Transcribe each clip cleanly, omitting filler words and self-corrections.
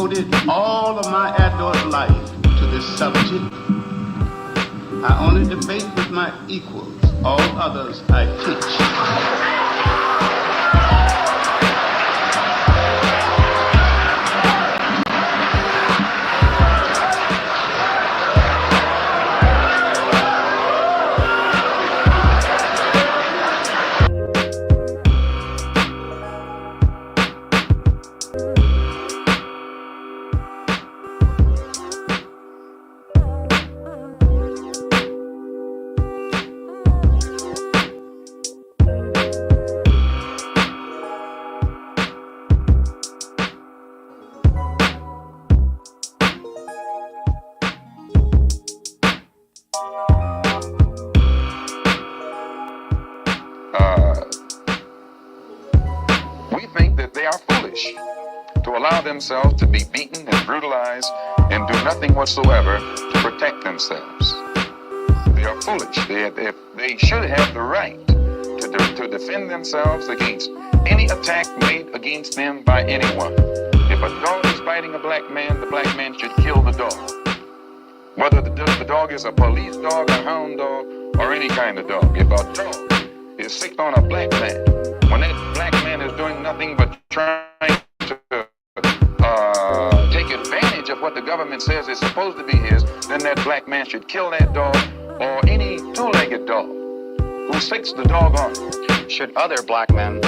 devoted all of my adult life to this subject. I only debate with my equals. All others I teach. We think that they are foolish to allow themselves to be beaten and brutalized and do nothing whatsoever to protect themselves. They are foolish. They should have the right to defend themselves against any attack made against them by anyone. If a dog is biting a black man, the black man should kill the dog. Whether the dog is a police dog, a hound dog, or any kind of dog. If a dog is sick on a black man, when that black man is doing nothing but trying to take advantage of what the government says is supposed to be his, then that black man should kill that dog or any two-legged dog who sicks the dog on. Should other black men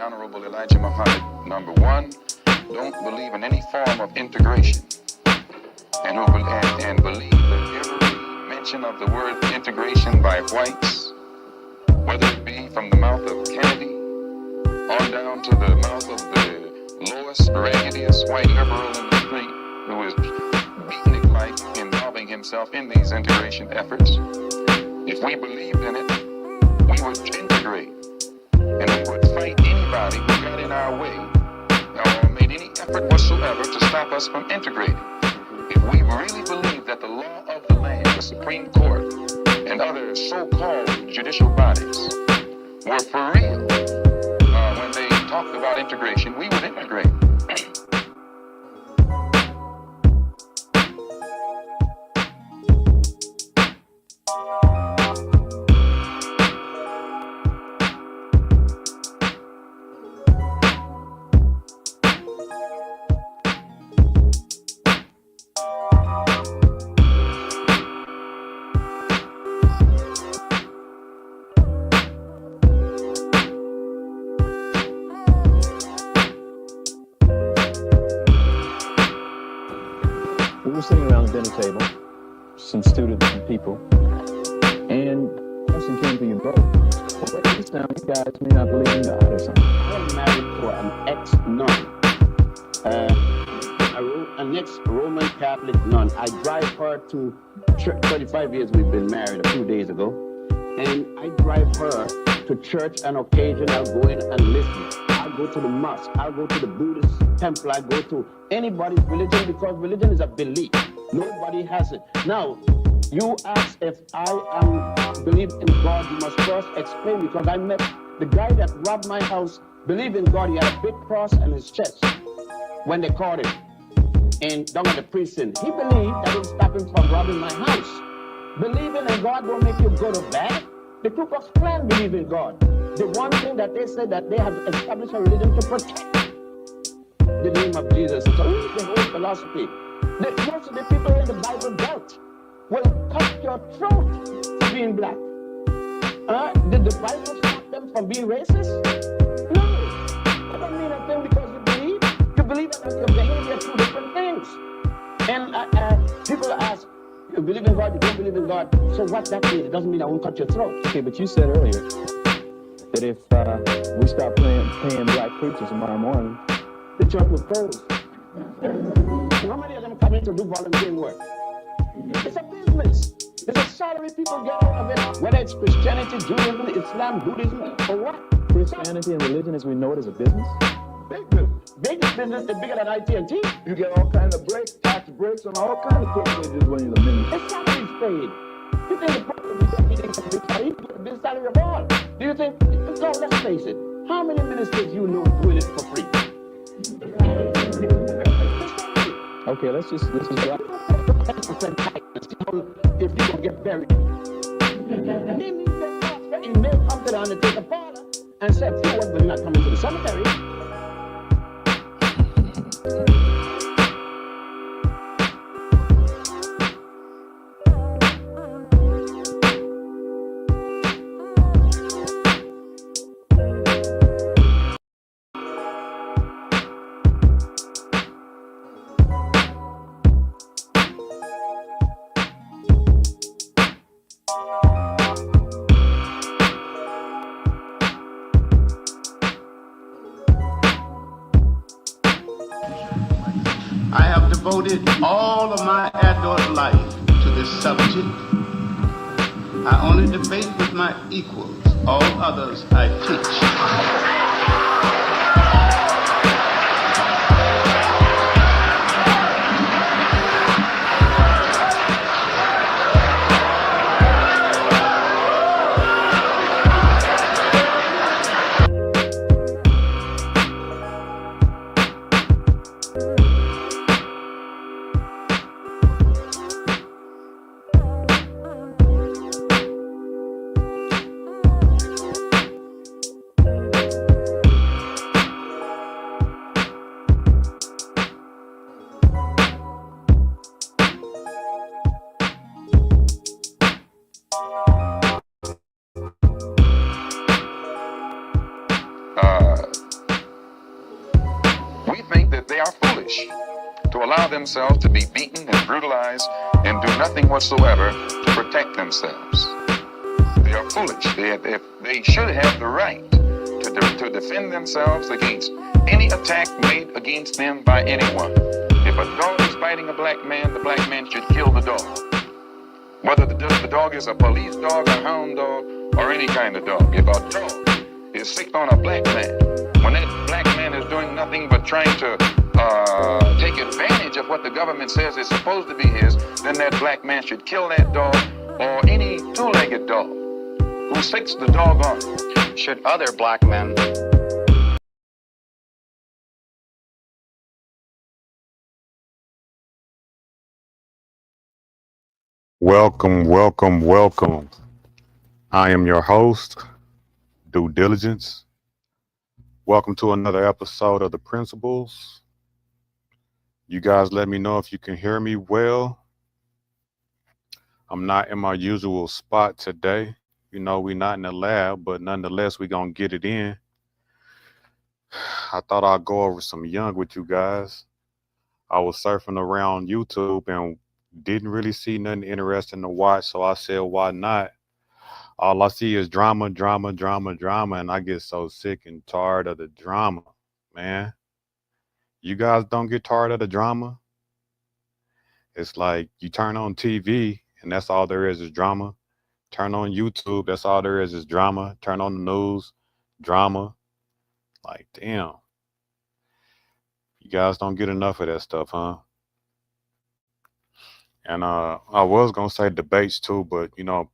Honorable Elijah Muhammad, number one, don't believe in any form of integration, and believe that every mention of the word integration by whites, whether it be from the mouth of Kennedy on down to the mouth of the lowest, raggediest white liberal in the street who is beating it like involving himself in these integration efforts, if we believed in it, we would integrate. And we would fight anybody who got in our way or made any effort whatsoever to stop us from integrating. If we really believed that the law of the land, the Supreme Court, and other so-called judicial bodies were for real, when they talked about integration, we would integrate. We were sitting around the dinner table, some students and people, and a person came to you both. Well, wait, this now, you guys may not believe in God or something. I am married to an ex-nun, an ex-Roman Catholic nun. I drive her to church. 35 years we've been married a few days ago, and I drive her to church on occasion. I'll go in and listen. I'll go to the mosque. I'll go to the Buddhist temple. I go to anybody's religion because religion is a belief. Nobody has it. Now, you ask if I believe in God, you must first explain, because I met the guy that robbed my house, believed in God. He had a big cross on his chest when they caught him and down at the prison. He believed that would stop him from robbing my house. Believing in God don't make you good or bad. The Ku Klux Klan believe in God. The one thing that they say that they have established a religion to protect the name of Jesus. So the whole philosophy. Most of the people in the Bible Belt will cut your throat for being black. Did the Bible stop them from being racist? No. That doesn't mean a thing because you believe. You believe that your behavior are two different things. And people ask, you believe in God, you don't believe in God. So what that means? It doesn't mean I won't cut your throat. Okay, but you said earlier that if we start paying black preachers tomorrow morning, the church will close. How many of them come in to do volunteering work? It's a business. It's a salary people get out of it. Whether it's Christianity, Judaism, Islam, Buddhism, or what? Christianity and religion as we know it is a business? Big business is bigger than IT&T. You get all kinds of breaks, tax breaks, and all kinds of privileges when you're the minister. His salary's paid. You think the president is getting a big salary? He get the big salary of all. Do you think? No, let's face it. How many ministers you know doing it for free? Okay, let's just drop. 10% tax and see how if you don't get buried. He may come to the undertaker parlor and say, "You what, will not come into the cemetery." I have devoted all of my adult life to this subject. I only debate with my equals. All others I teach. We think that they are foolish to allow themselves to be beaten and brutalized and do nothing whatsoever to protect themselves. They are foolish. They should have the right to defend themselves against any attack made against them by anyone. If a dog is biting a black man, the black man should kill the dog. Whether the dog is a police dog, a hound dog, or any kind of dog. If a dog is sick on a black man, when that black man is doing nothing but trying to take advantage of what the government says is supposed to be his, then that black man should kill that dog or any two-legged dog who sicks the dog on. Should other black men Welcome, welcome, welcome. I am your host, Due Diligence. Welcome to another episode of The Principles. You guys let me know if you can hear me well. I'm not in my usual spot today. You know, we're not in the lab, but nonetheless, we're going to get it in. I thought I'd go over some Jung with you guys. I was surfing around YouTube and didn't really see nothing interesting to watch, so I said, why not? All I see is drama, drama, drama, drama, and I get so sick and tired of the drama, man. You guys don't get tired of the drama? It's like you turn on TV, and that's all there is drama. Turn on YouTube, that's all there is drama. Turn on the news, drama. Like, damn. You guys don't get enough of that stuff, huh? And I was going to say debates too, but, you know,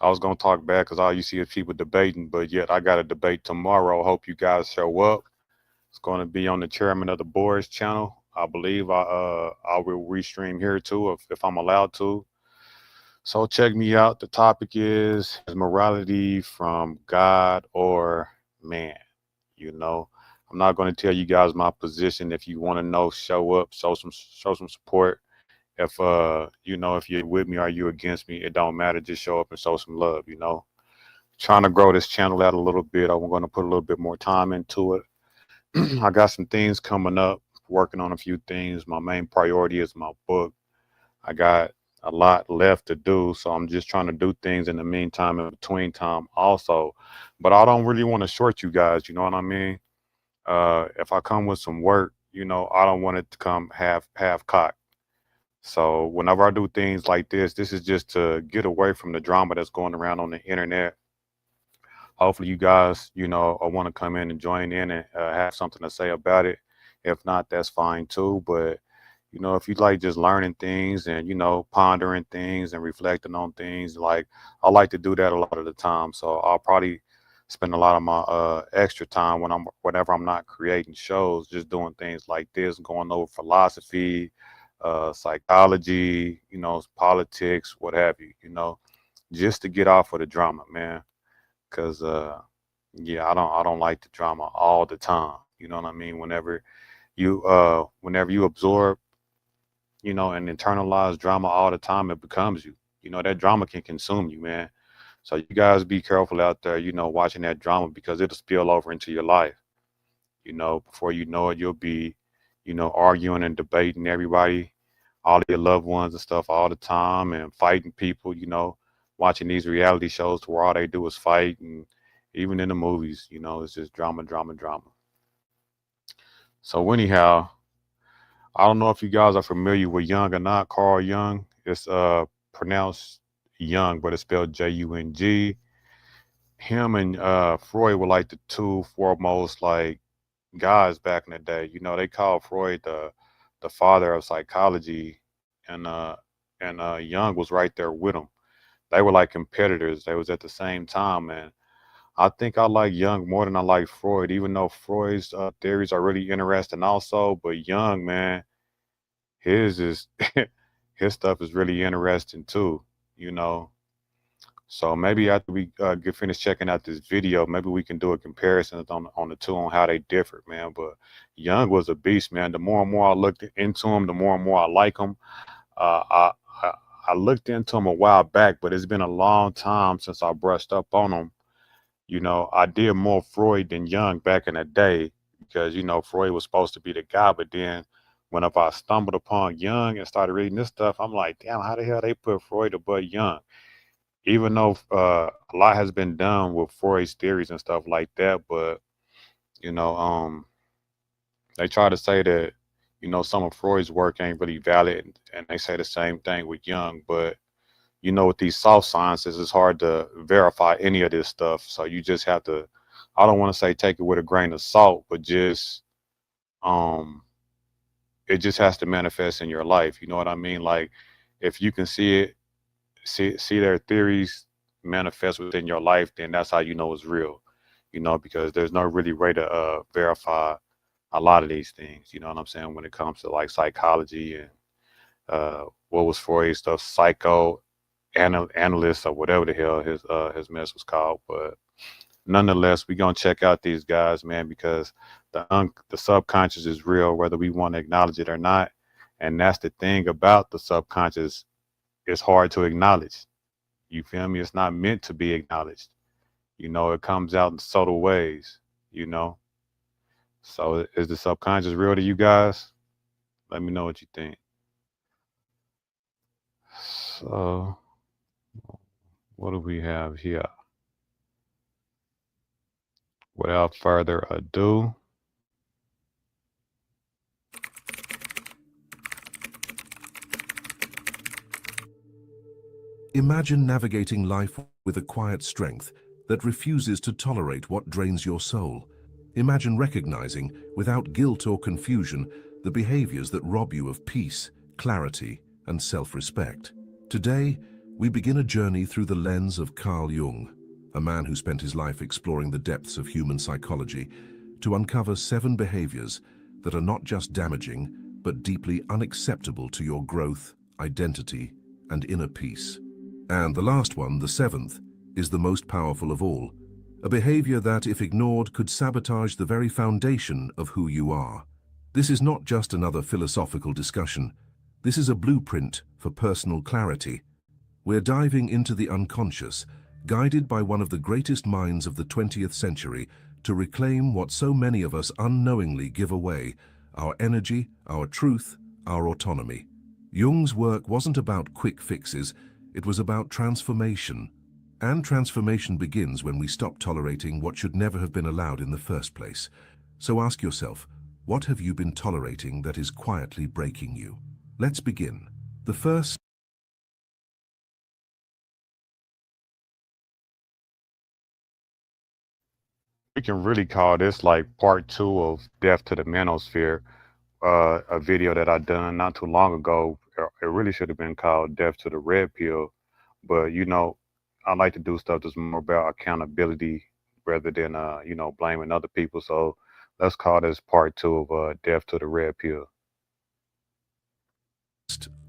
I was going to talk back because all you see is people debating, but yet I got a debate tomorrow. Hope you guys show up. It's going to be on the Chairman of the Board's channel. I believe I will restream here too if I'm allowed to. So check me out. The topic is morality from God or man. You know, I'm not going to tell you guys my position. If you want to know, show up, show some support. If you know, if you're with me or you're against me, it don't matter. Just show up and show some love, you know. Trying to grow this channel out a little bit. I'm going to put a little bit more time into it. I got some things coming up, working on a few things. My main priority is my book. I got a lot left to do, so I'm just trying to do things in the meantime, in between time also. But I don't really want to short you guys, you know what I mean? If I come with some work, you know, I don't want it to come half cocked. So whenever I do things like this is just to get away from the drama that's going around on the internet. Hopefully you guys, you know, want to come in and join in and have something to say about it. If not, that's fine too. But if you like just learning things and pondering things and reflecting on things, like I like to do that a lot of the time. So I'll probably spend a lot of my extra time whenever I'm not creating shows, just doing things like this, going over philosophy, psychology, politics, what have you, just to get off of the drama, man. Cause yeah, I don't like the drama all the time. You know what I mean? Whenever you absorb, and internalize drama all the time, it becomes you. That drama can consume you, man. So you guys be careful out there, watching that drama because it'll spill over into your life. Before you know it, you'll be, arguing and debating everybody, all of your loved ones and stuff all the time and fighting people, watching these reality shows to where all they do is fight. And even in the movies, it's just drama, drama, drama. So anyhow, I don't know if you guys are familiar with Jung or not. Carl Jung. It's pronounced Young, but it's spelled Jung. Him and Freud were like the two foremost like guys back in the day. They called Freud the father of psychology, and Jung was right there with him. They were like competitors. They was at the same time, and I think I like Jung more than I like Freud, even though Freud's theories are really interesting also. But Jung, man, his is his stuff is really interesting too. You know. So maybe after we get finished checking out this video, maybe we can do a comparison on the two on how they differ, man. But Jung was a beast, man. The more and more I looked into him, the more and more I like him. Uh, I, I I looked into him a while back, but it's been a long time since I brushed up on him. I did more Freud than Jung back in the day because Freud was supposed to be the guy, but then whenever I stumbled upon Jung and started reading this stuff, I'm like, damn, how the hell they put Freud above Jung? Even though a lot has been done with Freud's theories and stuff like that, but you know, um, they try to say that some of Freud's work ain't really valid, and they say the same thing with Jung. But with these soft sciences, it's hard to verify any of this stuff. So you just have to, I don't want to say take it with a grain of salt, but just um, it just has to manifest in your life. You know what I mean? Like if you can see it see their theories manifest within your life, then that's how you know it's real. Because there's no really way to verify a lot of these things. You know what I'm saying? When it comes to like psychology and what was Freud's stuff, analyst or whatever the hell his mess was called. But nonetheless, we gonna check out these guys, man, because the subconscious is real, whether we want to acknowledge it or not. And that's the thing about the subconscious. It's hard to acknowledge. You feel me? It's not meant to be acknowledged. It comes out in subtle ways, you know. So is the subconscious real to you guys? Let me know what you think. So what do we have here? Without further ado, imagine navigating life with a quiet strength that refuses to tolerate what drains your soul. Imagine recognizing, without guilt or confusion, the behaviors that rob you of peace, clarity, and self-respect. Today, we begin a journey through the lens of Carl Jung, a man who spent his life exploring the depths of human psychology to uncover 7 behaviors that are not just damaging, but deeply unacceptable to your growth, identity, and inner peace. And the last one, the 7th, is the most powerful of all, a behavior that, if ignored, could sabotage the very foundation of who you are. This is not just another philosophical discussion. This is a blueprint for personal clarity. We're diving into the unconscious, guided by one of the greatest minds of the 20th century to reclaim what so many of us unknowingly give away: our energy, our truth, our autonomy. Jung's work wasn't about quick fixes, it was about transformation. And transformation begins when we stop tolerating what should never have been allowed in the first place. So ask yourself, what have you been tolerating that is quietly breaking you? Let's begin. The first We can really call this like part two of Death to the Manosphere, a video that I done not too long ago. It really should have been called Death to the Red Pill, but I like to do stuff that's more about accountability rather than blaming other people. So let's call this part two of Death to the Red Pill.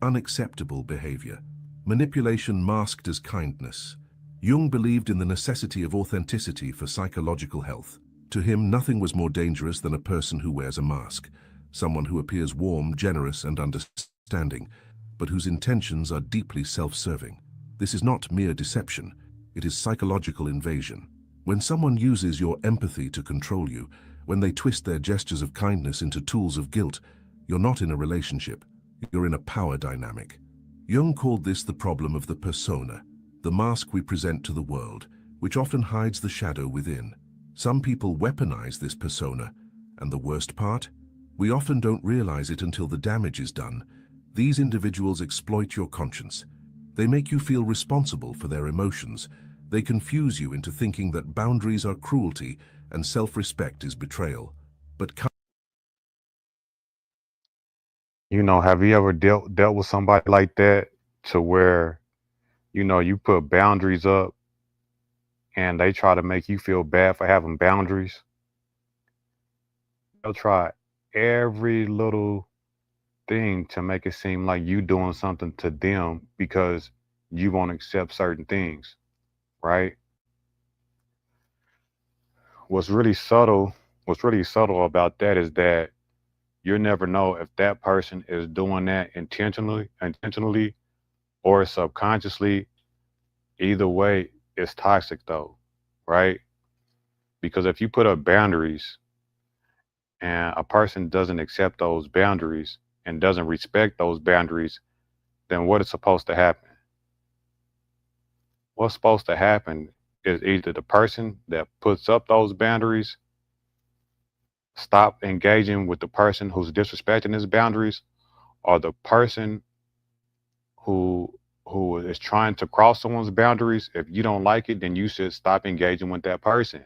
Unacceptable behavior. Manipulation masked as kindness. Jung believed in the necessity of authenticity for psychological health. To him, nothing was more dangerous than a person who wears a mask, someone who appears warm, generous, and understanding, but whose intentions are deeply self-serving. This is not mere deception, it is psychological invasion. When someone uses your empathy to control you, when they twist their gestures of kindness into tools of guilt, you're not in a relationship, you're in a power dynamic. Jung called this the problem of the persona, the mask we present to the world, which often hides the shadow within. Some people weaponize this persona, and the worst part? We often don't realize it until the damage is done. These individuals exploit your conscience. They make you feel responsible for their emotions. They confuse you into thinking that boundaries are cruelty and self-respect is betrayal. But Have you ever dealt with somebody like that to where you put boundaries up and they try to make you feel bad for having boundaries? They'll try every little thing to make it seem like you doing something to them because you won't accept certain things, right? What's really subtle, what's really subtle about that is that you'll never know if that person is doing that intentionally or subconsciously. Either way, it's toxic though, right? Because if you put up boundaries and a person doesn't accept those boundaries and doesn't respect those boundaries, then what is supposed to happen? What's supposed to happen is either the person that puts up those boundaries stop engaging with the person who's disrespecting his boundaries, or the person who who is trying to cross someone's boundaries. If you don't like it, then you should stop engaging with that person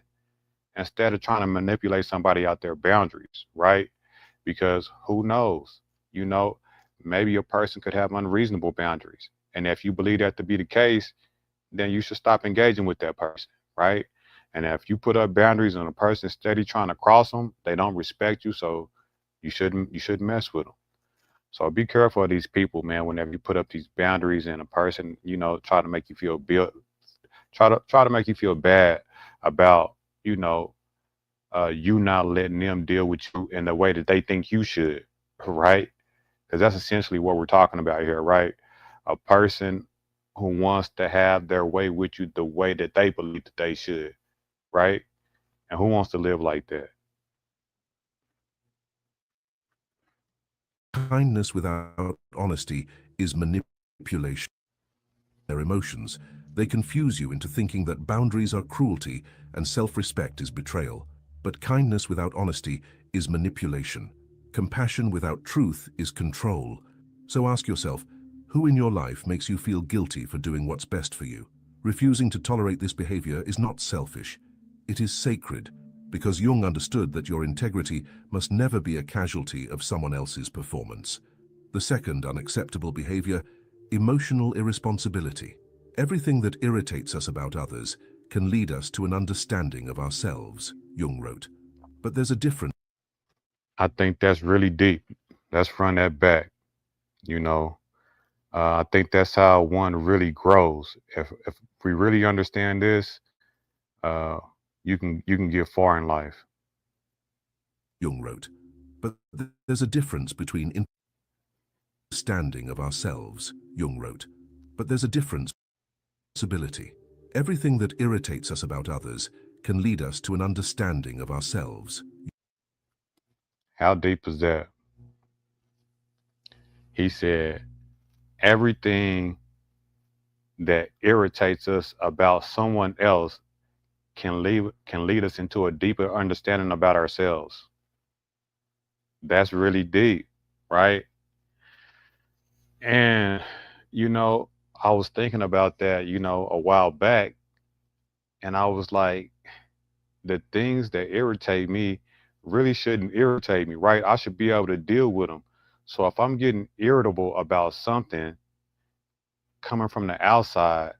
instead of trying to manipulate somebody out their boundaries, right? Because who knows? You know, maybe a person could have unreasonable boundaries. And if you believe that to be the case, then you should stop engaging with that person, right? And if you put up boundaries and a person steady trying to cross them, they don't respect you, so you shouldn't mess with them. So be careful of these people, man. Whenever you put up these boundaries and a person, try to make you feel try to make you feel bad about, you know, you not letting them deal with you in the way that they think you should, right? Because that's essentially what we're talking about here, right? A person who wants to have their way with you the way that they believe that they should, right? And who wants to live like that? kindness without honesty is manipulation. Their emotions, they confuse you into thinking that boundaries are cruelty and self-respect is betrayal. But kindness without honesty is manipulation. Compassion without truth is control. So ask yourself, who in your life makes you feel guilty for doing what's best for you? Refusing to tolerate this behavior is not selfish. It is sacred, because Jung understood that your integrity must never be a casualty of someone else's performance. The second unacceptable behavior, emotional irresponsibility. Everything that irritates us about others can lead us to an understanding of ourselves, Jung wrote. But there's a difference. I think that's really deep. Let's run that back. You know, I think that's how one really grows. If we really understand this, uh, you can get far in life. Jung wrote. But there's a difference between understanding of ourselves, Jung wrote. But there's a difference. Responsibility. Everything that irritates us about others can lead us to an understanding of ourselves. How deep is that? He said everything that irritates us about someone else can lead us into a deeper understanding about ourselves. That's really deep, right? And you know, I was thinking about that, a while back, and I was like, the things that irritate me really shouldn't irritate me, right? I should be able to deal with them. So if I'm getting irritable about something coming from the outside,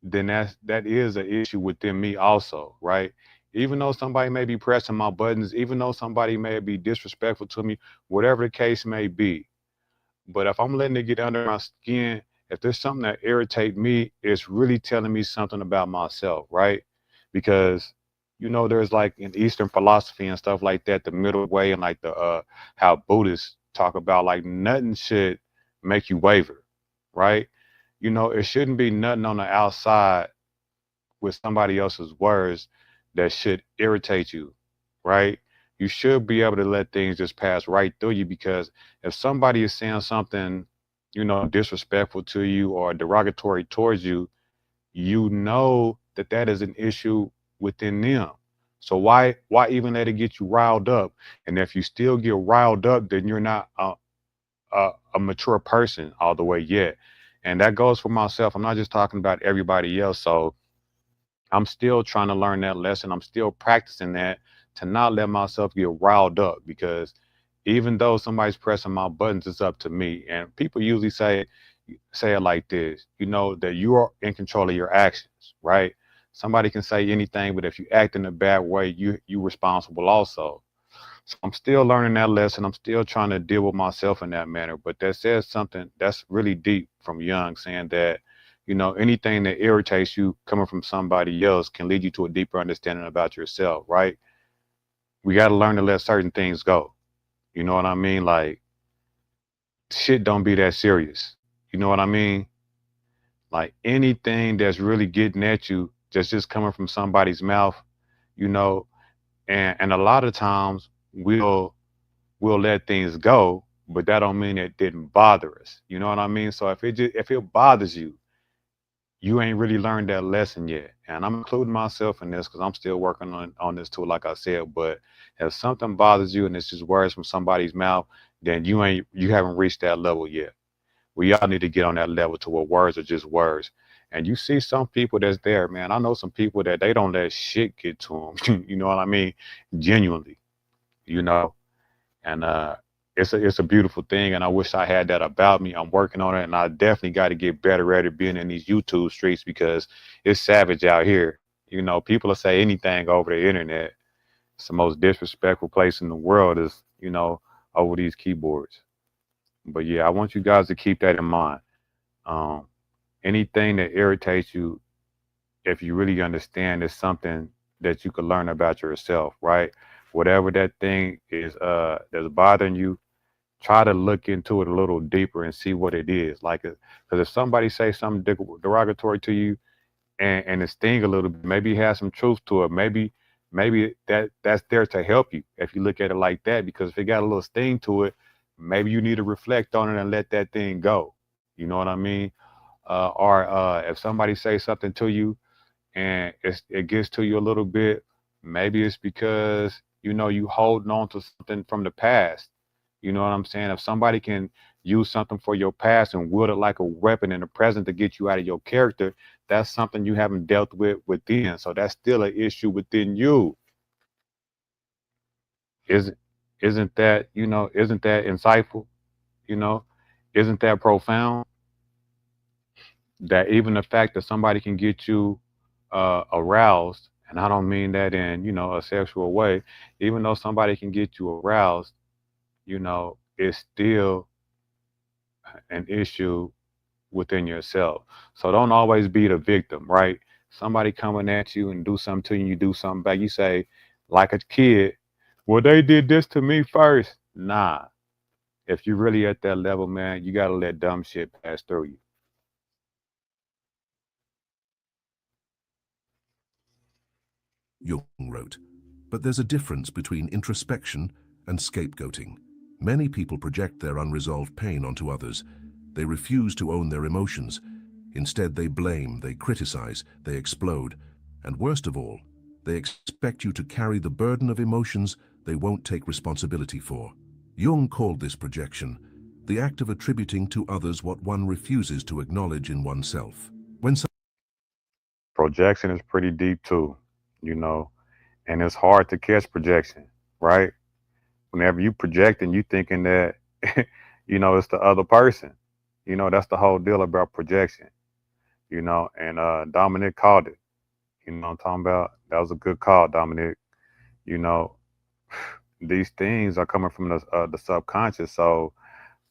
then that is an issue within me also, right? Even though somebody may be pressing my buttons, even though somebody may be disrespectful to me, whatever the case may be. But if I'm letting it get under my skin, if there's something that irritates me, it's really telling me something about myself, right? Because there's like in Eastern philosophy and stuff like that, the middle way and like the how Buddhists talk about like nothing should make you waver, right? It shouldn't be nothing on the outside with somebody else's words that should irritate you, right? You should be able to let things just pass right through you, because if somebody is saying something, disrespectful to you or derogatory towards you, you know that that is an issue within them. So why even let it get you riled up? And if you still get riled up, then you're not a mature person all the way yet. And that goes for myself. I'm not just talking about everybody else. So I'm still trying to learn that lesson. I'm still practicing that, to not let myself get riled up, because even though somebody's pressing my buttons, it's up to me. And people usually say it like this, that you are in control of your actions, right? Somebody can say anything, but if you act in a bad way, you responsible also. So I'm still learning that lesson. I'm still trying to deal with myself in that manner. But that says something that's really deep from Jung, saying that, anything that irritates you coming from somebody else can lead you to a deeper understanding about yourself, right? We got to learn to let certain things go. You know what I mean? Like, shit don't be that serious. You know what I mean? Like anything that's really getting at you, just coming from somebody's mouth, you know, and a lot of times we'll let things go, but that don't mean it didn't bother us. You know what I mean? So if it bothers you, you ain't really learned that lesson yet. And I'm including myself in this because I'm still working on this too, like I said. But if something bothers you and it's just words from somebody's mouth, then you haven't reached that level yet. We all need to get on that level to where words are just words. And you see some people that's there, man. I know some people that they don't let shit get to them. You know what I mean? Genuinely, you know. And it's a beautiful thing, and I wish I had that about me. I'm working on it, and I definitely got to get better at it being in these YouTube streets, because it's savage out here. People will say anything over the internet. It's the most disrespectful place in the world is, over these keyboards. But yeah, I want you guys to keep that in mind. Um, Anything that irritates you, if you really understand, is something that you could learn about yourself, right? Whatever that thing is that's bothering you, try to look into it a little deeper and see what it is. Like, because if somebody says something derogatory to you and it sting a little bit, maybe it has some truth to it. Maybe that's there to help you if you look at it like that. Because if it got a little sting to it, maybe you need to reflect on it and let that thing go. You know what I mean? Or if somebody says something to you and it gets to you a little bit, maybe it's because you holding on to something from the past. You know what I'm saying? If somebody can use something for your past and wield it like a weapon in the present to get you out of your character, that's something you haven't dealt with within. So that's still an issue within you. Isn't isn't that isn't that insightful? You know, isn't that profound? That even the fact that somebody can get you aroused, and I don't mean that in a sexual way, even though somebody can get you aroused, it's still an issue within yourself. So don't always be the victim, right? Somebody coming at you and do something to you, you do something back. You say, like a kid, well, they did this to me first. Nah. If you're really at that level, man, you gotta let dumb shit pass through you. Jung wrote, but there's a difference between introspection and scapegoating. Many people project their unresolved pain onto others. They refuse to own their emotions. Instead, they blame, they criticize, they explode. And worst of all, they expect you to carry the burden of emotions they won't take responsibility for. Jung called this projection the act of attributing to others what one refuses to acknowledge in oneself. When Projection is pretty deep too, you know. and it's hard to catch projection, right? Whenever you projecting, you thinking that it's the other person. That's the whole deal about projection. And Dominic called it. What I'm talking about? That was a good call, Dominic. You know, these things are coming from the subconscious. So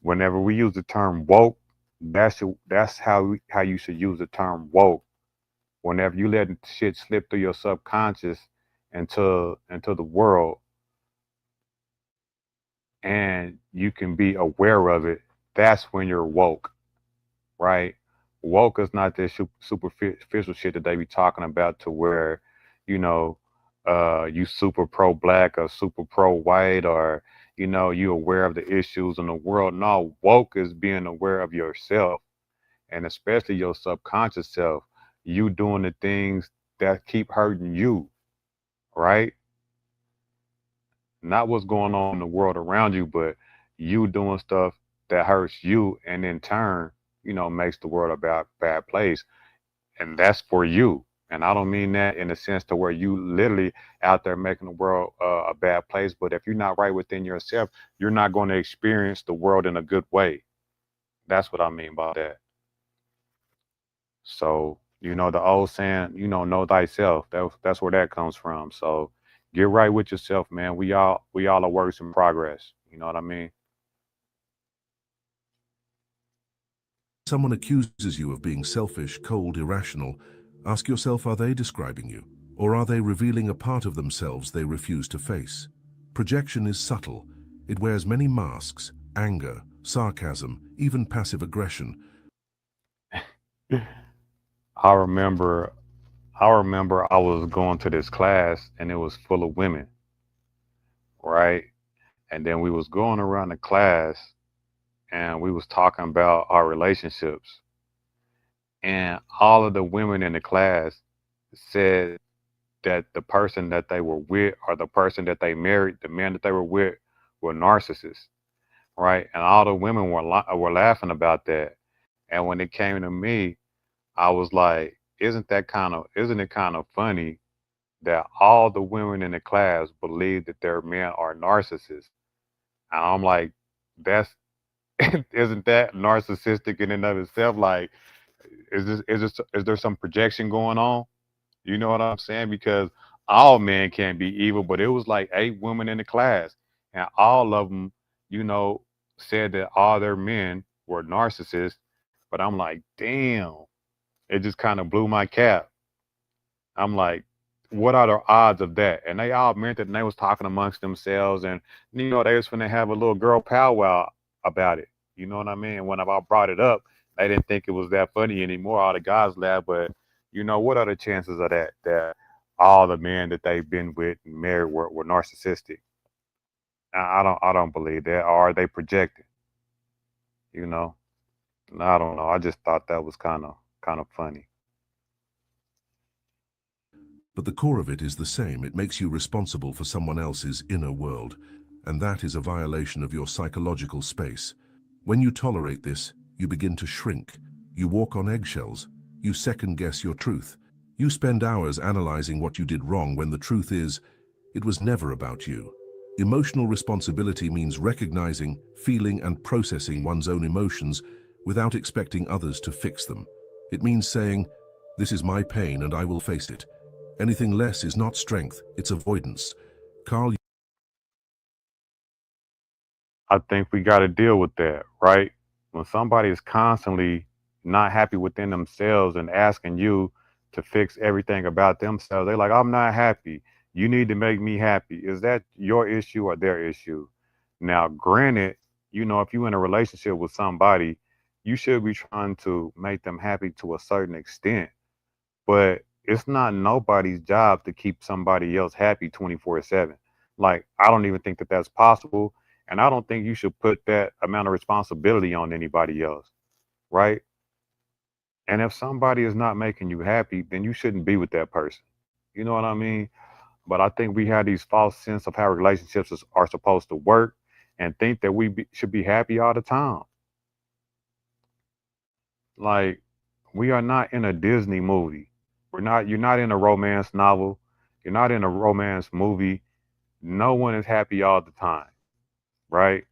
whenever we use the term woke, that's how you should use the term woke. Whenever you let shit slip through your subconscious into the world, and you can be aware of it, that's when you're woke, right? Woke is not this superficial shit that they be talking about to where, you know, you super pro black or super pro white or, you aware of the issues in the world. No, woke is being aware of yourself and especially your subconscious self. You doing the things that keep hurting you, right? Not what's going on in the world around you, but you doing stuff that hurts you and in turn, makes the world a bad place. And that's for you. And I don't mean that in a sense to where you literally out there making the world a bad place. But if you're not right within yourself, you're not going to experience the world in a good way. That's what I mean by that. So, the old saying, know thyself. That's where that comes from. So get right with yourself, man. We all are works in progress. You know what I mean? Someone accuses you of being selfish, cold, irrational, ask yourself, are they describing you? Or are they revealing a part of themselves they refuse to face? Projection is subtle. It wears many masks: anger, sarcasm, even passive aggression. I remember I was going to this class and it was full of women, right? And then we was going around the class and we was talking about our relationships. And all of the women in the class said that the person that they were with or the person that they married, the man that they were with, were narcissists, right? And all the women were laughing about that. And when it came to me, I was like, isn't it kind of funny that all the women in the class believe that their men are narcissists? And I'm like, that's isn't that narcissistic in and of itself? Like, is there some projection going on? You know what I'm saying? Because all men can't be evil, but it was like 8 women in the class, and all of them, you know, said that all their men were narcissists. But I'm like, damn, it just kind of blew my cap. I'm like, what are the odds of that? And they all meant it, and they was talking amongst themselves, and they was finna have a little girl powwow about it. You know what I mean? When I brought it up, they didn't think it was that funny anymore. All the guys laughed, but what are the chances of that? That all the men that they've been with and married were narcissistic? I don't believe that. Or are they projecting? You know, I don't know. I just thought that was kind of funny. But the core of it is the same. It makes you responsible for someone else's inner world, and that is a violation of your psychological space. When you tolerate this, you begin to shrink. You walk on eggshells. You second-guess your truth. You spend hours analyzing what you did wrong when the truth is, it was never about you. Emotional responsibility means recognizing, feeling, and processing one's own emotions without expecting others to fix them. It means saying, this is my pain and I will face it. Anything less is not strength, it's avoidance. Carl I think we got to deal with that, right? When somebody is constantly not happy within themselves and asking you to fix everything about themselves, they're like, I'm not happy. You need to make me happy. Is that your issue or their issue? Now, granted, if you're in a relationship with somebody, you should be trying to make them happy to a certain extent. But it's not nobody's job to keep somebody else happy 24/7. Like, I don't even think that that's possible. And I don't think you should put that amount of responsibility on anybody else, right? And if somebody is not making you happy, then you shouldn't be with that person. You know what I mean? But I think we have these false sense of how relationships are supposed to work and think that should be happy all the time. Like, we are not in a Disney movie. You're not in a romance novel. You're not in a romance movie. No one is happy all the time, right?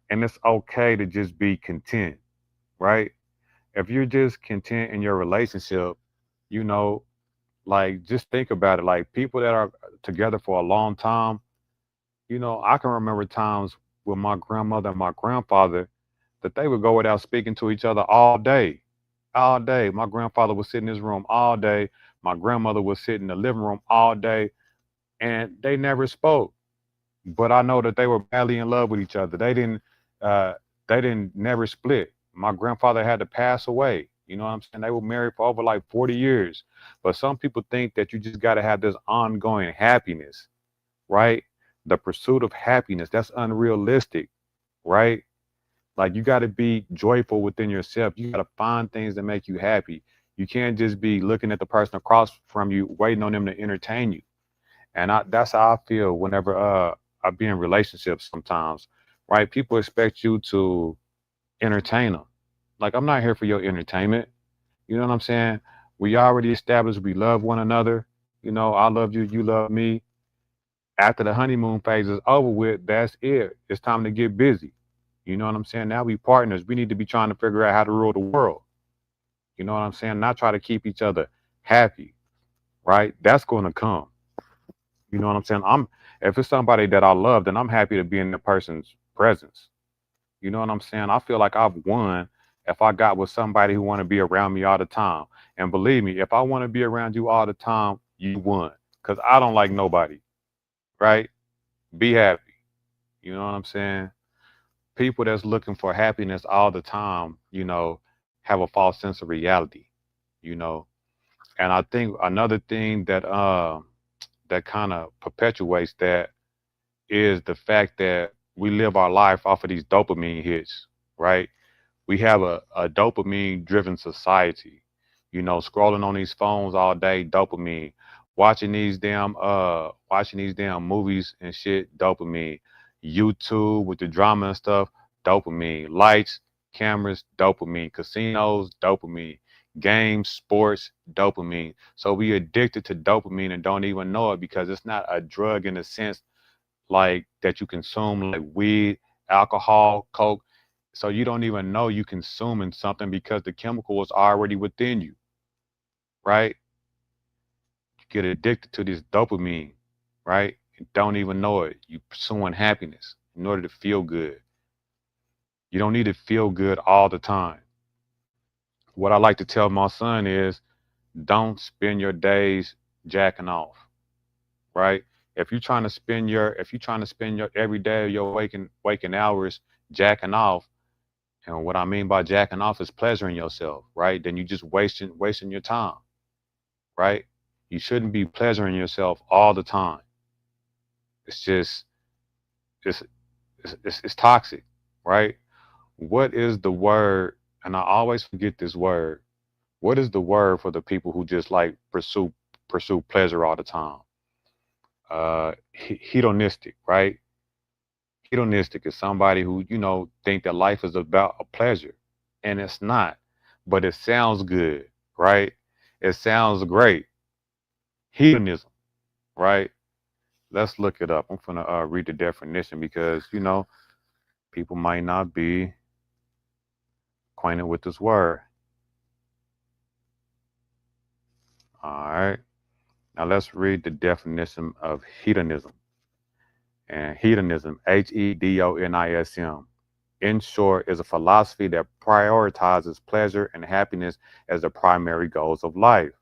And it's okay to just be content, right? If you're just content in your relationship, you know, like just think about it. Like people that are together for a long time, I can remember times with my grandmother and my grandfather that they would go without speaking to each other all day. All day. My grandfather would sit in his room all day. My grandmother would sit in the living room all day, and they never spoke. But I know that they were madly in love with each other. Uh, they didn't never split. My grandfather had to pass away. You know what I'm saying? They were married for over like 40 years. But some people think that you just got to have this ongoing happiness, right? The pursuit of happiness, that's unrealistic, right? Like you got to be joyful within yourself. You got to find things that make you happy. You can't just be looking at the person across from you, waiting on them to entertain you. And that's how I feel whenever I be in relationships sometimes, right? People expect you to entertain them. Like I'm not here for your entertainment. You know what I'm saying? We already established we love one another. I love you, you love me. After the honeymoon phase is over with, that's it. It's time to get busy. You know what I'm saying? Now we partners. We need to be trying to figure out how to rule the world. You know what I'm saying? Not try to keep each other happy, right? That's going to come. You know what I'm saying? If it's somebody that I love, then I'm happy to be in the person's presence. You know what I'm saying? I feel like I've won if I got with somebody who want to be around me all the time. And believe me, if I want to be around you all the time, you won. Because I don't like nobody, right? Be happy. You know what I'm saying? People that's looking for happiness all the time, have a false sense of reality, you know. And I think another thing that kind of perpetuates that is the fact that we live our life off of these dopamine hits, right? We have a dopamine driven society, scrolling on these phones all day, dopamine, watching these damn movies and shit, dopamine, YouTube with the drama and stuff, dopamine, lights, cameras, dopamine, casinos, dopamine, games, sports, dopamine. So we addicted to dopamine and don't even know it because it's not a drug in the sense like that you consume like weed, alcohol, coke. So you don't even know you consuming something because the chemical is already within you, right? You get addicted to this dopamine, right? And don't even know it. You pursuing happiness in order to feel good. You don't need to feel good all the time. What I like to tell my son is don't spend your days jacking off, right? If you're trying to spend your every day of your waking hours jacking off, and what I mean by jacking off is pleasuring yourself, right? Then you just wasting your time, right? You shouldn't be pleasuring yourself all the time. It's just it's it's toxic, right? What is the word? And I always forget this word. What is the word for the people who just like pursue pleasure all the time? Hedonistic, right? Hedonistic is somebody who think that life is about a pleasure, and it's not, but it sounds good, right? It sounds great. Hedonism, right? Let's look it up. I'm gonna read the definition because people might not be acquainted with this word. All right, now let's read the definition of hedonism. And hedonism, Hedonism, in short, is a philosophy that prioritizes pleasure and happiness as the primary goals of life.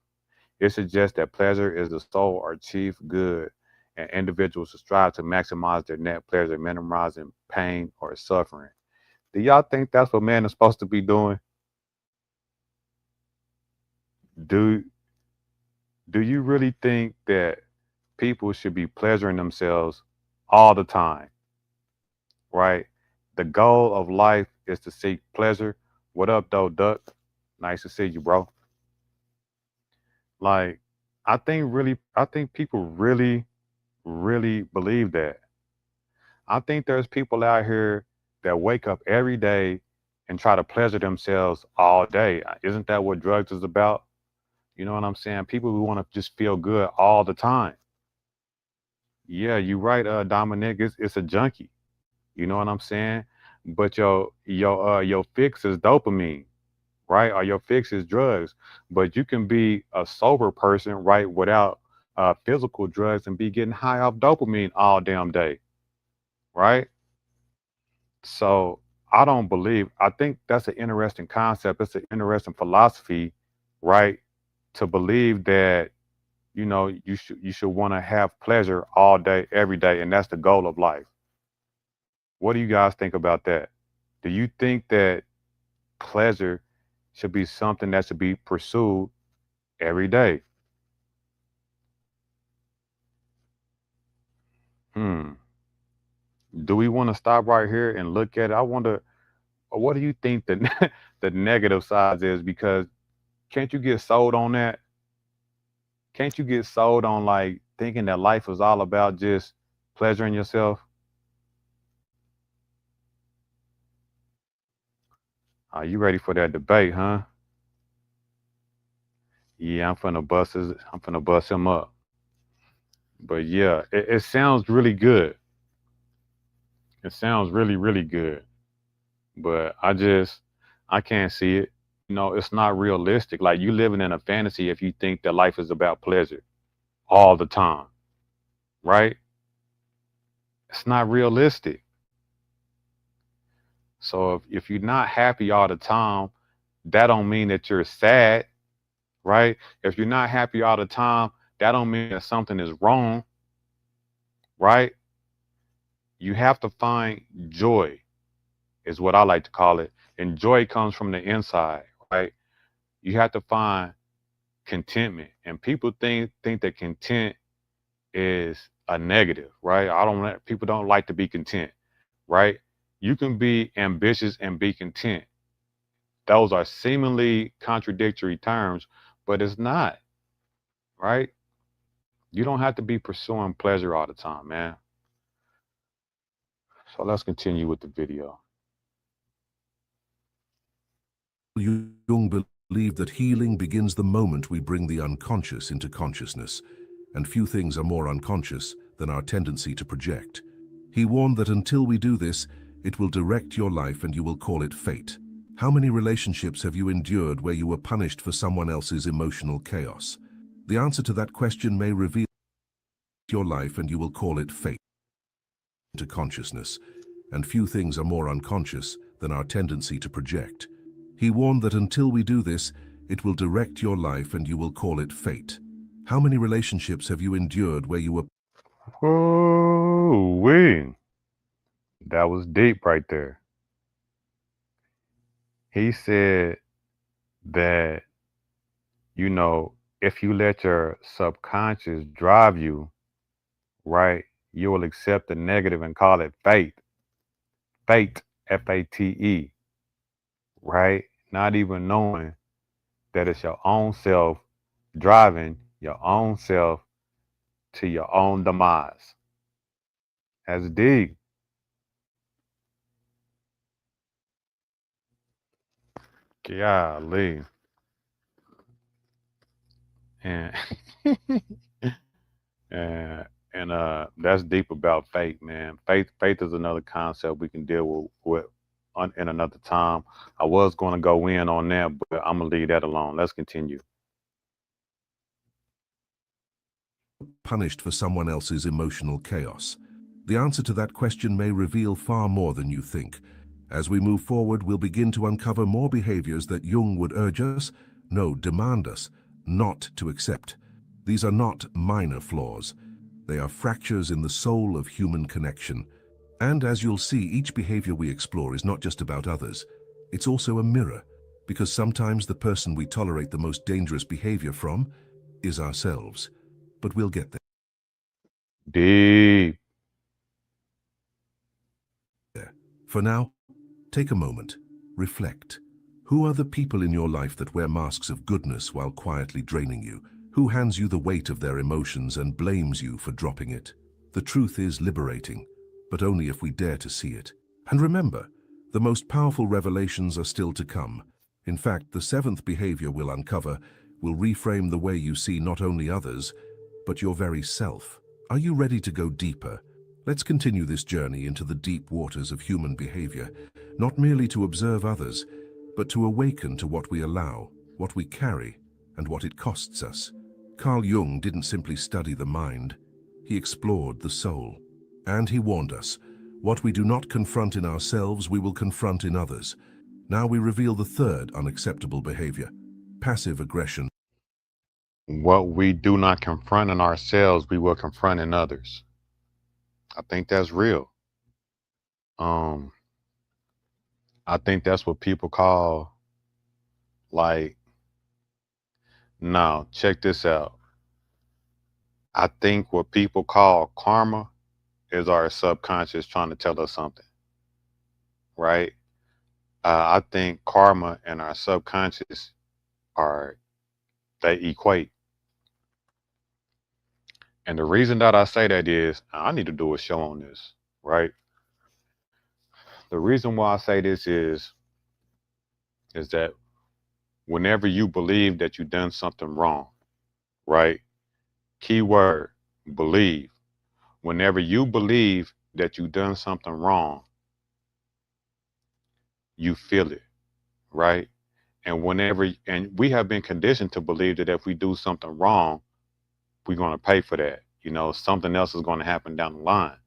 It suggests that pleasure is the sole or chief good, and individuals should strive to maximize their net pleasure, minimizing pain or suffering. Do y'all think that's what man is supposed to be doing? Do do you really think that people should be pleasuring themselves all the time, right? The goal of life is to seek pleasure. What up, though, Duck? Nice to see you, bro. Like, I think people really, really believe that. I think there's people out here that wake up every day and try to pleasure themselves all day. Isn't that what drugs is about? You know what I'm saying? People who want to just feel good all the time. Yeah, you're right, Dominic. It's a junkie. You know what I'm saying? But your fix is dopamine, right? Or your fix is drugs. But you can be a sober person, right, without physical drugs and be getting high off dopamine all damn day, right? So I don't believe. I think that's an interesting concept. It's an interesting philosophy, right? To believe that you should want to have pleasure all day, every day, and that's the goal of life. What do you guys think about that? Do you think that pleasure should be something that should be pursued every day? Hmm. Do we want to stop right here and look at it? I wonder, what do you think the the negative side is? Because can't you get sold on that? Can't you get sold on like thinking that life is all about just pleasuring yourself? Are you ready for that debate, huh? Yeah, I'm finna bust him up. But yeah, it sounds really good. It sounds really, really good. But I can't see it. It's not realistic. Like you living in a fantasy if you think that life is about pleasure all the time, right? It's not realistic. So if you're not happy all the time, that don't mean that you're sad, right? If you're not happy all the time, that don't mean that something is wrong, right? You have to find joy, is what I like to call it. And joy comes from the inside, right? You have to find contentment. And people think that content is a negative, right? People don't like to be content, right? You can be ambitious and be content. Those are seemingly contradictory terms, but it's not, right? You don't have to be pursuing pleasure all the time, man. So let's continue with the video. Jung believed that healing begins the moment we bring the unconscious into consciousness, and few things are more unconscious than our tendency to project. He warned that until we do this, it will direct your life and you will call it fate. How many relationships have you endured where you were punished for someone else's emotional chaos? The answer to that question may reveal your life and you will call it fate into consciousness, and few things are more unconscious than our tendency to project. He warned that until we do this, it will direct your life and you will call it fate. How many relationships have you endured where you were... Ooh-wee. That was deep right there. He said that, if you let your subconscious drive you, right, you will accept the negative and call it fate. Fate, Fate, right? Not even knowing that it's your own self driving your own self to your own demise. That's deep. Golly. And and that's deep about faith, man. Faith is another concept we can deal with in another time. I was going to go in on that, but I'm gonna leave that alone. Let's continue. punished for someone else's emotional chaos? The answer to that question may reveal far more than you think. As we move forward, we'll begin to uncover more behaviors that Jung would urge us, no, demand us, not to accept. These are not minor flaws. They are fractures in the soul of human connection. And as you'll see, each behavior we explore is not just about others. It's also a mirror, because sometimes the person we tolerate the most dangerous behavior from is ourselves. But we'll get there. Deep. For now, take a moment, reflect. Who are the people in your life that wear masks of goodness while quietly draining you? Who hands you the weight of their emotions and blames you for dropping it? The truth is liberating, but only if we dare to see it. And remember, the most powerful revelations are still to come. In fact, the seventh behavior we'll uncover will reframe the way you see not only others, but your very self. Are you ready to go deeper? Let's continue this journey into the deep waters of human behavior, not merely to observe others, but to awaken to what we allow, what we carry, and what it costs us. Carl Jung didn't simply study the mind, he explored the soul. And he warned us, what we do not confront in ourselves, we will confront in others. Now we reveal the third unacceptable behavior, passive aggression. What we do not confront in ourselves, we will confront in others. I think that's real. Um, I think that's what people call, like, now, check this out. I think what people call karma is our subconscious trying to tell us something, right? I think karma and our subconscious are, they equate. And the reason that I say that is I need to do a show on this, right? The reason why I say this is that whenever you believe that you've done something wrong, right? Key word, believe. Whenever you believe that you've done something wrong, you feel it, right? And we have been conditioned to believe that if we do something wrong, we're going to pay for that. You know, something else is going to happen down the line.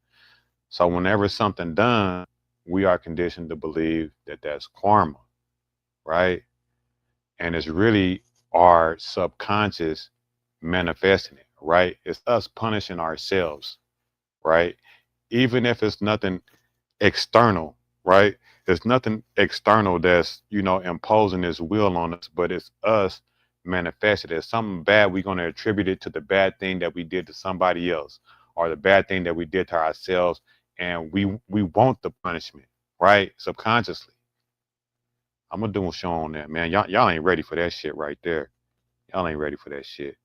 So whenever something done, we are conditioned to believe that that's karma, right? And it's really our subconscious manifesting it, right? It's us punishing ourselves, right? Even if it's nothing external, right? There's nothing external that's, imposing its will on us, but it's us manifested as something bad. We're going to attribute it to the bad thing that we did to somebody else or the bad thing that we did to ourselves. And we want the punishment, right? Subconsciously. I'm going to do a show on that, man. Y'all ain't ready for that shit right there. Y'all ain't ready for that shit.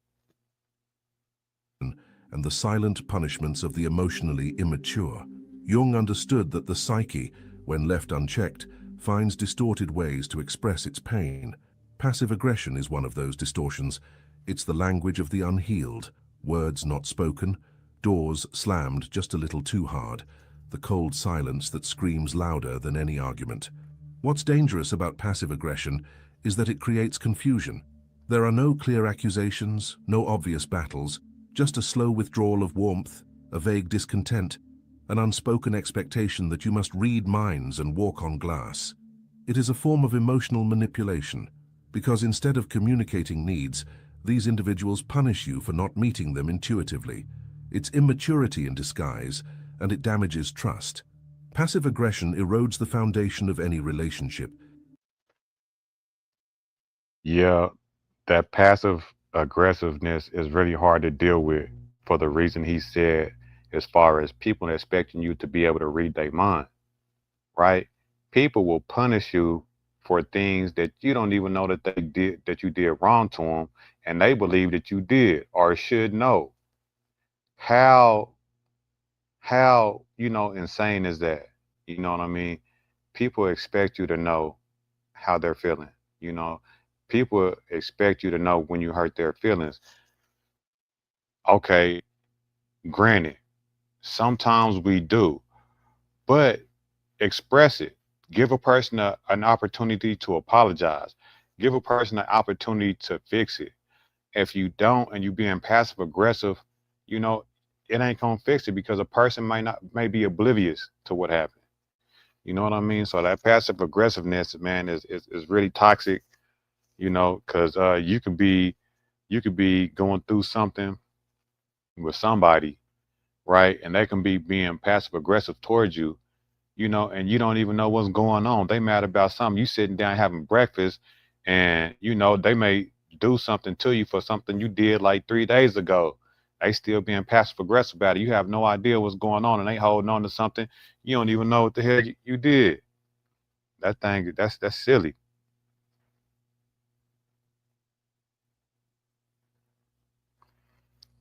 And the silent punishments of the emotionally immature. Jung understood that the psyche, when left unchecked, finds distorted ways to express its pain. Passive aggression is one of those distortions. It's the language of the unhealed, words not spoken, doors slammed just a little too hard, the cold silence that screams louder than any argument. What's dangerous about passive aggression is that it creates confusion. There are no clear accusations, no obvious battles, just a slow withdrawal of warmth, a vague discontent, an unspoken expectation that you must read minds and walk on glass. It is a form of emotional manipulation, because instead of communicating needs, these individuals punish you for not meeting them intuitively. It's immaturity in disguise, and it damages trust. Passive aggression erodes the foundation of any relationship. Yeah, that passive aggressiveness is really hard to deal with for the reason he said, as far as people expecting you to be able to read their mind, right? People will punish you for things that you don't even know that they did, that you did wrong to them, and they believe that you did or should know. How insane is that? You know what I mean? People expect you to know how they're feeling. You know, people expect you to know when you hurt their feelings. Okay, granted, sometimes we do, but express it. Give a person an opportunity to apologize. Give a person an opportunity to fix it. If you don't and you being passive aggressive, you know, it ain't gonna fix it because a person may be oblivious to what happened. You know what I mean? So that passive aggressiveness, man, is really toxic, because you could be going through something with somebody, right? And they can be being passive aggressive towards you, and you don't even know what's going on. They mad about something. You sitting down having breakfast, and they may do something to you for something you did like 3 days ago. They still being passive aggressive about it. You have no idea what's going on, and they holding on to something you don't even know what the hell you did. That's silly.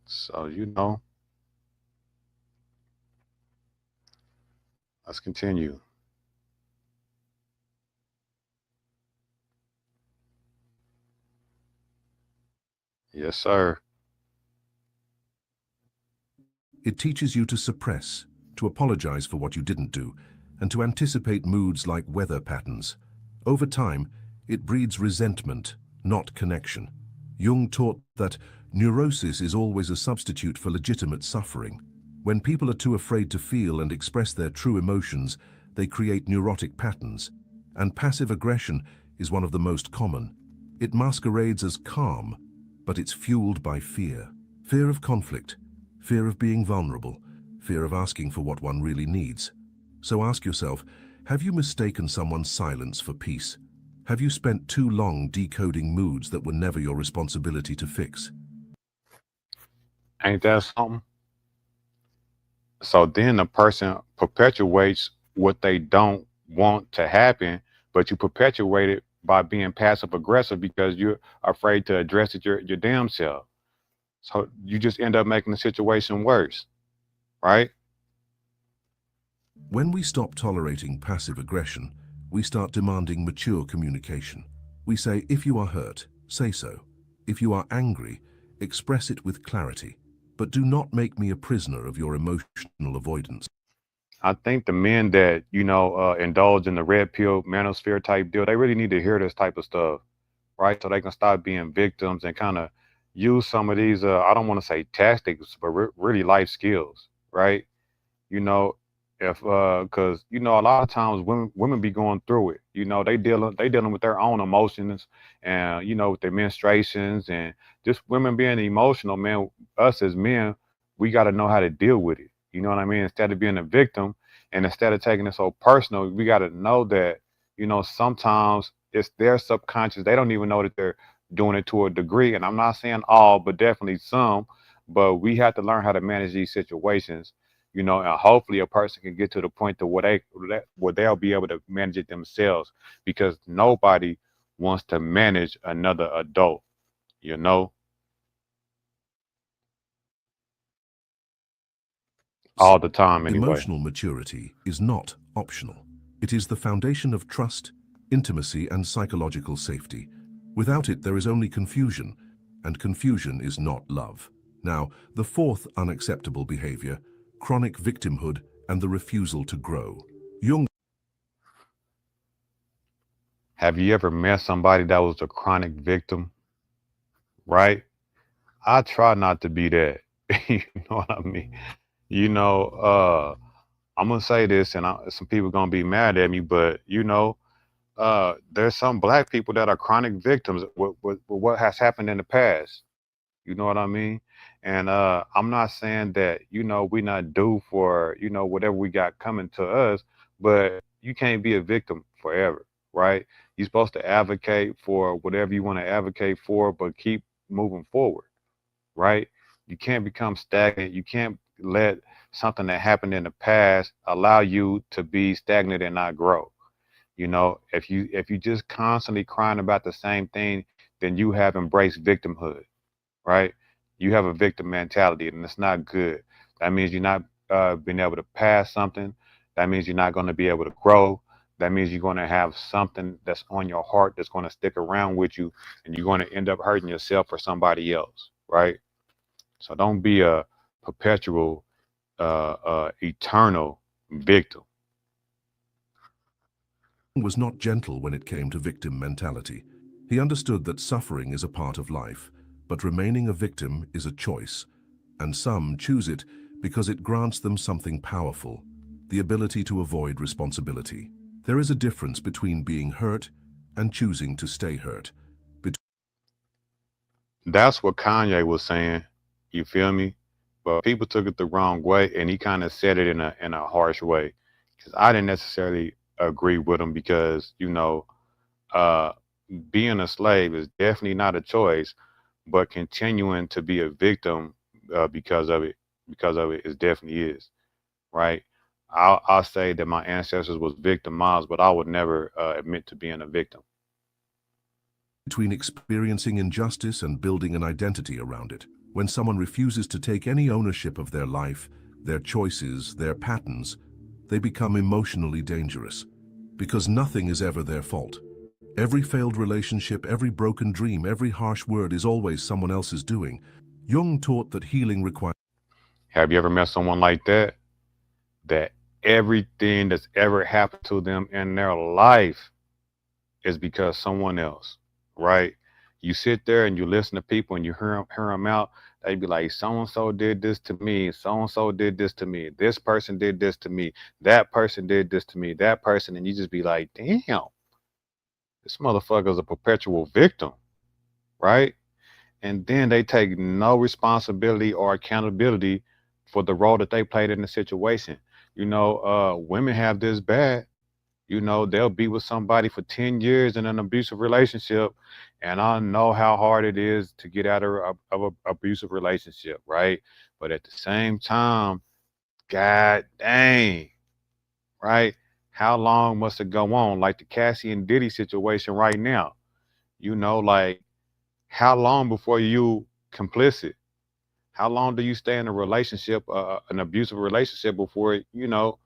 So let's continue. Yes, sir. It teaches you to suppress, to apologize for what you didn't do, and to anticipate moods like weather patterns. Over time, it breeds resentment, not connection. Jung taught that neurosis is always a substitute for legitimate suffering. When people are too afraid to feel and express their true emotions, they create neurotic patterns, and passive aggression is one of the most common. It masquerades as calm, but it's fueled by fear. Fear of conflict, fear of being vulnerable, fear of asking for what one really needs. So ask yourself, have you mistaken someone's silence for peace? Have you spent too long decoding moods that were never your responsibility to fix? Ain't that something? So then the person perpetuates what they don't want to happen, but you perpetuate it by being passive aggressive because you're afraid to address it your damn self. So you just end up making the situation worse, right? When we stop tolerating passive aggression, we start demanding mature communication. We say, if you are hurt, say so. If you are angry, express it with clarity. But do not make me a prisoner of your emotional avoidance. I think the men that, indulge in the red pill manosphere type deal, they really need to hear this type of stuff, right? So they can stop being victims and kind of use some of these, I don't want to say tactics, but really life skills, right? You know, if because a lot of times women be going through it. They dealing with their own emotions and with their menstruations and just women being emotional, man. Us as men, we got to know how to deal with it. You know what I mean? Instead of being a victim and instead of taking it so personal, we got to know that sometimes it's their subconscious. They don't even know that they're doing it to a degree. And I'm not saying all, but definitely some. But we have to learn how to manage these situations, and hopefully a person can get to the point to where they'll be able to manage it themselves, because nobody wants to manage another adult, all the time anyway. Emotional maturity is not optional. It is the foundation of trust, intimacy, and psychological safety. Without it, there is only confusion, and confusion is not love. Now, the fourth unacceptable behavior, chronic victimhood and the refusal to grow. Jung. Have you ever met somebody that was a chronic victim, right? I try not to be that. You know what I mean? I'm gonna say this, and some people gonna be mad at me, but there's some black people that are chronic victims with what has happened in the past. You know what I mean? And I'm not saying that, we're not due for, whatever we got coming to us, but you can't be a victim forever, right? You're supposed to advocate for whatever you want to advocate for, but keep moving forward, right? You can't become stagnant. You can't let something that happened in the past allow you to be stagnant and not grow. If you just constantly crying about the same thing, then you have embraced victimhood, right? You have a victim mentality, and it's not good. That means you're not being able to pass something. That means you're not going to be able to grow. That means you're going to have something that's on your heart that's going to stick around with you, and you're going to end up hurting yourself or somebody else, right? So don't be a perpetual, eternal victim. Was not gentle when it came to victim mentality. He understood that suffering is a part of life, but remaining a victim is a choice, and some choose it because it grants them something powerful, the ability to avoid responsibility. There is a difference between being hurt and choosing to stay hurt. That's what Kanye was saying. You feel me? But people took it the wrong way, and he kind of said it in a harsh way. Because I didn't necessarily agree with him, because uh, being a slave is definitely not a choice, but continuing to be a victim because of it is definitely is, right? I'll say that my ancestors was victimized, but I would never admit to being a victim. Between experiencing injustice and building an identity around it. When someone refuses to take any ownership of their life, their choices, their patterns, they become emotionally dangerous, because nothing is ever their fault. Every failed relationship, every broken dream, every harsh word is always someone else's doing. Jung taught that healing requires... Have you ever met someone like that? That everything that's ever happened to them in their life is because someone else, right? You sit there and you listen to people and you hear them out. They be like, so and so did this to me. So and so did this to me. This person did this to me. That person did this to me. That person. And you just be like, damn, this motherfucker is a perpetual victim, right? And then they take no responsibility or accountability for the role that they played in the situation. Women have this bad. They'll be with somebody for 10 years in an abusive relationship. And I know how hard it is to get out of an abusive relationship, right? But at the same time, God dang, right? How long must it go on? Like the Cassie and Diddy situation right now. Like how long before you complicit? How long do you stay in a relationship, an abusive relationship before, you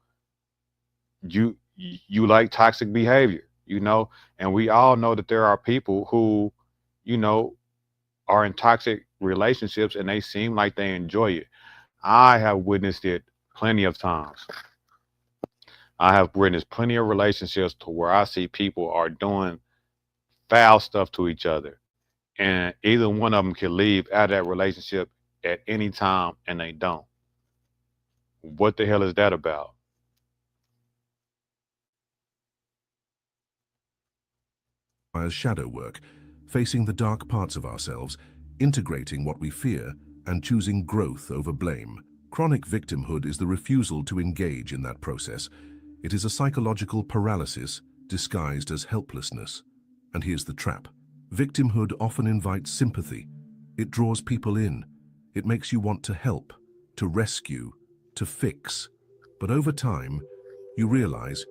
like toxic behavior, and we all know that there are people who, you know, are in toxic relationships and they seem like they enjoy it. I have witnessed it plenty of times. I have witnessed plenty of relationships to where I see people are doing foul stuff to each other, and either one of them can leave out of that relationship at any time and they don't. What the hell is that about? As shadow work, facing the dark parts of ourselves, integrating what we fear, and choosing growth over blame. Chronic victimhood is the refusal to engage in that process. It is a psychological paralysis disguised as helplessness. And here's the trap. Victimhood often invites sympathy. It draws people in. It makes you want to help, to rescue, to fix. But over time, you realize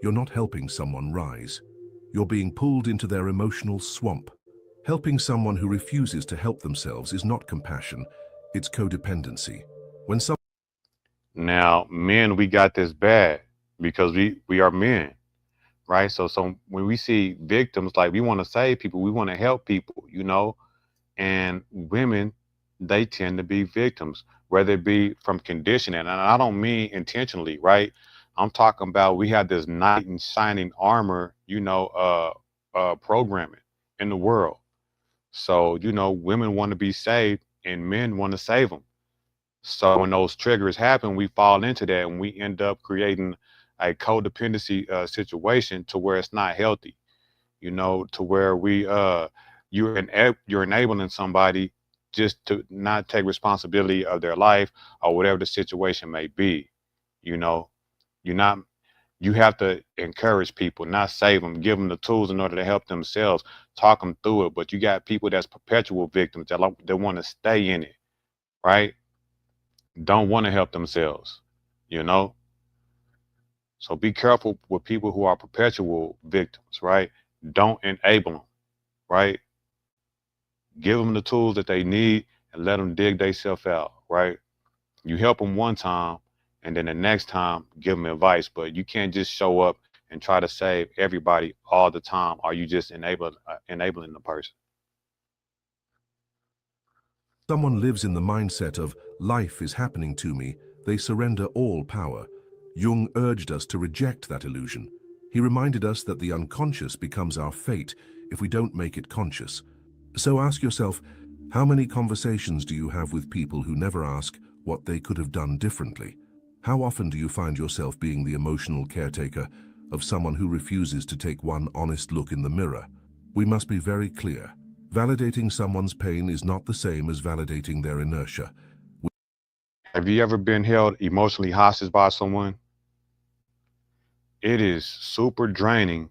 you're not helping someone rise. You're being pulled into their emotional swamp. Helping someone who refuses to help themselves is not compassion, it's codependency. When some Now, men, we got this bad because we are men, right? So when we see victims, like we want to save people, we want to help people, and women, they tend to be victims, whether it be from conditioning. And I don't mean intentionally, right? I'm talking about we have this knight in shining armor, programming in the world. So, women want to be saved and men want to save them. So when those triggers happen, we fall into that and we end up creating a codependency situation to where it's not healthy, to where you're enabling somebody just to not take responsibility of their life or whatever the situation may be. You know, you're not you have to encourage people, not save them, give them the tools in order to help themselves, talk them through it. But you got people that's perpetual victims that want to stay in it, right? Don't want to help themselves, you know? So be careful with people who are perpetual victims, right? Don't enable them, right? Give them the tools that they need and let them dig themselves out, right? You help them one time and then the next time give them advice, but you can't just show up and try to save everybody all the time. Or you just enabling the person? someone lives in the mindset of life is happening to me, they surrender all power. Jung urged us to reject that illusion. He reminded us that the unconscious becomes our fate if we don't make it conscious. So ask yourself, how many conversations do you have with people who never ask what they could have done differently? How often do you find yourself being the emotional caretaker of someone who refuses to take one honest look in the mirror? We must be very clear. Validating someone's pain is not the same as validating their inertia. Have you ever been held emotionally hostage by someone? It is super draining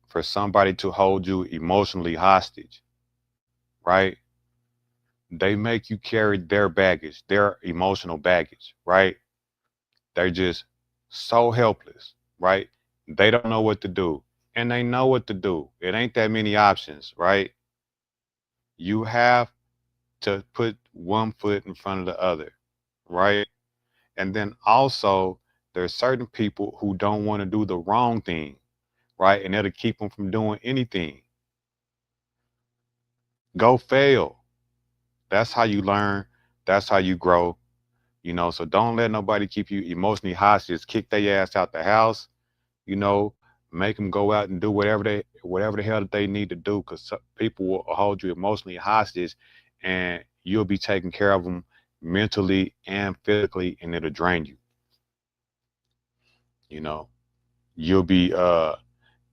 for somebody to hold you emotionally hostage, right? They make you carry their baggage, their emotional baggage, right? They're just so helpless, right? They don't know what to do. And they know what to do. It ain't that many options, right? You have to put one foot in front of the other, right? And then also, there's certain people who don't want to do the wrong thing, right? And it'll keep them from doing anything. Go fail. That's how you learn. That's how you grow. You know, so don't let nobody keep you emotionally hostage. Kick their ass out the house. You know, make them go out and do whatever the hell that they need to do, because people will hold you emotionally hostage, and you'll be taking care of them mentally and physically, and it'll drain you. You know, you'll be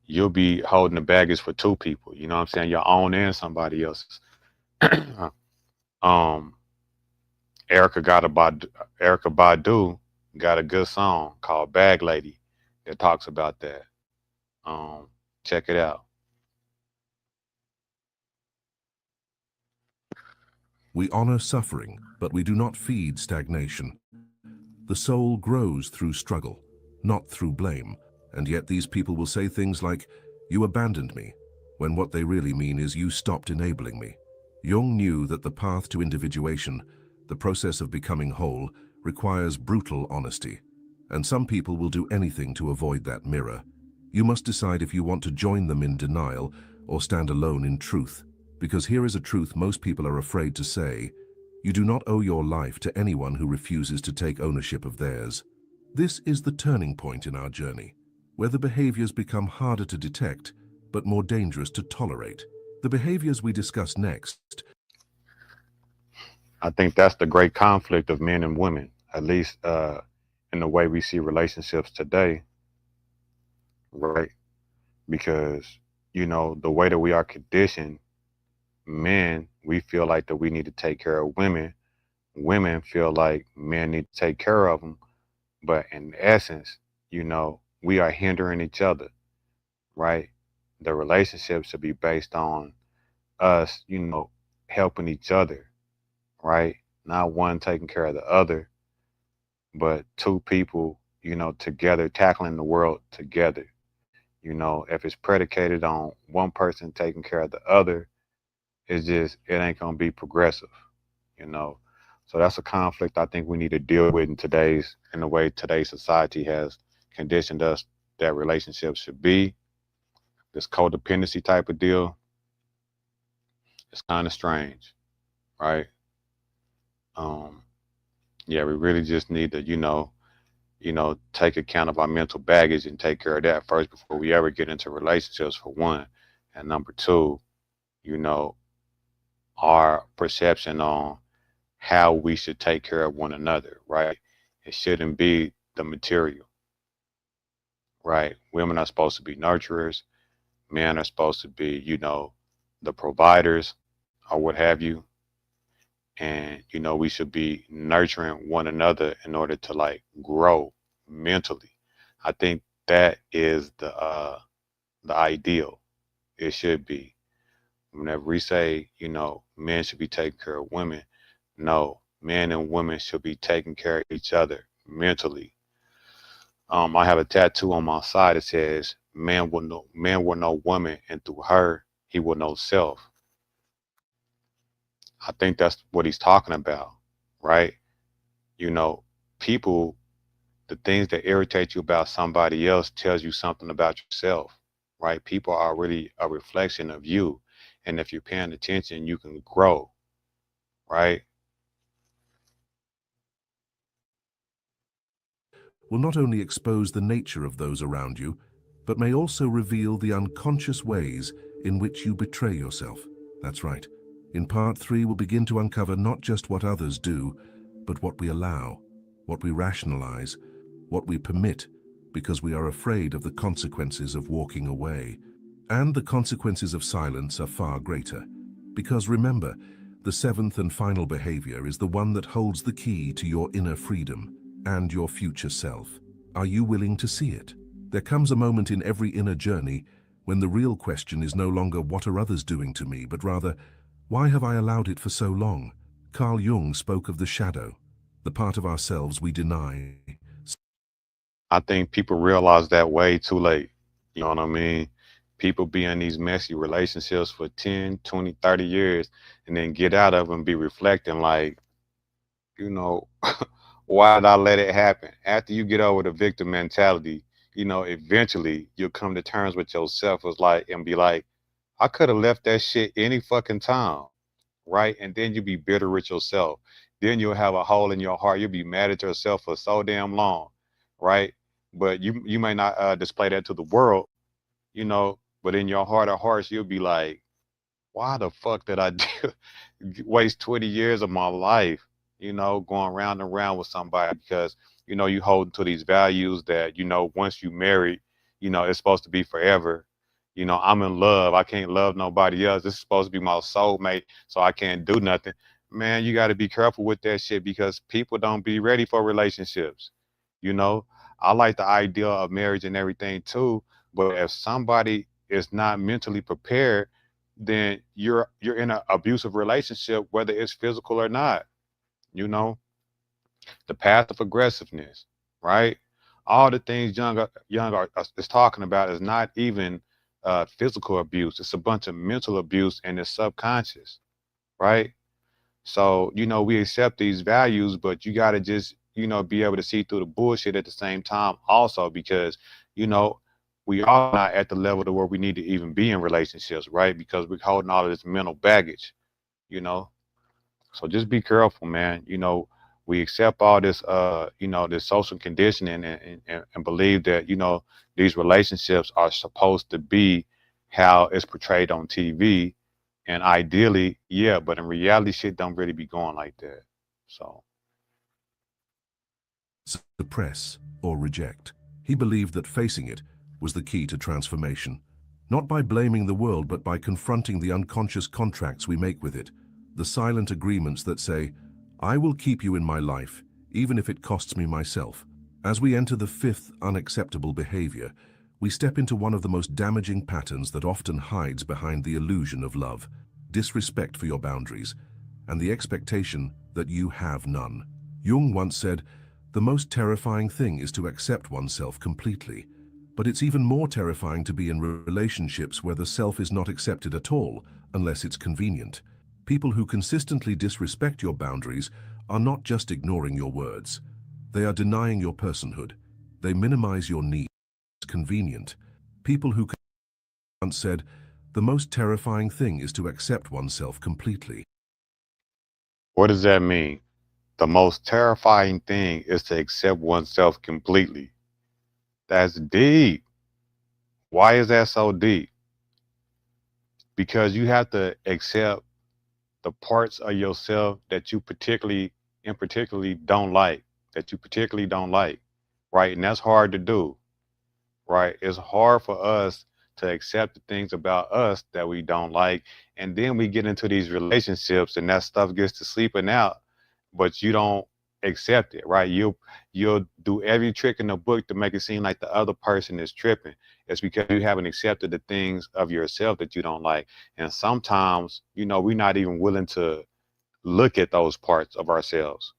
you'll be holding the baggage for two people. You know what I'm saying? Your own and somebody else's. um, Erica Badu got a good song called "Bag Lady" that talks about that. Um, Check it out. We honor suffering, but we do not feed stagnation. The soul grows through struggle, not through blame. And yet these people will say things like, "You abandoned me," when what they really mean is, "You stopped enabling me." Jung knew that the path to individuation, the process of becoming whole, requires brutal honesty. And some people will do anything to avoid that mirror. You must decide if you want to join them in denial or stand alone in truth. Because here is a truth most people are afraid to say: you do not owe your life to anyone who refuses to take ownership of theirs. This is the turning point in our journey, where the behaviors become harder to detect, but more dangerous to tolerate. The behaviors we discuss next. I think that's the great conflict of men and women, at least in the way we see relationships today, right? Because, you know, the way that we are conditioned, men, we feel like that we need to take care of women. Women feel like men need to take care of them. But in essence, you know, we are hindering each other, right? The relationship should be based on us, you know, helping each other, right? Not one taking care of the other, but two people, you know, together tackling the world together. You know, if it's predicated on one person taking care of the other, it ain't gonna be progressive, you know. So that's a conflict I think we need to deal with in the way today's society has conditioned us that relationships should be. This codependency type of deal, it's kind of strange, right? Um, yeah, we really just need to, take account of our mental baggage and take care of that first before we ever get into relationships, for one. And number two, you know, our perception on how we should take care of one another, right? It shouldn't be the material, right? Women are supposed to be nurturers, men are supposed to be, you know, the providers or what have you. And, you know, we should be nurturing one another in order to like grow mentally. I think that is the ideal. It should be. Whenever we say, you know, men should be taking care of women, no, men and women should be taking care of each other mentally. I have a tattoo on my side that says, Man will know woman, and through her, he will know self." I think that's what he's talking about, right? You know, people, the things that irritate you about somebody else tells you something about yourself, right? People are really a reflection of you. And if you're paying attention, you can grow, right? Will not only expose the nature of those around you, but may also reveal the unconscious ways in which you betray yourself. That's right. In part 3, we'll begin to uncover not just what others do, but what we allow, what we rationalize, what we permit, because we are afraid of the consequences of walking away. And the consequences of silence are far greater. Because remember, the seventh and final behavior is the one that holds the key to your inner freedom and your future self. Are you willing to see it? There comes a moment in every inner journey when the real question is no longer what are others doing to me, but rather, why have I allowed it for so long? Carl Jung spoke of the shadow, the part of ourselves we deny. I think people realize that way too late. You know what I mean? People be in these messy relationships for 10, 20, 30 years and then get out of them, be reflecting like, you know, why did I let it happen? After you get over the victim mentality, you know, eventually you'll come to terms with yourself as like and be like, I could have left that shit any fucking time, right? And then you be bitter with yourself. then you'll have a hole in your heart. You'll be mad at yourself for so damn long, right? But you may not display that to the world, you know, but in your heart of hearts, you'll be like, why the fuck did I waste 20 years of my life, you know, going round and round with somebody because, you know, you hold to these values that, you know, once you marry, you know, it's supposed to be forever. You know, I'm in love. I can't love nobody else. This is supposed to be my soulmate, so I can't do nothing. Man, you got to be careful with that shit because people don't be ready for relationships. You know, I like the idea of marriage and everything too, but if somebody is not mentally prepared, then you're in an abusive relationship, whether it's physical or not. You know, the passive aggressiveness, right? All the things Young is talking about is not even physical abuse. It's a bunch of mental abuse and it's subconscious, right? So, you know, we accept these values, but you got to just, you know, be able to see through the bullshit at the same time also because, you know, we are not at the level to where we need to even be in relationships, right? Because we're holding all of this mental baggage, you know. So just be careful, man. You know, we accept all this, you know, this social conditioning and believe that, you know, these relationships are supposed to be how it's portrayed on TV. And ideally, yeah, but in reality, shit don't really be going like that. So. Suppress or reject. He believed that facing it was the key to transformation, not by blaming the world, but by confronting the unconscious contracts we make with it, the silent agreements that say, I will keep you in my life, even if it costs me myself. As we enter the fifth unacceptable behavior, we step into one of the most damaging patterns that often hides behind the illusion of love, disrespect for your boundaries, and the expectation that you have none. Jung once said, the most terrifying thing is to accept oneself completely, but it's even more terrifying to be in relationships where the self is not accepted at all, unless it's convenient. People who consistently disrespect your boundaries are not just ignoring your words. They are denying your personhood. They minimize your needs. It's convenient. People who once said, the most terrifying thing is to accept oneself completely. What does that mean? The most terrifying thing is to accept oneself completely. That's deep. Why is that so deep? Because you have to accept the parts of yourself that you particularly don't like, right? And that's hard to do, right? It's hard for us to accept the things about us that we don't like. And then we get into these relationships and that stuff gets to sleeping out, but you don't accept it, right? You'll do every trick in the book to make it seem like the other person is tripping. It's because you haven't accepted the things of yourself that you don't like. And sometimes, you know, we're not even willing to look at those parts of ourselves.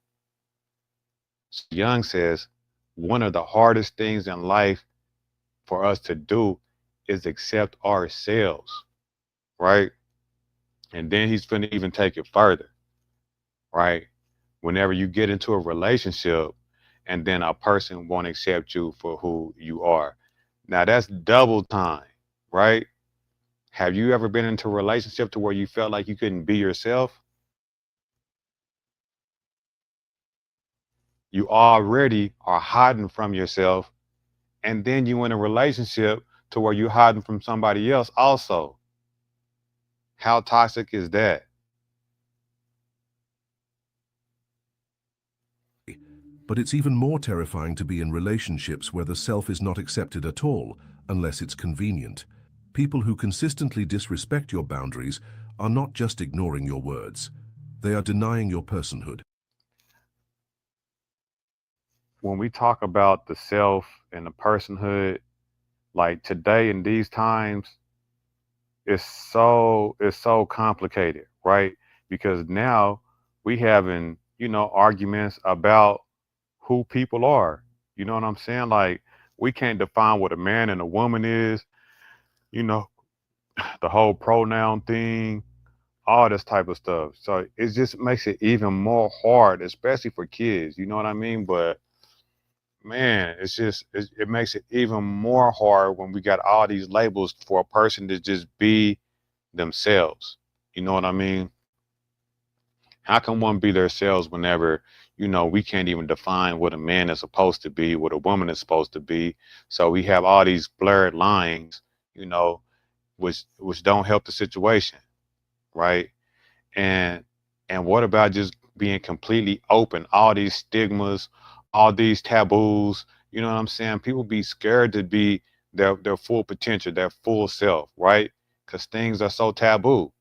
So Young says one of the hardest things in life for us to do is accept ourselves, right? And then he's finna even take it further, right? Whenever you get into a relationship and then a person won't accept you for who you are. Now that's double time, right? Have you ever been into a relationship to where you felt like you couldn't be yourself? You already are hiding from yourself, and then you in a relationship to where you're hiding from somebody else also. How toxic is that? But it's even more terrifying to be in relationships where the self is not accepted at all, unless it's convenient. People who consistently disrespect your boundaries are not just ignoring your words. They are denying your personhood. When we talk about the self and the personhood, like today in these times, it's so complicated, right? Because now we having, you know, arguments about who people are. You know what I'm saying? Like we can't define what a man and a woman is, you know, the whole pronoun thing, all this type of stuff. So it just makes it even more hard, especially for kids. You know what I mean? But man, it makes it even more hard when we got all these labels for a person to just be themselves. You know what I mean? How can one be themselves whenever, we can't even define what a man is supposed to be, what a woman is supposed to be? So we have all these blurred lines, you know, which don't help the situation, right? And what about just being completely open? All these stigmas, all these taboos, you know what I'm saying? People be scared to be their full potential, their full self, right? Because things are so taboo,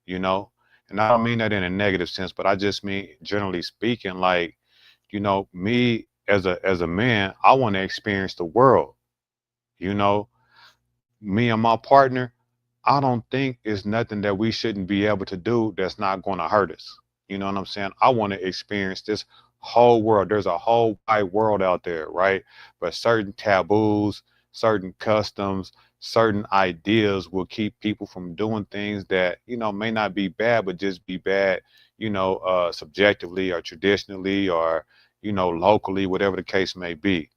you know. And I don't mean that in a negative sense, but I just mean generally speaking, like, me as a man, I want to experience the world, you know. Me and my partner, I don't think it's nothing that we shouldn't be able to do that's not going to hurt us. You know what I'm saying? I want to experience this whole world. There's a whole wide world out there, right? But certain taboos, certain customs, certain ideas will keep people from doing things that, may not be bad, but just be bad, subjectively or traditionally or, locally, whatever the case may be,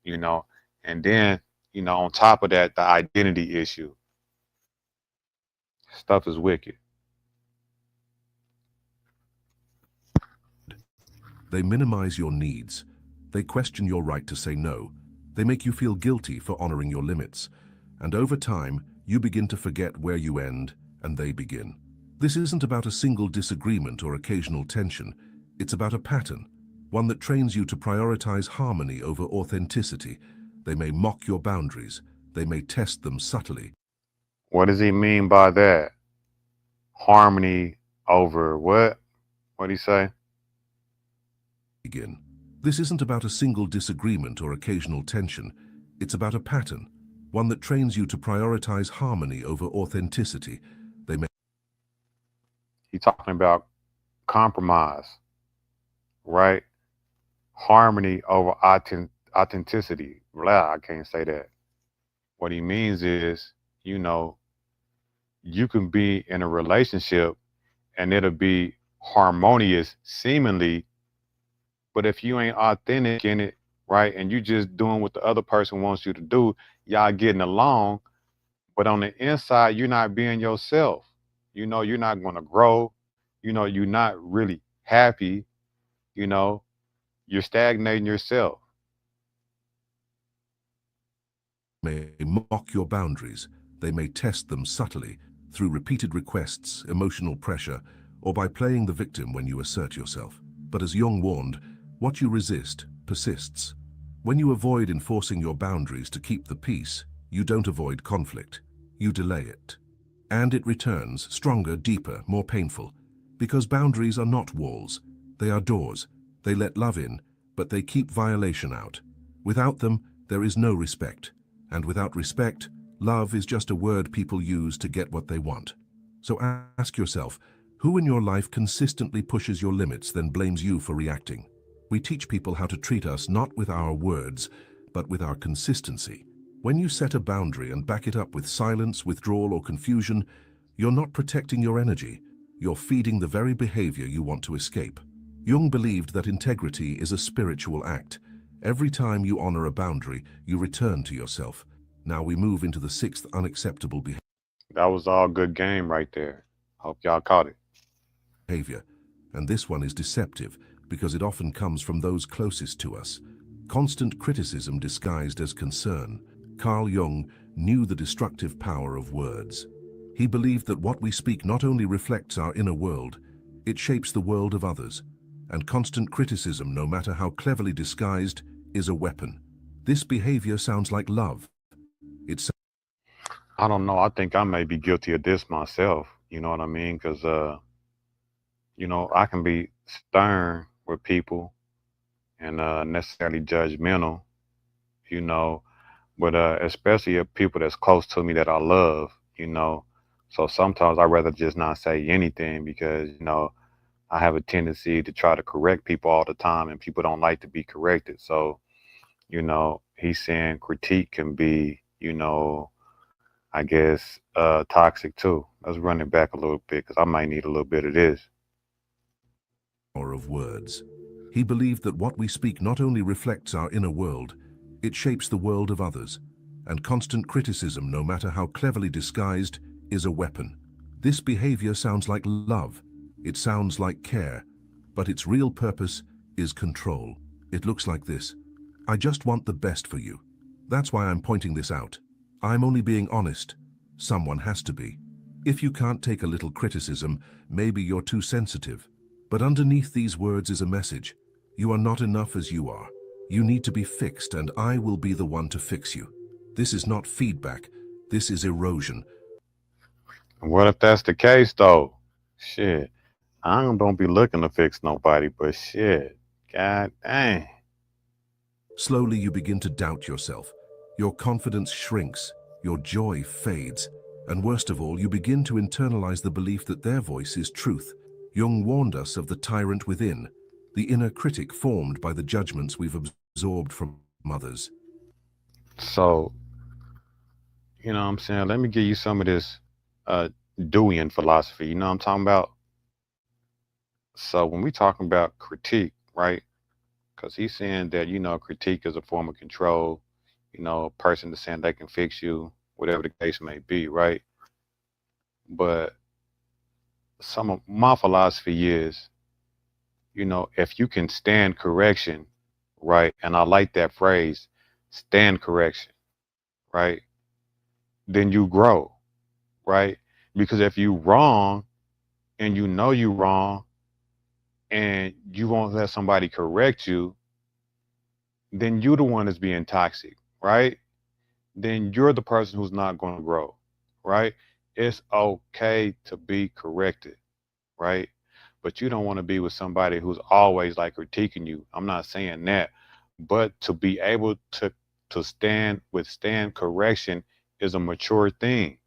you know. And then, on top of that, the identity issue. Stuff is wicked. They minimize your needs. They question your right to say no. They make you feel guilty for honoring your limits. And over time, you begin to forget where you end and they begin. This isn't about a single disagreement or occasional tension. It's about a pattern, one that trains you to prioritize harmony over authenticity. They may mock your boundaries. They may test them subtly. What does he mean by that? Harmony over what? What'd he say? Begin. This isn't about a single disagreement or occasional tension. It's about a pattern, one that trains you to prioritize harmony over authenticity. They may He's talking about compromise, right? Harmony over authenticity. Blah, I can't say that. What he means is, you can be in a relationship and it'll be harmonious seemingly, but if you ain't authentic in it, right, and you just doing what the other person wants you to do, y'all getting along, but on the inside, you're not being yourself. You're not going to grow. You're not really happy. You know, you're stagnating yourself. may mock your boundaries. They may test them subtly through repeated requests, emotional pressure, or by playing the victim when you assert yourself. But as Jung warned, what you resist persists. When you avoid enforcing your boundaries to keep the peace, you don't avoid conflict, you delay it. And it returns stronger, deeper, more painful. Because boundaries are not walls, they are doors. They let love in, but they keep violation out. Without them, there is no respect. And without respect, love is just a word people use to get what they want. So ask yourself, who in your life consistently pushes your limits, then blames you for reacting? We teach people how to treat us not with our words, but with our consistency. When you set a boundary and back it up with silence, withdrawal, or confusion, you're not protecting your energy. You're feeding the very behavior you want to escape. Jung believed that integrity is a spiritual act. Every time you honor a boundary, you return to yourself. Now we move into the sixth unacceptable That was all good game right there. Hope y'all caught it. behavior. And this one is deceptive because it often comes from those closest to us. Constant criticism disguised as concern. Carl Jung knew the destructive power of words. He believed that what we speak not only reflects our inner world, it shapes the world of others. And constant criticism, no matter how cleverly disguised, is a weapon. This behavior sounds like love. I don't know. I think I may be guilty of this myself. You know what I mean? Because, I can be stern with people and necessarily judgmental, you know, but especially if people that's close to me that I love, So sometimes I'd rather just not say anything because, I have a tendency to try to correct people all the time and people don't like to be corrected. So, he's saying critique can be, I guess, toxic too. Let's run it back a little bit because I might need a little bit of this. Power of words. He believed that what we speak not only reflects our inner world, it shapes the world of others. And constant criticism, no matter how cleverly disguised, is a weapon. This behavior sounds like love. It sounds like care, but its real purpose is control. It looks like this. I just want the best for you. That's why I'm pointing this out. I'm only being honest. Someone has to be. If you can't take a little criticism, maybe you're too sensitive. But underneath these words is a message. You are not enough as you are. You need to be fixed, and I will be the one to fix you. This is not feedback. This is erosion. What if that's the case, though? Shit, don't be looking to fix nobody, but shit, god dang. Slowly you begin to doubt yourself. Your confidence shrinks. Your joy fades. And worst of all, you begin to internalize the belief that their voice is truth. Jung warned us of the tyrant within, the inner critic formed by the judgments we've absorbed from others. So, you know what I'm saying? Let me give you some of this Deweyan philosophy. You know what I'm talking about? So when we talking about critique, right? Because he's saying that, critique is a form of control. A person is saying they can fix you, whatever the case may be, right? But some of my philosophy is, if you can stand correction, right? And I like that phrase, stand correction, right? Then you grow, right? Because if you wrong and you know you wrong and you won't let somebody correct you, then you're the one that's being toxic, right? Then you're the person who's not going to grow, right? It's okay to be corrected, right? But you don't want to be with somebody who's always like critiquing you. I'm not saying that, but to be able to withstand correction is a mature thing,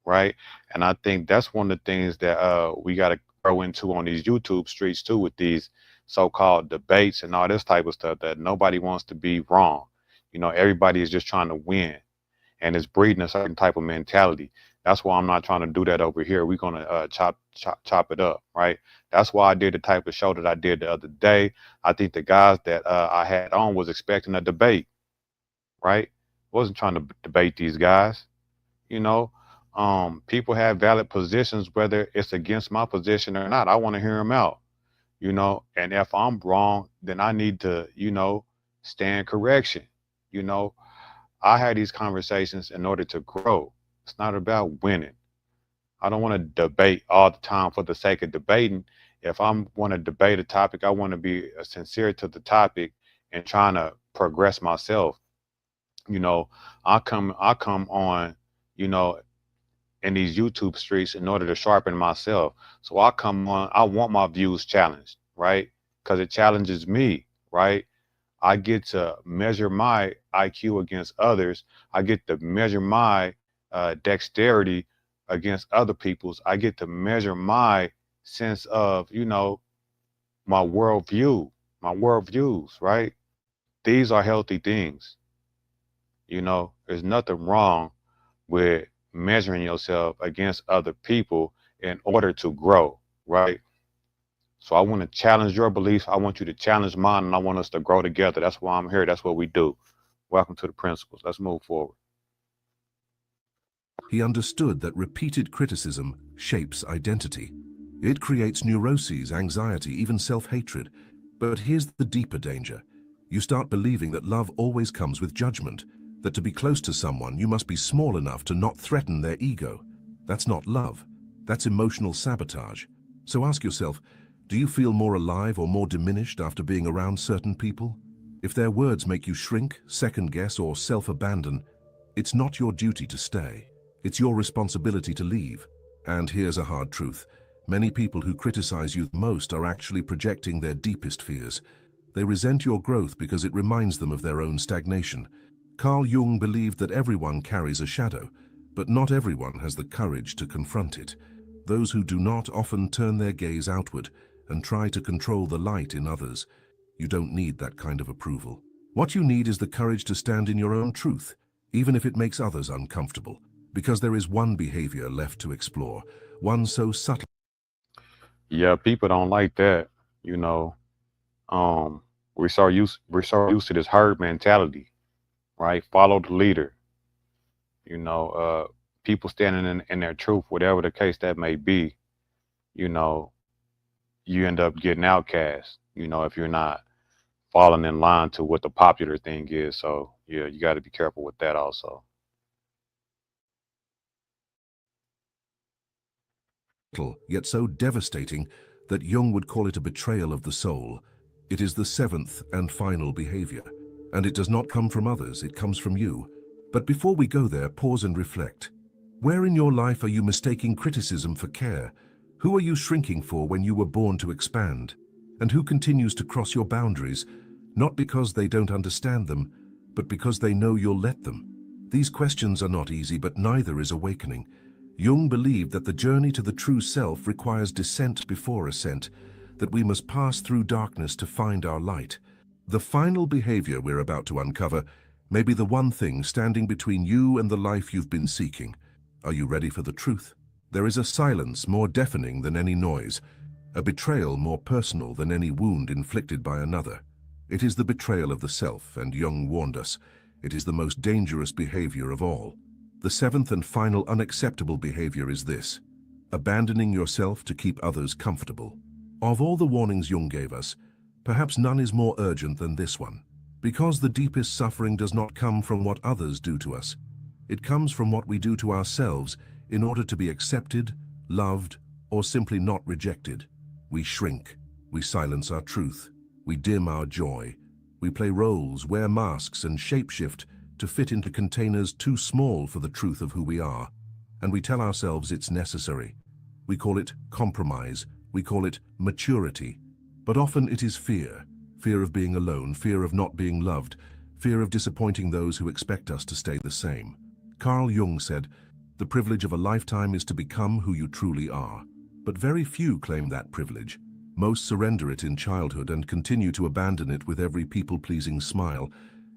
right? And I think that's one of the things that we got to grow into on these YouTube streets too, with these so-called debates and all this type of stuff, that nobody wants to be wrong. Everybody is just trying to win, and it's breeding a certain type of mentality. That's why I'm not trying to do that over here. We're gonna chop it up, right? That's why I did the type of show that I did the other day. I think the guys that I had on was expecting a debate, right? Wasn't trying to debate these guys. People have valid positions, whether it's against my position or not. I want to hear them out, and if I'm wrong, then I need to, stand correction. I had these conversations in order to grow. It's not about winning. I don't want to debate all the time for the sake of debating. If I want to debate a topic, I want to be sincere to the topic and trying to progress myself. I come on, in these YouTube streets in order to sharpen myself. So I come on, I want my views challenged, right? Because it challenges me, right? I get to measure my IQ against others. I get to measure my dexterity against other people's. I get to measure my sense of, my worldviews, right? These are healthy things. There's nothing wrong with measuring yourself against other people in order to grow, right? So I want to challenge your beliefs. I want you to challenge mine, and I want us to grow together. That's why I'm here. That's what we do. Welcome to the Principles. Let's move forward. He understood that repeated criticism shapes identity. It creates neuroses, anxiety, even self-hatred. But here's the deeper danger. You start believing that love always comes with judgment, that to be close to someone, you must be small enough to not threaten their ego. That's not love. That's emotional sabotage. So ask yourself, do you feel more alive or more diminished after being around certain people? If their words make you shrink, second-guess, or self-abandon, it's not your duty to stay. It's your responsibility to leave. And here's a hard truth. Many people who criticize you most are actually projecting their deepest fears. They resent your growth because it reminds them of their own stagnation. Carl Jung believed that everyone carries a shadow, but not everyone has the courage to confront it. Those who do not often turn their gaze outward and try to control the light in others. You don't need that kind of approval. What you need is the courage to stand in your own truth, even if it makes others uncomfortable, because there is one behavior left to explore, one so subtle. Yeah, people don't like that. We're so used to this herd mentality, right? Follow the leader. People standing in their truth, whatever the case that may be. you end up getting outcast, if you're not falling in line to what the popular thing is. So yeah, you got to be careful with that also. Yet so devastating that Jung would call it a betrayal of the soul. It is the seventh and final behavior, and it does not come from others, it comes from you. But before we go there, pause and reflect. Where in your life are you mistaking criticism for care? Who are you shrinking for when you were born to expand? And who continues to cross your boundaries, not because they don't understand them, but because they know you'll let them? These questions are not easy, but neither is awakening. Jung believed that the journey to the true self requires descent before ascent, that we must pass through darkness to find our light. The final behavior we're about to uncover may be the one thing standing between you and the life you've been seeking. Are you ready for the truth? There is a silence more deafening than any noise, a betrayal more personal than any wound inflicted by another. It is the betrayal of the self, and Jung warned us, it is the most dangerous behavior of all. The seventh and final unacceptable behavior is this: abandoning yourself to keep others comfortable. Of all the warnings Jung gave us, perhaps none is more urgent than this one, because the deepest suffering does not come from what others do to us. It comes from what we do to ourselves in order to be accepted, loved, or simply not rejected. We shrink, we silence our truth, we dim our joy, we play roles, wear masks, and shapeshift to fit into containers too small for the truth of who we are. And we tell ourselves it's necessary. We call it compromise, we call it maturity. But often it is fear. Fear of being alone, fear of not being loved, fear of disappointing those who expect us to stay the same. Carl Jung said, "The privilege of a lifetime is to become who you truly are." But very few claim that privilege. Most surrender it in childhood and continue to abandon it with every people-pleasing smile,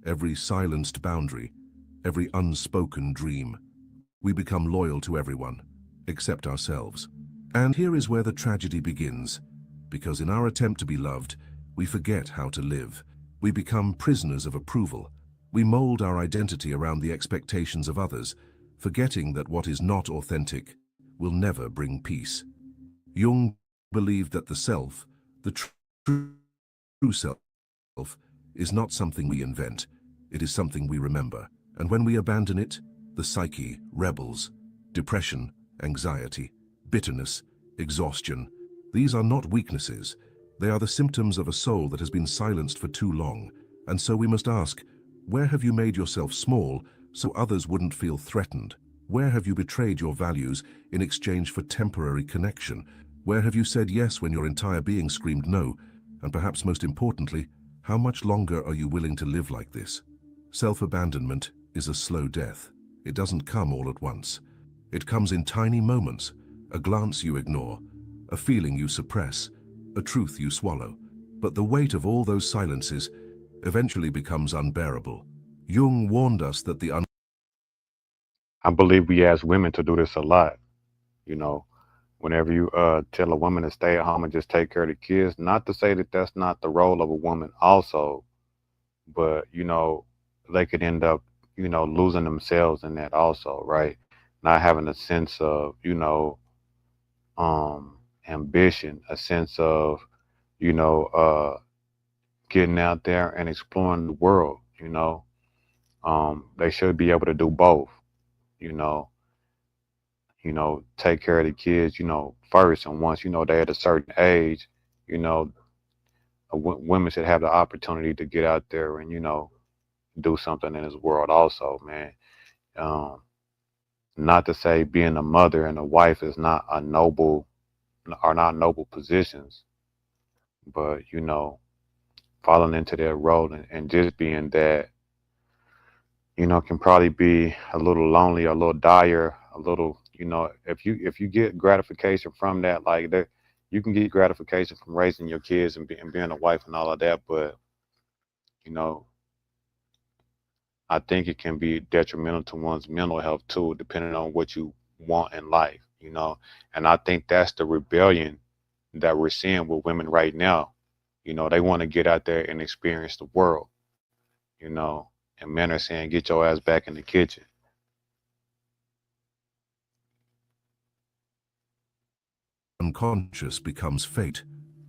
every silenced boundary, every unspoken dream. We become loyal to everyone, except ourselves. And here is where the tragedy begins, because in our attempt to be loved, we forget how to live. We become prisoners of approval. We mold our identity around the expectations of others, forgetting that what is not authentic will never bring peace. Jung believed that the self, the true self, is not something we invent. It is something we remember. And when we abandon it, the psyche rebels. Depression, anxiety, bitterness, exhaustion. These are not weaknesses. They are the symptoms of a soul that has been silenced for too long. And so we must ask, where have you made yourself small so others wouldn't feel threatened? Where have you betrayed your values in exchange for temporary connection? Where have you said yes when your entire being screamed no? And perhaps most importantly, how much longer are you willing to live like this? Self-abandonment is a slow death. It doesn't come all at once. It comes in tiny moments, a glance you ignore, a feeling you suppress, a truth you swallow. But the weight of all those silences eventually becomes unbearable. Jung warned us that I believe we ask women to do this a lot. You know, whenever you tell a woman to stay at home and just take care of the kids, not to say that that's not the role of a woman also, but they could end up losing themselves in that also, right? Not having a sense of ambition, a sense of you know getting out there and exploring the world. They should be able to do both. you know take care of the kids first, and once they're at a certain age, you know women should have the opportunity to get out there and do something in this world also, man. um Not to say being a mother and a wife is not a noble, are not noble positions, but falling into that role and just being that, can probably be a little lonely, a little dire, a little, if you get gratification from that, like that, you can get gratification from raising your kids and being a wife and all of that, but you know, I think it can be detrimental to one's mental health too, depending on what you want in life. And I think that's the rebellion that we're seeing with women right now. They want to get out there and experience the world, you know, and men are saying, get your ass back in the kitchen. unconscious becomes fate.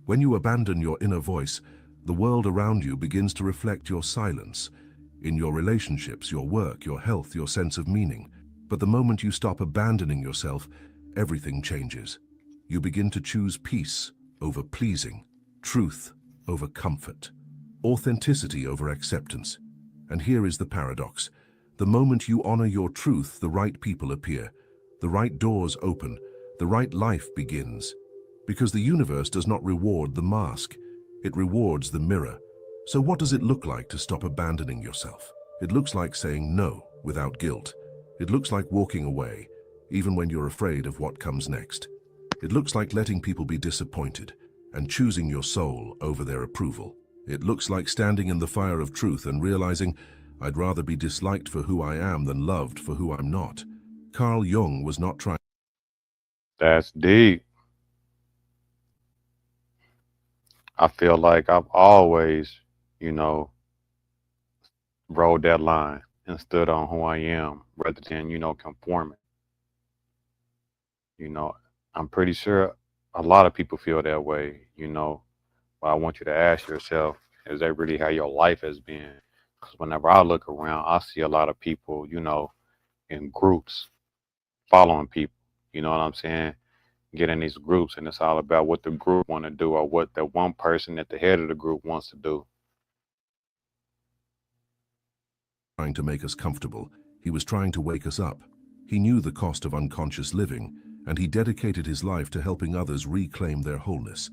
When you abandon your inner voice, the world around you begins to reflect your silence, in your relationships, your work, your health, your sense of meaning. But the moment you stop abandoning yourself, everything changes. You begin to choose peace over pleasing, truth over comfort, authenticity over acceptance. And here is the paradox. The moment you honor your truth, the right people appear, the right doors open, the right life begins. Because the universe does not reward the mask, it rewards the mirror. So what does it look like to stop abandoning yourself? It looks like saying no without guilt. It looks like walking away, even when you're afraid of what comes next. It looks like letting people be disappointed and choosing your soul over their approval. It looks like standing in the fire of truth and realizing, I'd rather be disliked for who I am than loved for who I'm not. Carl Jung was not trying. That's deep. I feel like I've always, you know, rode that line and stood on who I am rather than, conforming. You know, I'm pretty sure a lot of people feel that way. But I want you to ask yourself, is that really how your life has been? Because whenever I look around, I see a lot of people, in groups following people. You know what I'm saying? Get in these groups, and it's all about what the group want to do or what the one person at the head of the group wants to do. Trying to make us comfortable. He was trying to wake us up. He knew the cost of unconscious living, and he dedicated his life to helping others reclaim their wholeness.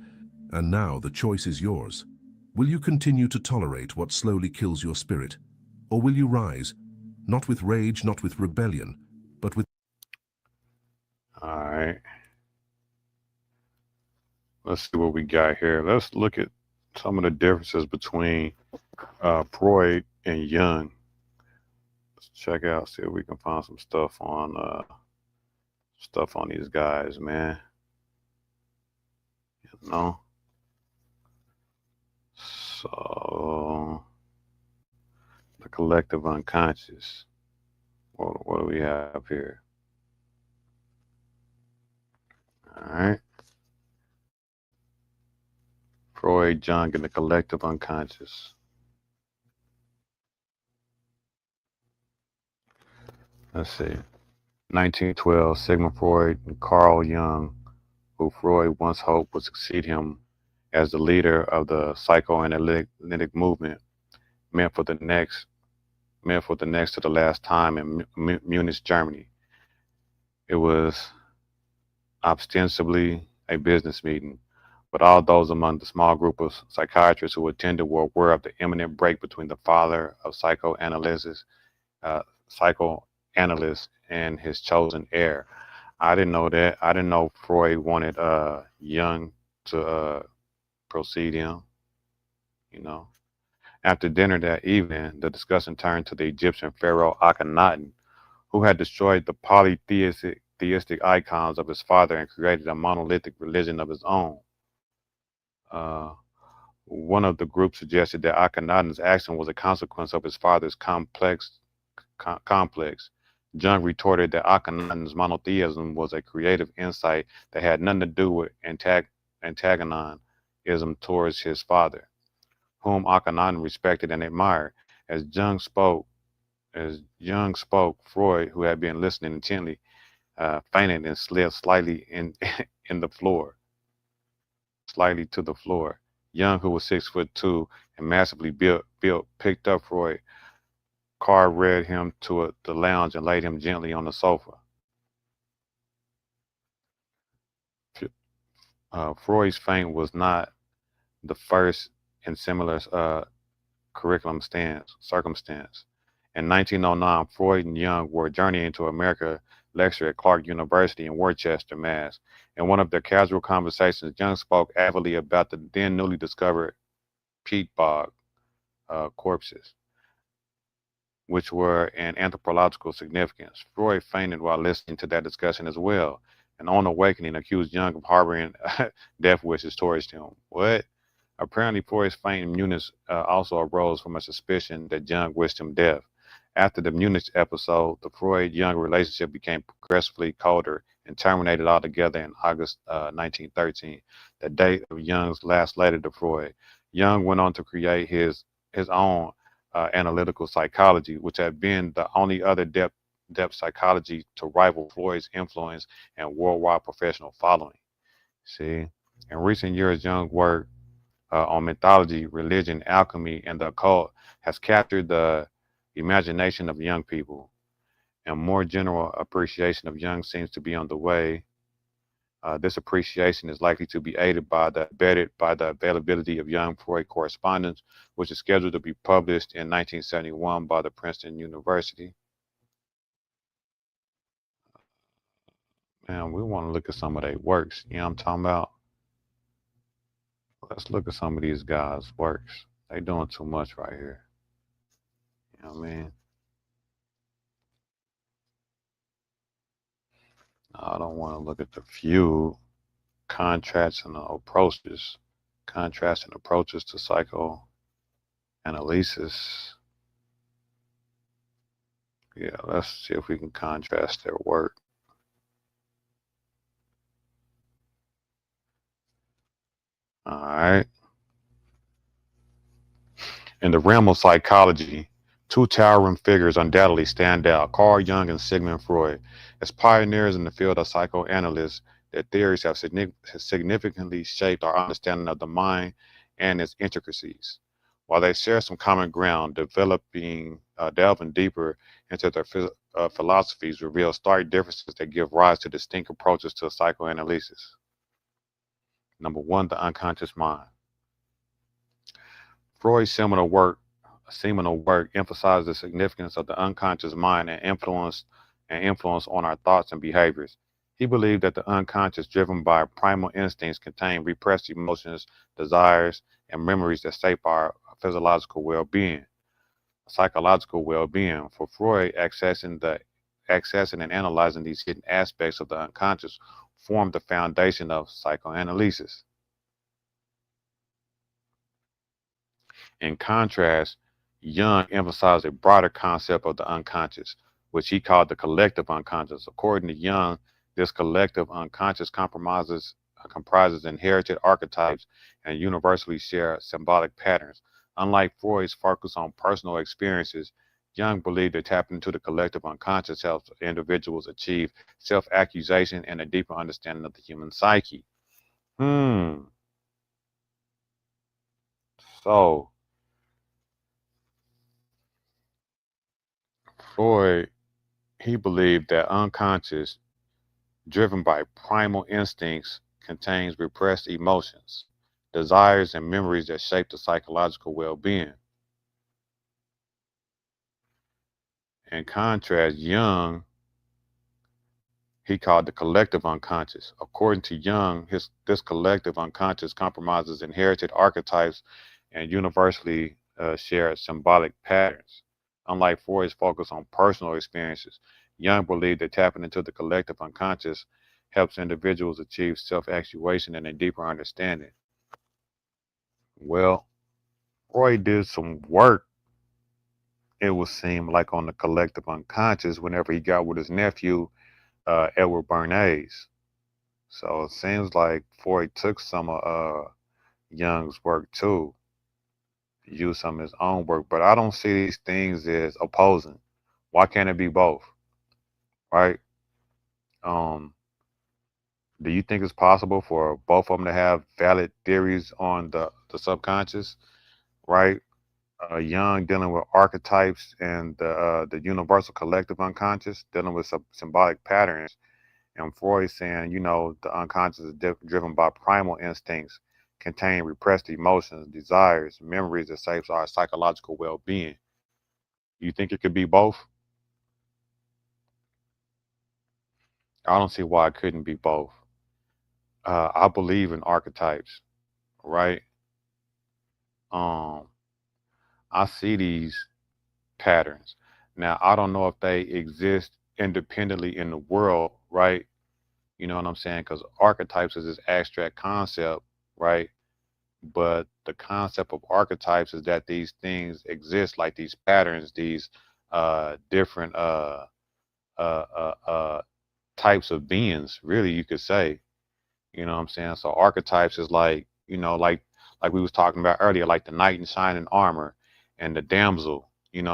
And now the choice is yours. Will you continue to tolerate what slowly kills your spirit? Or will you rise, not with rage, not with rebellion, but with... All right. Let's see what we got here. Let's look at some of the differences between Freud and Jung. Let's check out, see if we can find some stuff on these guys, man. So the collective unconscious. What do we have here? All right. Freud, Jung, and the collective unconscious. Let's see. 1912, Sigmund Freud and Carl Jung, who Freud once hoped would succeed him as the leader of the psychoanalytic movement, meant for the next to the last time in Munich, Germany. It was ostensibly a business meeting, but all those among the small group of psychiatrists who attended were aware of the imminent break between the father of psychoanalysis and his chosen heir. I didn't know that. I didn't know Freud wanted Jung to proceed him. After dinner that evening, the discussion turned to the Egyptian pharaoh Akhenaten, who had destroyed the polytheistic icons of his father and created a monolithic religion of his own. One of the group suggested that Akhenaten's action was a consequence of his father's complex. Jung retorted that Akhenaten's monotheism was a creative insight that had nothing to do with antagonism towards his father, whom Akhenaten respected and admired. As Jung spoke, Freud, who had been listening intently, fainted and slid slightly slightly to the floor. Jung, who was 6'2" and massively built, picked up Freud. Carl read him to the lounge and laid him gently on the sofa. Freud's faint was not the first in similar circumstance. In 1909, Freud and Jung were journeying to America, lecture at Clark University in Worcester, Mass. In one of their casual conversations, Jung spoke avidly about the then newly discovered peat bog corpses, which were in anthropological significance. Freud fainted while listening to that discussion as well, and on awakening accused Jung of harboring death wishes towards him. What? Apparently, Freud's faint in Munich also arose from a suspicion that Jung wished him death. After the Munich episode, the Freud-Jung relationship became progressively colder and terminated altogether in August 1913, the date of Jung's last letter to Freud. Jung went on to create his own analytical psychology, which had been the only other depth psychology to rival Freud's influence and worldwide professional following. See, in recent years, Jung's work on mythology, religion, alchemy, and the occult has captured the imagination of young people. And more general appreciation of Jung seems to be on the way. This appreciation is likely to be aided by the availability of Jung Freud correspondence, which is scheduled to be published in 1971 by the Princeton University. Man, we want to look at some of their works. You know what I'm talking about? Let's look at some of these guys' works. They doing too much right here. You know what I mean? I don't want to look at the few contrasting approaches to psychoanalysis. Yeah, let's see if we can contrast their work. All right. In the realm of psychology, two towering figures undoubtedly stand out, Carl Jung and Sigmund Freud. As pioneers in the field of psychoanalysis, their theories have significantly shaped our understanding of the mind and its intricacies. While they share some common ground, delving deeper into their philosophies reveal stark differences that give rise to distinct approaches to psychoanalysis. Number one, the unconscious mind. Freud's seminal work emphasized the significance of the unconscious mind and influence on our thoughts and behaviors. He believed that the unconscious, driven by primal instincts, contained repressed emotions, desires, and memories that shape our physiological well-being, psychological well-being. For Freud, accessing and analyzing these hidden aspects of the unconscious formed the foundation of psychoanalysis. In contrast, Jung emphasized a broader concept of the unconscious, which he called the collective unconscious. According to Jung, this collective unconscious comprises inherited archetypes and universally shared symbolic patterns. Unlike Freud's focus on personal experiences, Jung believed that tapping into the collective unconscious helps individuals achieve self-accusation and a deeper understanding of the human psyche. So, Freud, he believed that unconscious, driven by primal instincts, contains repressed emotions, desires, and memories that shape the psychological well-being. In contrast, Jung, he called the collective unconscious. According to Jung, this collective unconscious comprises inherited archetypes and universally shared symbolic patterns. Unlike Freud's focus on personal experiences, Jung believed that tapping into the collective unconscious helps individuals achieve self-actuation and a deeper understanding. Well, Freud did some work, it would seem like, on the collective unconscious whenever he got with his nephew, Edward Bernays. So it seems like Freud took some of Jung's work too, used some of his own work, but I don't see these things as opposing. Why can't it be both? Right? Do you think it's possible for both of them to have valid theories on the subconscious? Right? Jung dealing with archetypes and the universal collective unconscious, dealing with symbolic patterns. And Freud saying, the unconscious is driven by primal instincts, contain repressed emotions, desires, memories that shapes our psychological well-being. You think it could be both? I don't see why it couldn't be both. I believe in archetypes, right? I see these patterns. Now, I don't know if they exist independently in the world, right? You know what I'm saying? Because archetypes is this abstract concept, right? But the concept of archetypes is that these things exist, like these patterns, these different types of beings, really, you could say. You know what I'm saying? So archetypes is like, like we was talking about earlier, like the knight in shining armor and the damsel, in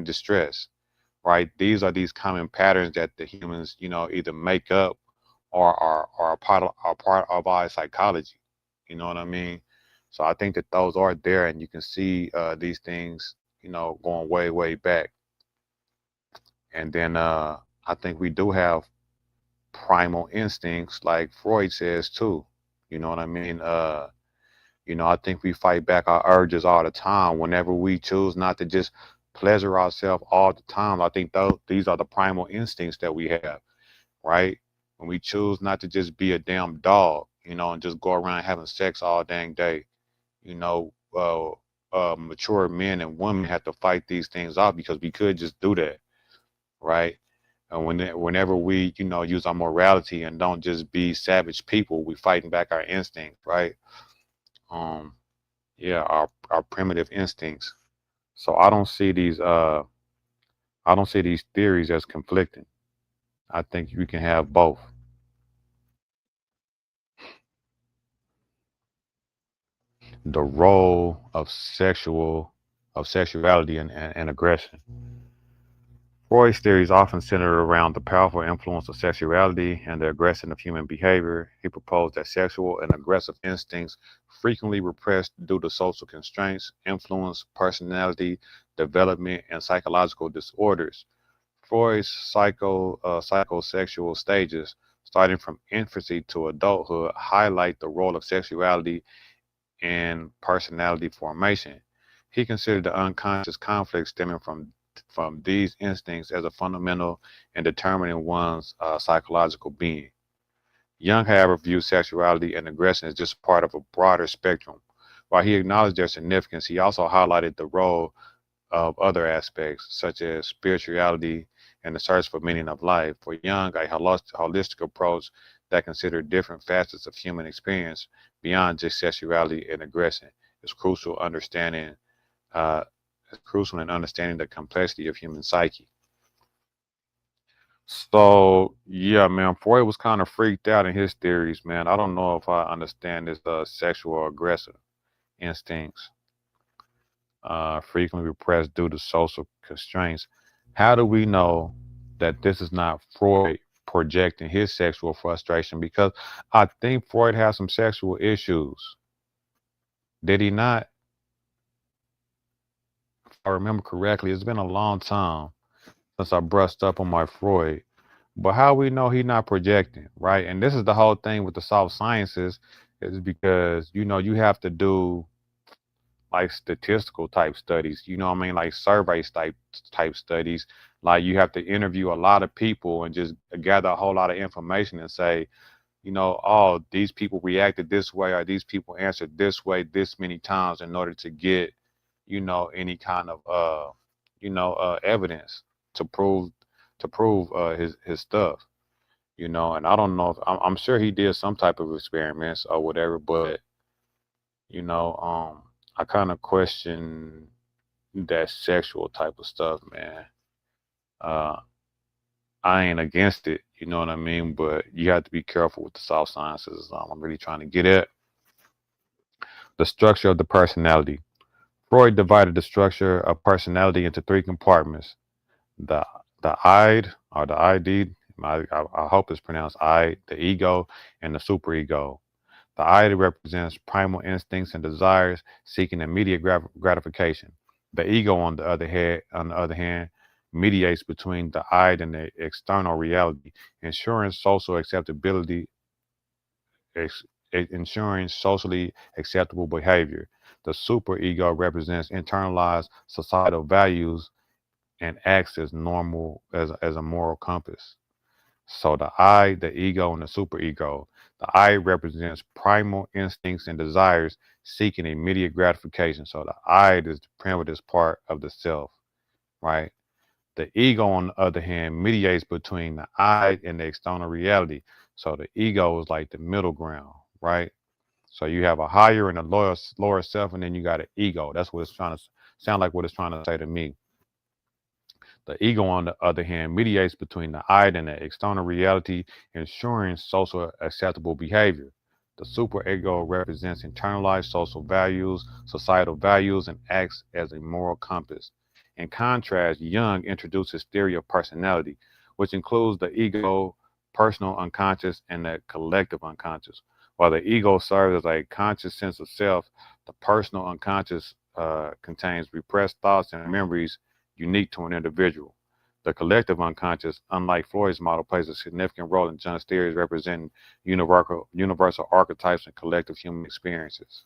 distress, right? These are these common patterns that the humans, either make up or are a part of our psychology. You know what I mean? So I think that those are there, and you can see these things, going way, way back. And then I think we do have primal instincts, like Freud says too. You know what I mean? I think we fight back our urges all the time whenever we choose not to just pleasure ourselves all the time. I think these are the primal instincts that we have, right? When we choose not to just be a damn dog, and just go around having sex all dang day, you know, uh, mature men and women have to fight these things off because we could just do that, right? And whenever we, use our morality and don't just be savage people, we fighting back our instincts, right? Um, yeah, our primitive instincts. So I don't see these theories as conflicting. I think we can have both. The role of sexuality and aggression. Freud's theories often centered around the powerful influence of sexuality and the aggression of human behavior. He proposed that sexual and aggressive instincts, frequently repressed due to social constraints, influence personality development and psychological disorders. Freud's psychosexual stages, starting from infancy to adulthood, highlight the role of sexuality in personality formation. He considered the unconscious conflict stemming from these instincts as a fundamental in determining one's psychological being. Jung, however, viewed sexuality and aggression as just part of a broader spectrum. While he acknowledged their significance, he also highlighted the role of other aspects, such as spirituality and the search for meaning of life. For Jung, a holistic approach that considered different facets of human experience beyond just sexuality and aggression is uh, crucial in understanding the complexity of human psyche. So yeah, man, Freud was kind of freaked out in his theories, man. I don't know if I understand his sexual or aggressive instincts, frequently repressed due to social constraints. How do we know that this is not Freud projecting his sexual frustration? Because I think Freud has some sexual issues. Did he not? If I remember correctly, it's been a long time since I brushed up on my Freud. But how we know he's not projecting, right? And this is the whole thing with the soft sciences, is because you have to do like statistical type studies, what I mean, like survey type studies. Like you have to interview a lot of people and just gather a whole lot of information and say, oh, these people reacted this way or these people answered this way this many times in order to get, any kind of evidence to prove his stuff. And I don't know if I'm sure he did some type of experiments or whatever, but you know, I kind of question that sexual type of stuff, man. Uh, I ain't against it, you know what I mean? But you have to be careful with the soft sciences. I'm really trying to get at the structure of the personality. Freud divided the structure of personality into three compartments: the the id or the id. I hope it's pronounced I, the ego, and the superego. The I represents primal instincts and desires seeking immediate gratification. The ego, on the other hand, mediates between the I and the external reality, ensuring social acceptability, ensuring socially acceptable behavior. The superego represents internalized societal values and acts as as a moral compass. So the I, the ego, and the superego. The I represents primal instincts and desires seeking immediate gratification. So the I is the primitive part of the self, right? The ego, on the other hand, mediates between the I and the external reality. So the ego is like the middle ground, right? So you have a higher and a lower self, and then you got an ego. That's what it's trying to sound like. What it's trying to say to me. The ego, on the other hand, mediates between the I and the external reality, ensuring social acceptable behavior. The superego represents internalized social values, societal values, and acts as a moral compass. In contrast, Jung introduces theory of personality, which includes the ego, personal unconscious, and the collective unconscious. While the ego serves as a conscious sense of self, the personal unconscious contains repressed thoughts and memories unique to an individual. The collective unconscious, unlike Freud's model, plays a significant role in Jung's theories, representing universal archetypes and collective human experiences.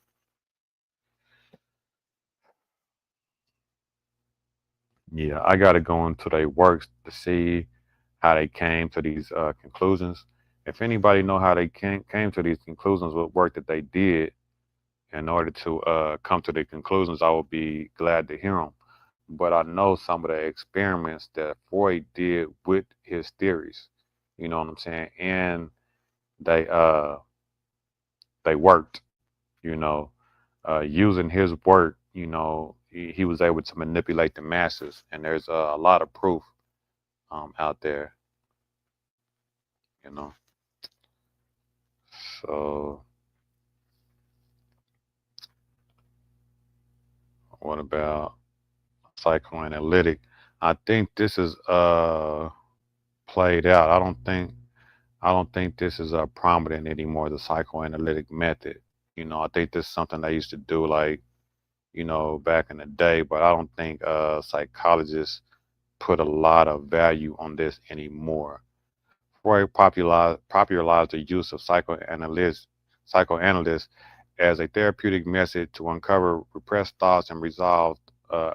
Yeah, I got to go into their works to see how they came to these conclusions. If anybody know how they came to these conclusions, what work that they did in order to come to the conclusions, I would be glad to hear them. But I know some of the experiments that Freud did with his theories. You know what I'm saying? And they uh they worked. You know, using his work. You know, he was able to manipulate the masses, and there's a lot of proof out there. You know, so what about psychoanalytic? I think this is played out. I don't think this is prominent anymore, the psychoanalytic method. You know, I think this is something they used to do like, back in the day, but I don't think psychologists put a lot of value on this anymore. Freud popularized the use of psychoanalysts as a therapeutic method to uncover repressed thoughts and uh,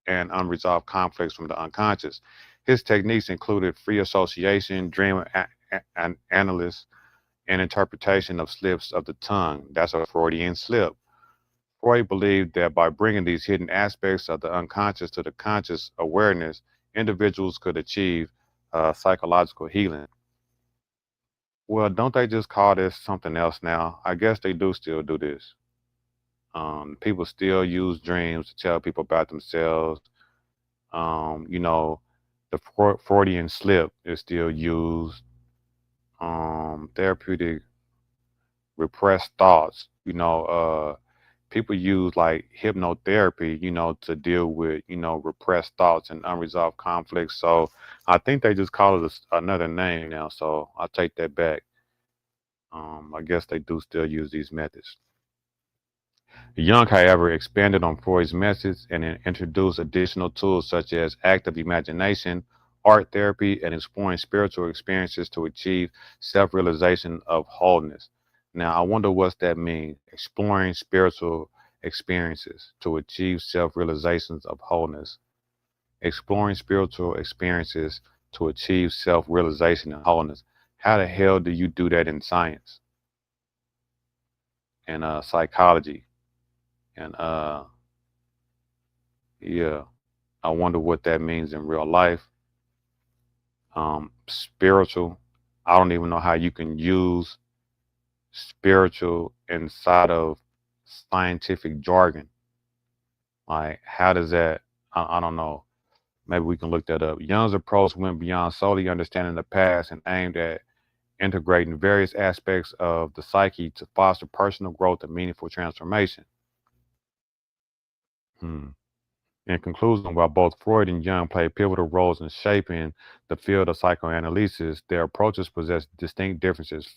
unresolved conflicts from the unconscious. His techniques included free association, dream analysis, and interpretation of slips of the tongue. That's a Freudian slip. Freud believed that by bringing these hidden aspects of the unconscious to the conscious awareness, individuals could achieve psychological healing. Well, don't they just call this something else now? I guess they do still do this. People still use dreams to tell people about themselves. You know, the Freudian slip is still used. Therapeutic repressed thoughts. People use like hypnotherapy, to deal with, repressed thoughts and unresolved conflicts. So I think they just call it another name now. So I'll take that back. I guess they do still use these methods. Jung, however, expanded on Freud's methods and introduced additional tools such as active imagination, art therapy, and exploring spiritual experiences to achieve self realization of wholeness. Now, I wonder what that means exploring spiritual experiences to achieve self realizations of wholeness. Exploring spiritual experiences to achieve self realization and wholeness. How the hell do you do that in science and psychology? And yeah, I wonder what that means in real life. Spiritual. I don't even know how you can use spiritual inside of scientific jargon. Like, how does that? I don't know. Maybe we can look that up. Jung's approach went beyond solely understanding the past and aimed at integrating various aspects of the psyche to foster personal growth and meaningful transformation. Hmm. In conclusion, while both Freud and Jung played pivotal roles in shaping the field of psychoanalysis, their approaches possess distinct differences.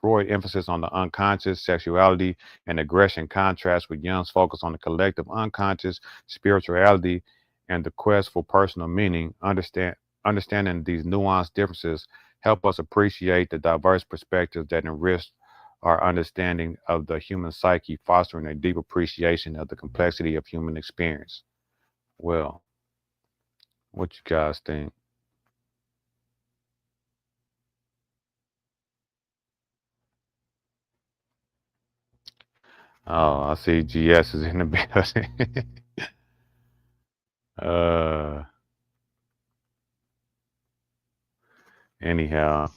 Freud's emphasis on the unconscious, sexuality, and aggression contrasts with Jung's focus on the collective unconscious, spirituality, and the quest for personal meaning. Understanding these nuanced differences help us appreciate the diverse perspectives that enrich our understanding of the human psyche, fostering a deep appreciation of the complexity of human experience. Well, what you guys think? Oh, I see GS is in the building. uh, anyhow,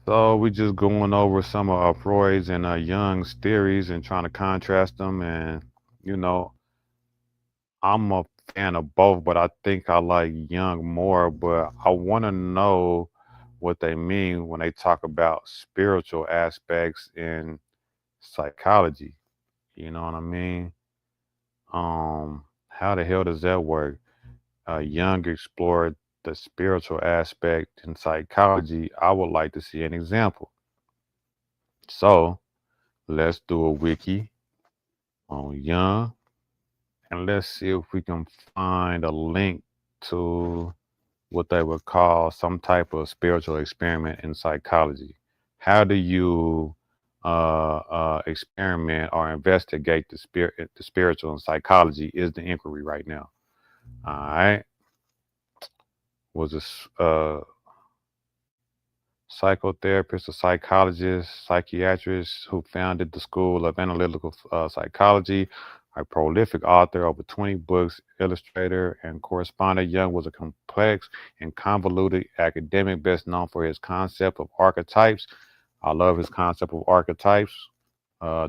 so we just going over some of Freud's and Jung's theories and trying to contrast them. And you know, I'm a fan of both, but I think I like Jung more. But I want to know what they mean when they talk about spiritual aspects in psychology. You know what I mean? How the hell does that work? Jung explored the spiritual aspect in psychology. I would like to see an example. So let's do a wiki on Jung, and let's see if we can find a link to what they would call some type of spiritual experiment in psychology. How do you experiment or investigate the spiritual in psychology? Is the inquiry right now? All right. Was this psychotherapist, a psychologist, psychiatrist who founded the School of Analytical Psychology, a prolific author, over 20 books, illustrator, and correspondent. Jung was a complex and convoluted academic best known for his concept of archetypes. I love his concept of archetypes.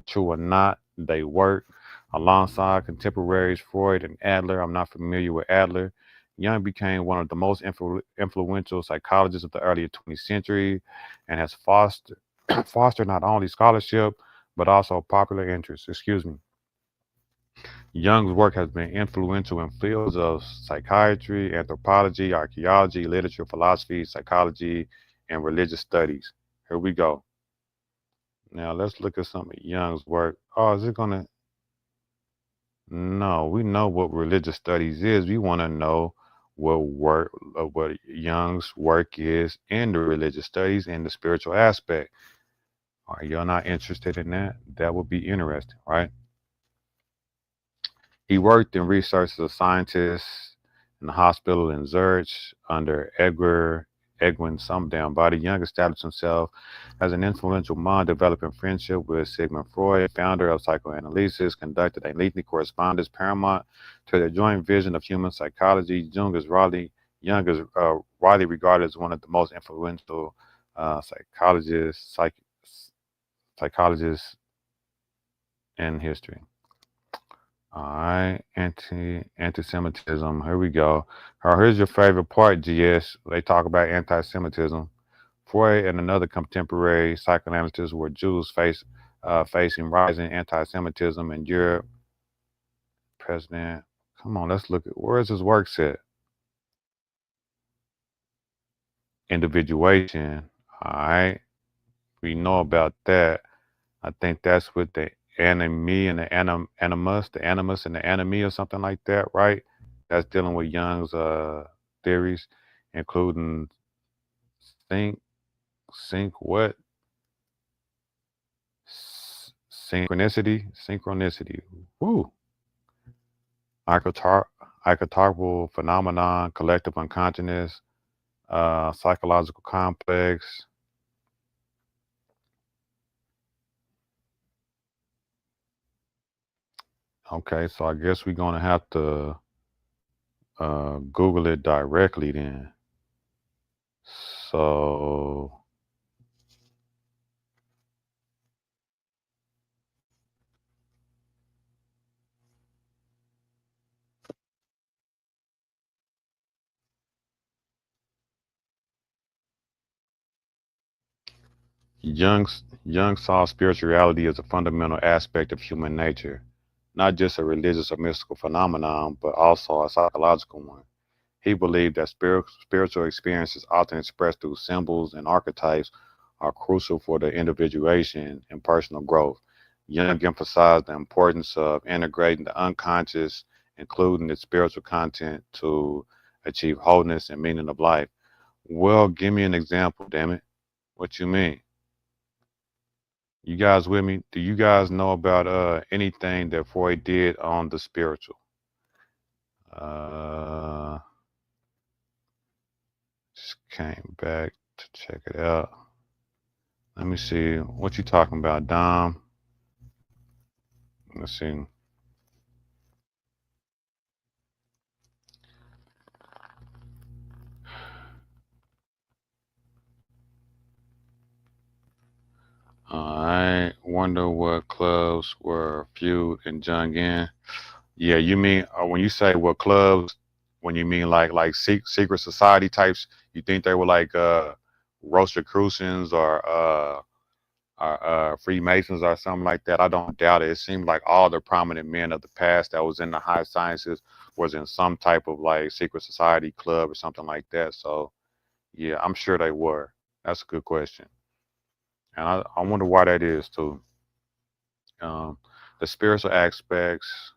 True or not, they work. Alongside contemporaries Freud and Adler, I'm not familiar with Adler. Jung became one of the most influential psychologists of the early 20th century and has fostered not only scholarship but also popular interest. Excuse me. Jung's work has been influential in fields of psychiatry, anthropology, archaeology, literature, philosophy, psychology, and religious studies. Here we go. Now let's look at some of Jung's work. Oh, is it gonna? No, we know what religious studies is. We want to know what Jung's work is in the religious studies and the spiritual aspect. Are y'all not interested in that? That would be interesting, right? He worked and researched as a scientist in the hospital in Zurich under Edwin some damn body. Jung established himself as an influential mind, developing friendship with Sigmund Freud, founder of psychoanalysis, conducted a lengthy correspondence paramount to the joint vision of human psychology. Jung is widely regarded as one of the most influential psychologists, psychologists in history. All right, anti-Semitism. Here we go. Here's your favorite part, GS. They talk about anti-Semitism. Freud and another contemporary psychoanalysts were Jews facing rising anti-Semitism in Europe. President, come on, let's look at where is his work set? Individuation. All right, we know about that. I think that's with the enemy and the animus and the enemy or something like that, right? That's dealing with Jung's theories, including sync, sync what? Synchronicity. Woo. Archetyp- Archetypal phenomenon, collective unconsciousness, psychological complex. Okay, so I guess we're gonna have to Google it directly then. So Jung saw spirituality as a fundamental aspect of human nature, not just a religious or mystical phenomenon, but also a psychological one. He believed that spiritual experiences, often expressed through symbols and archetypes, are crucial for the individuation and personal growth. Jung emphasized the importance of integrating the unconscious, including the spiritual content, to achieve wholeness and meaning of life. Well, give me an example, damn it. What you mean? You guys with me? Do you guys know about anything that Freud did on the spiritual? Uh, just came back to check it out. Let me see. What you talking about, Dom? Let's see. I wonder what clubs were feud and Jung in. Yeah, you mean when you say what clubs, when you mean like secret society types, you think they were like Rosicrucians or Freemasons or something like that? I don't doubt it. It seemed like all the prominent men of the past that was in the high sciences was in some type of like secret society club or something like that. So yeah, I'm sure they were. That's a good question, and I wonder why that is too. Um, the spiritual aspects.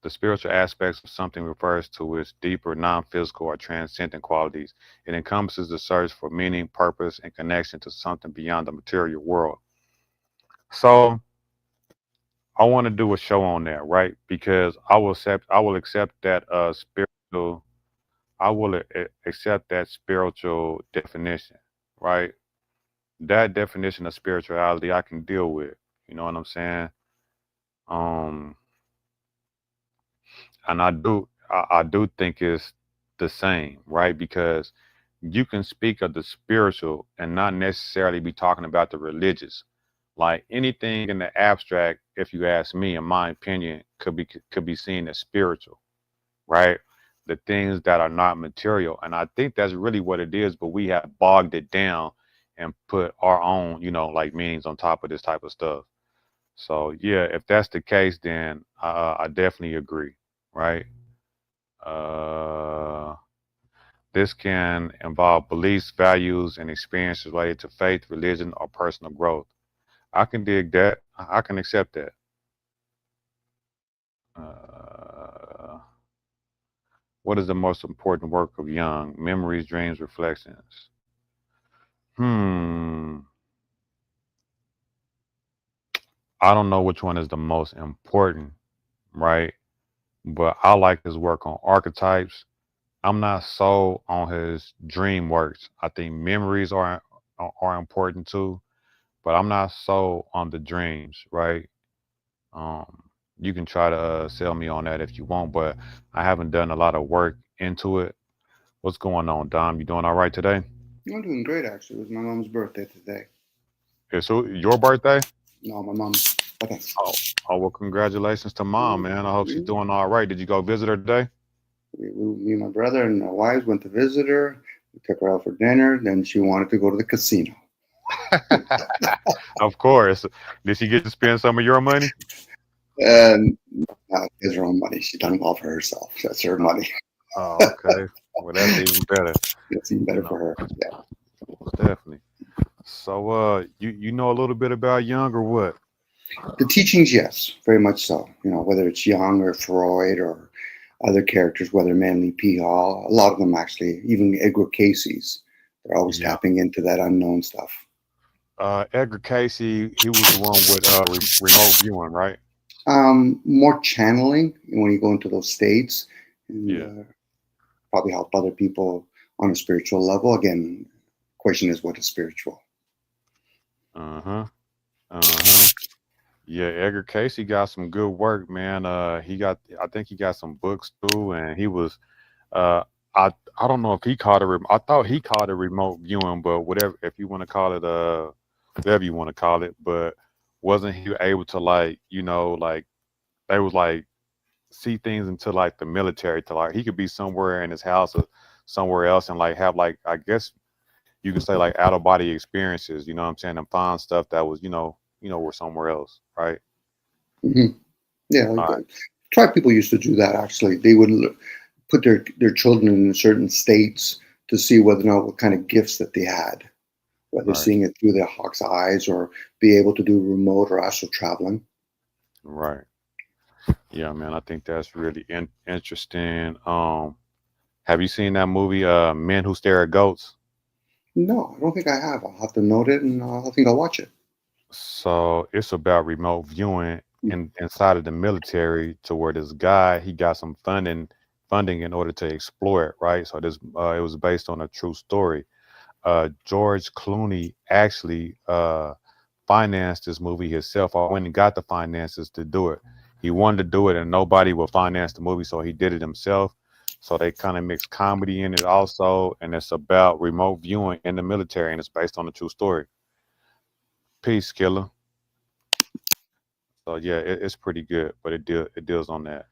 The spiritual aspects of something refers to its deeper, non-physical, or transcendent qualities. It encompasses the search for meaning, purpose, and connection to something beyond the material world. So I want to do a show on that, right? Because I will accept that spiritual I will accept that spiritual definition, right? That definition of spirituality I can deal with. You know what I'm saying? Um, and I do think it's the same, right? Because you can speak of the spiritual and not necessarily be talking about the religious. Like anything in the abstract, if you ask me, in my opinion, could be seen as spiritual, right? The things that are not material. And I think that's really what it is, but we have bogged it down and put our own, like meanings on top of this type of stuff. So yeah, if that's the case, then I definitely agree, right? Uh, this can involve beliefs, values, and experiences related to faith, religion, or personal growth. I can dig that. I can accept that. Uh, what is the most important work of Jung? Memories, dreams, reflections. Hmm. I don't know which one is the most important, right? But I like his work on archetypes. I'm not sold on his dream works. I think memories are important too, but I'm not sold on the dreams, right? Um, you can try to sell me on that if you want, but I haven't done a lot of work into it. What's going on, Dom? You doing all right today? I'm doing great, actually. It was my mom's birthday today. It's your birthday? No, my mom's. But thanks. Oh, oh well, congratulations to mom, man. I hope she's doing all right. Did you go visit her today? Me and my brother and my wives went to visit her. We took her out for dinner. Then she wanted to go to the casino. Of course. Did she get to spend some of your money? And she has her own money. She done it all for herself. That's her money. Oh, okay. Well, that's even better. It's even better No, for her. Yeah. definitely. So, you know a little bit about Jung or what? The teachings, yes, very much so. Whether it's Jung or Freud or other characters, whether Manly P. Hall, a lot of them actually, even Edgar Casey's, they're always Yeah. tapping into that unknown stuff. Edgar Casey, he was the one with remote viewing, right? More channeling when you go into those states and Yeah. probably help other people on a spiritual level. Again, question is what is spiritual? Uh-huh. Uh-huh. Yeah, Edgar Casey got some good work, man. I think he got some books too, and he was uh I don't know if he called it I thought he called it remote viewing, but whatever, if you want to call it whatever you want to call it, but wasn't he able to like, like they was like see things into like the military to like he could be somewhere in his house or somewhere else and like have like I guess you could say like out of body experiences, you know what I'm saying, and find stuff that was, were somewhere else, right? Hmm. Yeah, All right, tribe people used to do that. Actually, they would put their children in certain states to see whether or not what kind of gifts that they had, whether right, seeing it through their hawk's eyes or be able to do remote or astral traveling. right. Yeah, man, I think that's really interesting. Have you seen that movie, Men Who Stare at Goats? No, I don't think I have. I'll have to note it, and I think I'll watch it. So it's about remote viewing inside of the military to where this guy he got some funding in order to explore it, right? So this it was based on a true story. George Clooney actually financed this movie himself. I went and got the finances to do it. He wanted to do it, and nobody would finance the movie, so he did it himself. So they kind of mix comedy in it also, and it's about remote viewing in the military, and it's based on a true story. Peace, killer. So yeah, it's pretty good, but it deals on that.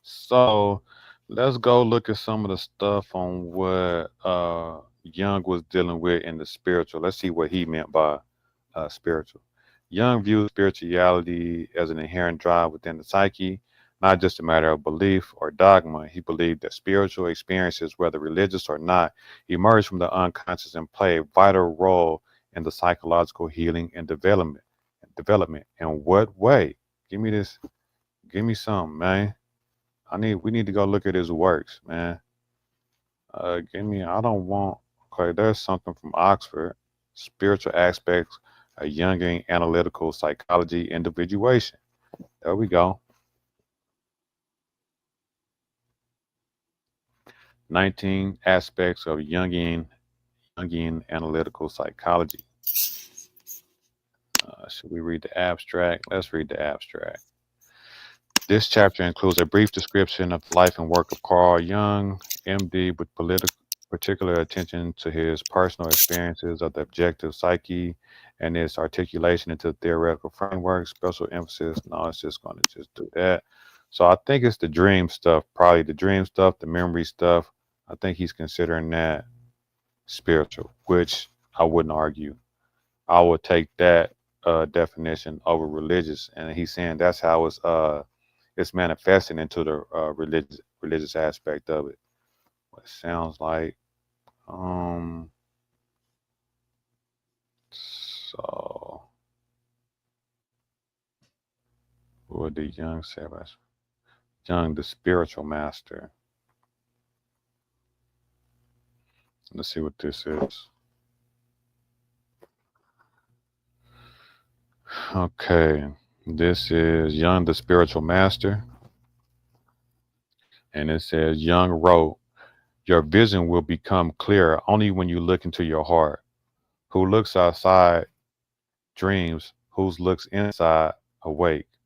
So let's go look at some of the stuff on what Jung was dealing with in the spiritual. Let's see what he meant by spiritual. Jung views spirituality as an inherent drive within the psyche, not just a matter of belief or dogma. He believed that spiritual experiences, whether religious or not, emerge from the unconscious and play a vital role in the psychological healing and development. Development. In what way? Give me this. Give me some, man. We need to go look at his works, man. Give me I don't want okay, there's something from Oxford. Spiritual aspects of Jungian analytical psychology individuation. There we go. 19 aspects of Jungian analytical psychology. Should we read the abstract? Let's read the abstract. This chapter includes a brief description of the life and work of Carl Jung, MD, with particular attention to his personal experiences of the objective psyche and its articulation into theoretical framework. Special emphasis. No, it's just going to just do that. So I think it's the dream stuff, probably the dream stuff, the memory stuff. I think he's considering that spiritual, which I wouldn't argue. I would take that definition over religious, and he's saying that's how it's manifesting into the religious aspect of it. What it sounds like. So what did Jung say about Jung, the spiritual master? Let's see what this is. Okay, this is Jung, the spiritual master, and it says Jung wrote, "Your vision will become clearer only when you look into your heart. Who looks outside dreams, who looks inside awakes.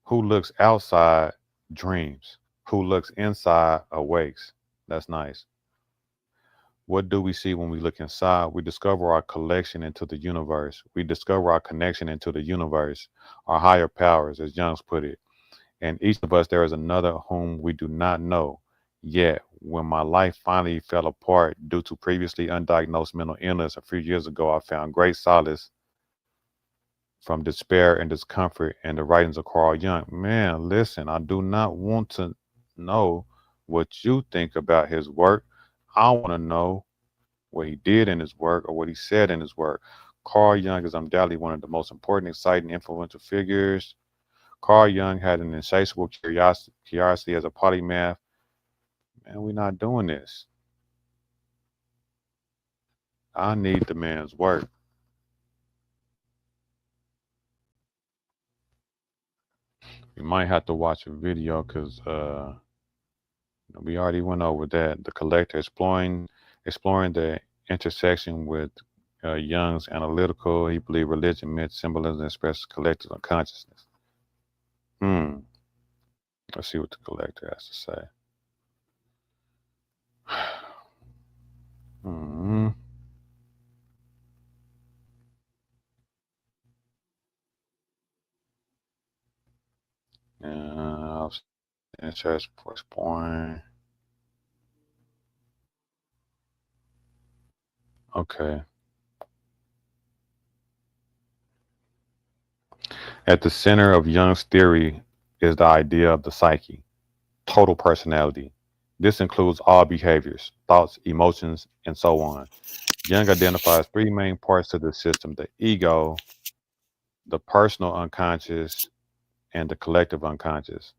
Who looks outside dreams, who looks inside awakes." That's nice. What do we see when we look inside? We discover our collection into the universe. We discover our connection into the universe, our higher powers, as Jung's put it. And each of us, there is another whom we do not know. Yet, when my life finally fell apart due to previously undiagnosed mental illness a few years ago, I found great solace from despair and discomfort in the writings of Carl Jung. Man, listen, I do not want to know what you think about his work. I want to know what he did in his work or what he said in his work. Carl Jung is undoubtedly one of the most important, exciting, influential figures. Carl Jung had an insatiable curiosity as a polymath. Man, we're not doing this. I need the man's work. We might have to watch a video because we already went over that. The collector exploring the intersection with Jung's analytical. He believed religion, myth, symbolism, expresses collective unconsciousness. Let's see what the collector has to say. Hmm. Interest first point. Okay. At the center of Jung's theory is the idea of the psyche, total personality. This includes all behaviors, thoughts, emotions, and so on. Jung identifies three main parts to the system: the ego, the personal unconscious, and the collective unconscious.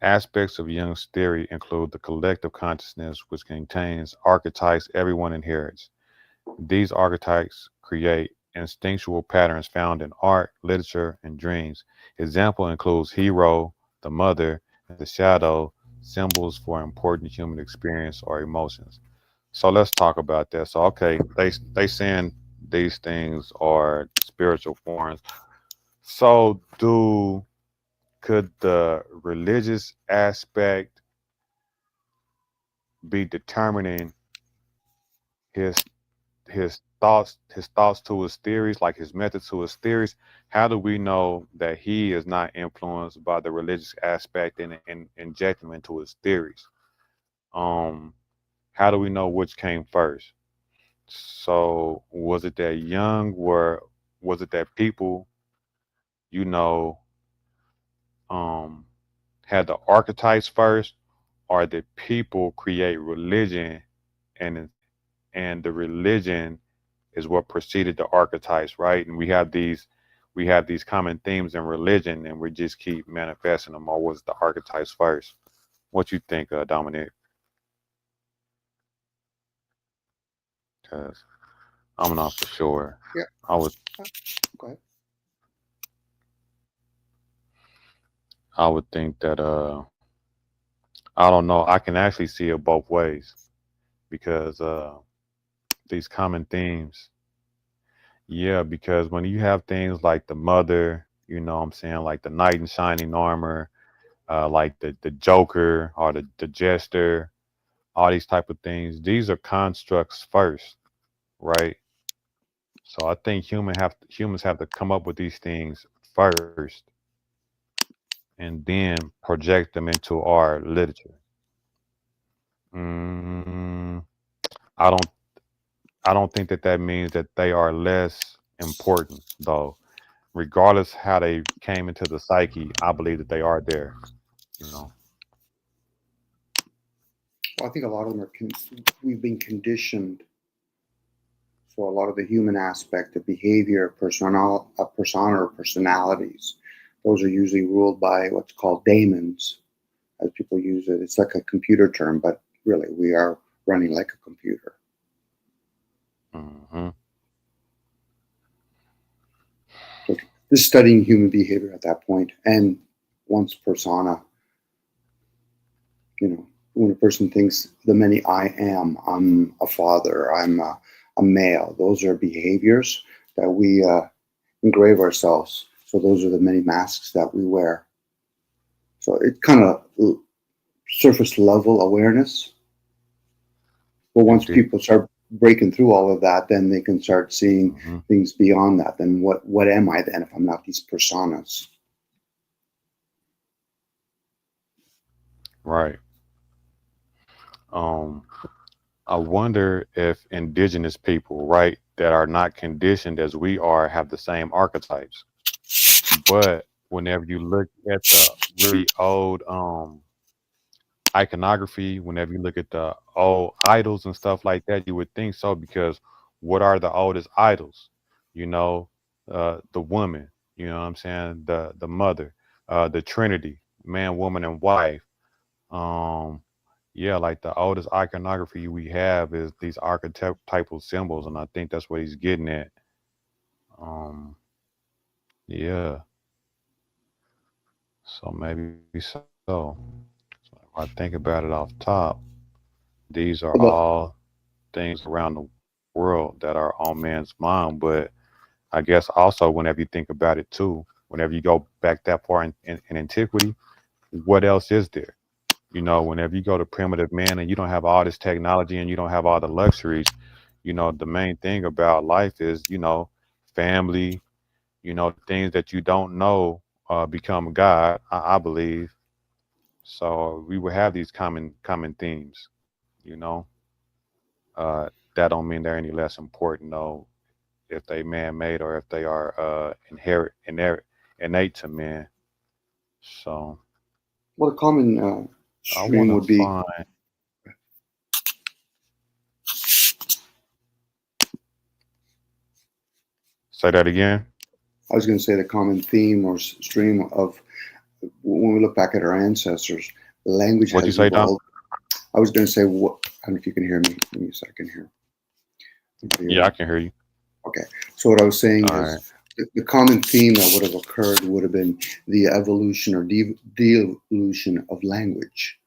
Aspects of Jung's theory include the collective consciousness, which contains archetypes everyone inherits. These archetypes create instinctual patterns found in art, literature, and dreams. Example includes hero, the mother, and the shadow, symbols for important human experience or emotions. So let's talk about that. So okay, they saying these things are spiritual forms. So could the religious aspect be determining his his thoughts to his theories, like his methods to his theories, how do we know that he is not influenced by the religious aspect and injecting into his theories? Um, how do we know which came first? So was it that Young were was it that people, you know, um had the archetypes first, or did people create religion and the religion is what preceded the archetypes, right? And we have these common themes in religion and we just keep manifesting them, or was the archetypes first? What you think, Dominic? Because I'm not for sure. Yeah, I would go ahead. I would think that I don't know. I can actually see it both ways because these common themes. Yeah, because when you have things like the mother, you know what I'm saying, like the knight in shining armor, like the Joker or the Jester, all these type of things. These are constructs first, right? So I think humans have to come up with these things first and then project them into our literature. Mm, I don't I don't think that that means that they are less important though. Regardless how they came into the psyche, I believe that they are there. You know. Well, I think a lot of them are, we've been conditioned. So a lot of the human aspect, the behavior, a persona or personalities, those are usually ruled by what's called daemons, as people use it. It's like a computer term, but really we are running like a computer. Hmm. So just studying human behavior at that point, and one's persona, you know, when a person thinks the many I am, I'm a father, I'm a male, those are behaviors that we engrave ourselves. So those are the many masks that we wear. So it kind of surface level awareness. But once Indeed. people start breaking through all of that, then they can start seeing Hmm. things beyond that. Then what am I then if I'm not these personas? Right. Um, I wonder if indigenous people, right, that are not conditioned as we are, have the same archetypes. But whenever you look at the really old iconography, whenever you look at the old idols and stuff like that, you would think so because what are the oldest idols? You know, the woman, you know what I'm saying? The mother, the Trinity, man, woman, and wife. Um, yeah, like the oldest iconography we have is these archetypal symbols, and I think that's what he's getting at. Um, yeah, so maybe so. So if I think about it off top, these are But all things around the world that are on man's mind. But I guess also whenever you think about it too, whenever you go back that far in antiquity, what else is there? You know, whenever you go to primitive man and you don't have all this technology and you don't have all the luxuries, you know, the main thing about life is, you know, family, you know, things that you don't know become God, I believe. So we will have these common themes, you know. That don't mean they're any less important though, if they man-made or if they are innate to man. So what a common I want stream to would be, find. Say that again. I was going to say the common theme or stream of when we look back at our ancestors, language What you has say, Dom? evolved. I was going to say, what, I don't know if you can hear me. Give me a second here. Yeah, I can hear you. Okay. So what I was saying All is right. the common theme that would have occurred would have been the evolution or devolution of language.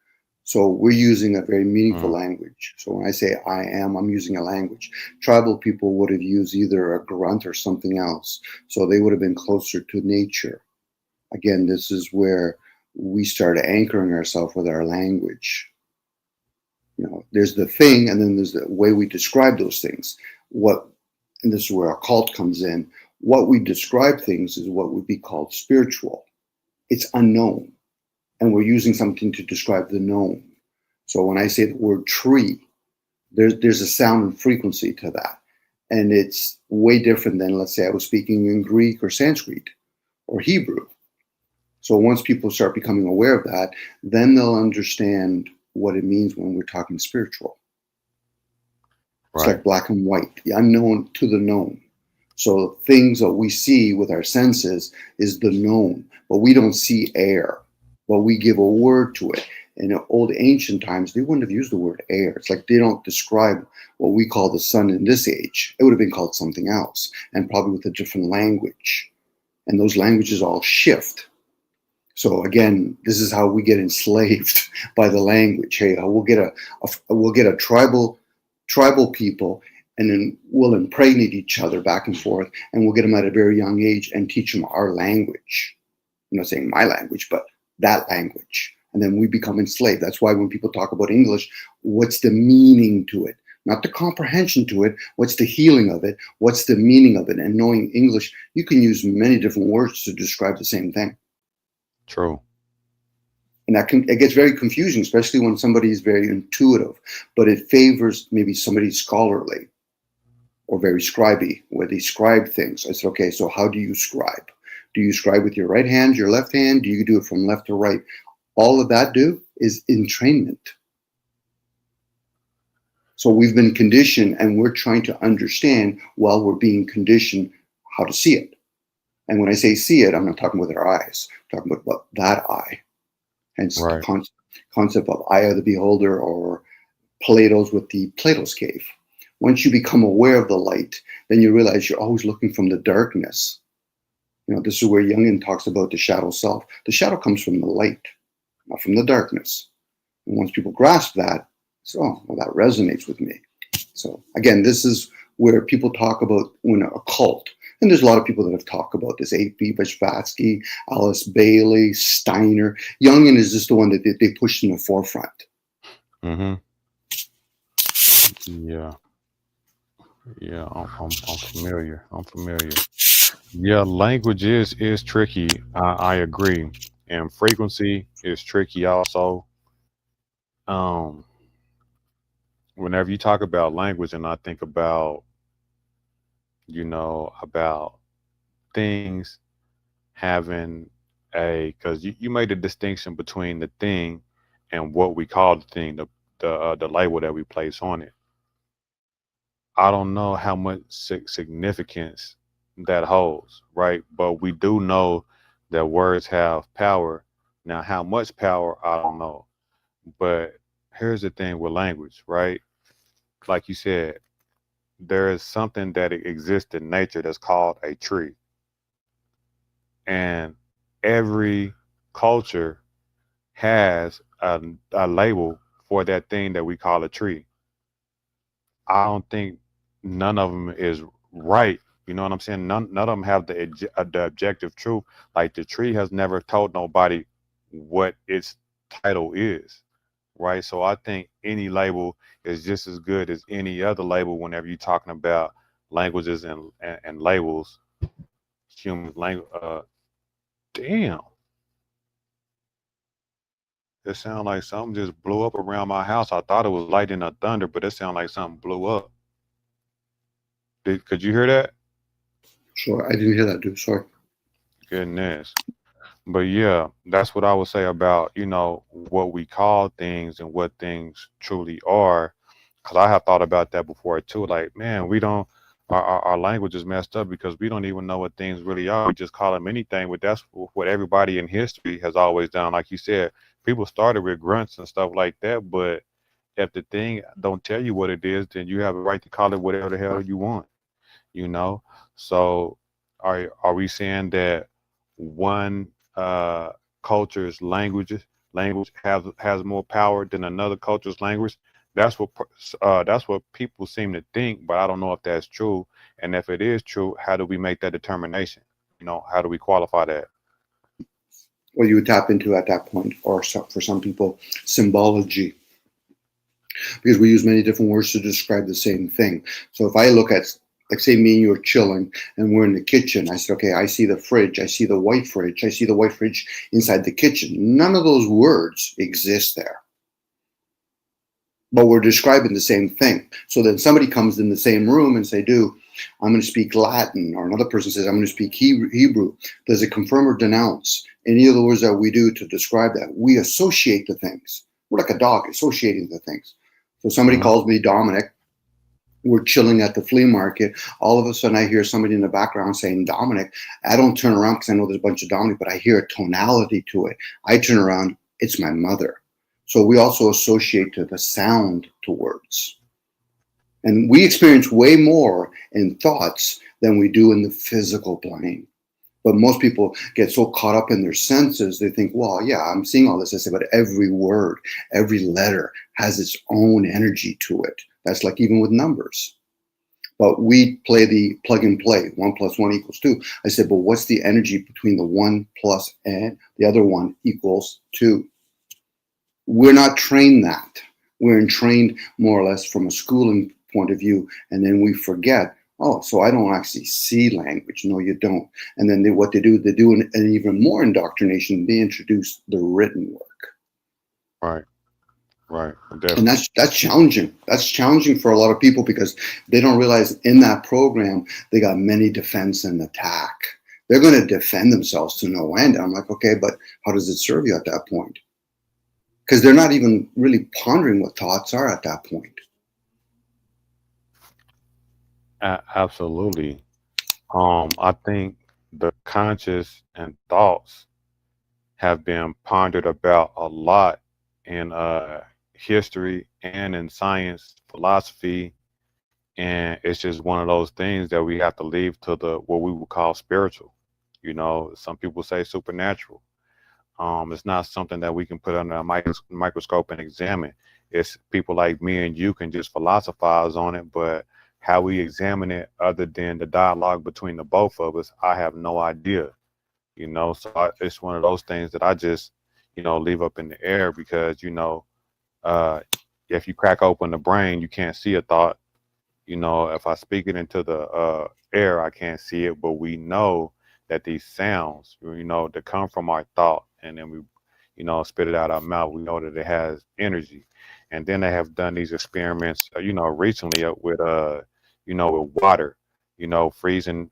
So we're using a very meaningful Mm, language. So when I say I am, I'm using a language. Tribal people would have used either a grunt or something else. So they would have been closer to nature. Again, this is where we start anchoring ourselves with our language. You know, there's the thing, and then there's the way we describe those things. What and this is where occult comes in, what we describe things is what would be called spiritual. It's unknown, and we're using something to describe the known. So when I say the word tree, there's a sound and frequency to that. And it's way different than, let's say, I was speaking in Greek or Sanskrit or Hebrew. So once people start becoming aware of that, then they'll understand what it means when we're talking spiritual. It's Right. like black and white, the unknown to the known. So things that we see with our senses is the known, but we don't see air, but we give a word to it. In old ancient times, they wouldn't have used the word air. It's like they don't describe what we call the sun in this age. It would have been called something else, and probably with a different language. And those languages all shift. So again, this is how we get enslaved by the language. Hey, we'll get a tribal people, and then we'll impregnate each other back and forth, and we'll get them at a very young age and teach them our language. I'm not saying my language, but that language. And then we become enslaved. That's why when people talk about English, what's the meaning to it? Not the comprehension to it. What's the healing of it? What's the meaning of it? And knowing English, you can use many different words to describe the same thing. True. And it gets very confusing, especially when somebody is very intuitive, but it favors maybe somebody scholarly or very scribey, where they scribe things. I said, okay, so how do you scribe? Do you scribe with your right hand, your left hand? Do you do it from left to right? All of that is entrainment. So we've been conditioned, and we're trying to understand while we're being conditioned how to see it. And when I say see it, I'm not talking with our eyes. I'm talking about that eye. Hence Right. the concept of eye of the beholder, or Plato's cave. Once you become aware of the light, then you realize you're always looking from the darkness. This is where Jung talks about the shadow self. The shadow comes from the light, not from the darkness. And once people grasp that, so that resonates with me. So again, this is where people talk about when a cult, and there's a lot of people that have talked about this, A.P. Blavatsky, Alice Bailey, Steiner. Jungian is just the one that they pushed in the forefront. Mm-hmm. Yeah. Yeah, I'm familiar. Yeah, language is tricky. I agree. And frequency is tricky also. Whenever you talk about language, and I think about, about things having because you made a distinction between the thing and what we call the thing, the label that we place on it. I don't know how much significance that holds, right? But we do know that words have power. Now, how much power, I don't know. But here's the thing with language, right? Like you said, there is something that exists in nature that's called a tree. And every culture has a label for that thing that we call a tree. I don't think none of them is right. You know what I'm saying? None of them have the objective truth. Like the tree has never told nobody what its title is, right? So I think any label is just as good as any other label whenever you're talking about languages and labels. Human language. Damn. It sounded like something just blew up around my house. I thought it was lightning or thunder, but it sounded like something blew up. Could you hear that? Sure, I didn't hear that, dude. Sorry. Goodness. But yeah, that's what I would say about, what we call things and what things truly are. Because I have thought about that before too. Like, man, our language is messed up because we don't even know what things really are. We just call them anything, but that's what everybody in history has always done. Like you said, people started with grunts and stuff like that. But if the thing don't tell you what it is, then you have a right to call it whatever the hell you want. So are we saying that one culture's language has more power than another culture's language? That's what people seem to think, but I don't know if that's true. And if it is true, how do we make that determination? How do we qualify that? Well, you would tap into at that point, or for some people, symbology, because we use many different words to describe the same thing. So if I look at Like say me and you are chilling and we're in the kitchen. I said, okay, I see the fridge. I see the white fridge. I see the white fridge inside the kitchen. None of those words exist there. But we're describing the same thing. So then somebody comes in the same room and say, dude, I'm going to speak Latin. Or another person says, I'm going to speak Hebrew. Does it confirm or denounce any of the words that we do to describe that? We associate the things. We're like a dog associating the things. So somebody calls me Dominic. We're chilling at the flea market. All of a sudden, I hear somebody in the background saying Dominic. I don't turn around because I know there's a bunch of Dominic, but I hear a tonality to it. I turn around. It's my mother. So we also associate to the sound to words. And we experience way more in thoughts than we do in the physical plane. But most people get so caught up in their senses, they think, well, yeah, I'm seeing all this. I say, but every word, every letter has its own energy to it. That's like even with numbers. But we play the plug and play, 1 + 1 = 2. I said, but what's the energy between the 1 plus and the other one equals 2? We're not trained that. We're trained more or less from a schooling point of view. And then we forget, oh, so I don't actually see language. No, you don't. And then what they do an even more indoctrination. They introduce the written work. Right. And that's challenging. That's challenging for a lot of people because they don't realize in that program, they got many defense and attack. They're going to defend themselves to no end. I'm like, okay, but how does it serve you at that point? Because they're not even really pondering what thoughts are at that point. Absolutely. I think the conscious and thoughts have been pondered about a lot in history and in science, philosophy, and it's just one of those things that we have to leave to the what we would call spiritual. You know, some people say supernatural. It's not something that we can put under a microscope and examine. It's people like me and you can just philosophize on it, but how we examine it, other than the dialogue between the both of us, I have no idea. You know, so it's one of those things that I just, leave up in the air because, uh, if you crack open the brain, you can't see a thought. If I speak it into the air, I can't see it, but we know that these sounds, that come from our thought, and then we, spit it out our mouth, we know that it has energy. And then they have done these experiments, recently with, with water, freezing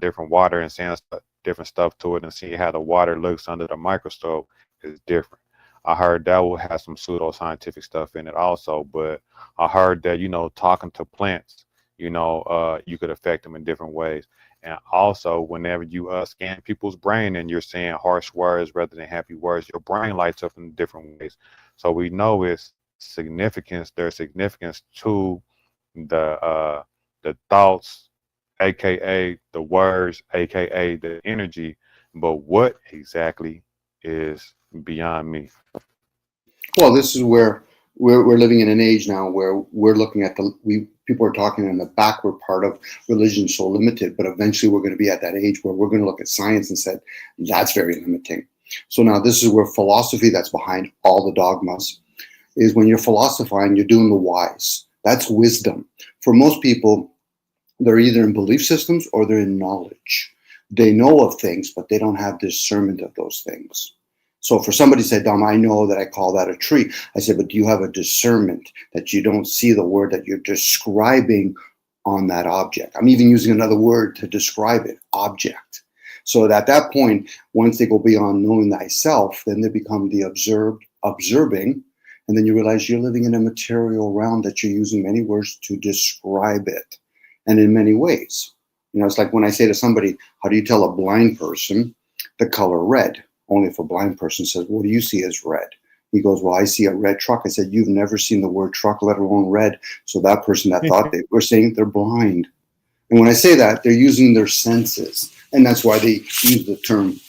different water and saying different stuff to it and see how the water looks under the microscope is different. I heard that will have some pseudoscientific stuff in it also, but I heard that, talking to plants, you could affect them in different ways. And also, whenever you scan people's brain and you're saying harsh words rather than happy words, your brain lights up in different ways. So we know there's significance to the thoughts, aka the words, aka the energy. But what exactly is beyond me? Well, this is where we're living in an age now where we're looking at people are talking in the backward part of religion so limited, but eventually we're going to be at that age where we're going to look at science and say that's very limiting. So now this is where philosophy, that's behind all the dogmas, is when you're philosophizing, you're doing the wise. That's wisdom. For most people, they're either in belief systems or they're in knowledge. They know of things, but they don't have discernment of those things. So for somebody to say, Dom, I know that I call that a tree. I said, but do you have a discernment that you don't see the word that you're describing on that object? I'm even using another word to describe it, object. So at that point, once they go beyond knowing thyself, then they become the observing, and then you realize you're living in a material realm that you're using many words to describe it, and in many ways. It's like when I say to somebody, how do you tell a blind person the color red? Only if a blind person says, what do you see as red? He goes, well, I see a red truck. I said, you've never seen the word truck, let alone red. So that person that thought they were saying they're blind. And when I say that, they're using their senses. And that's why they use the term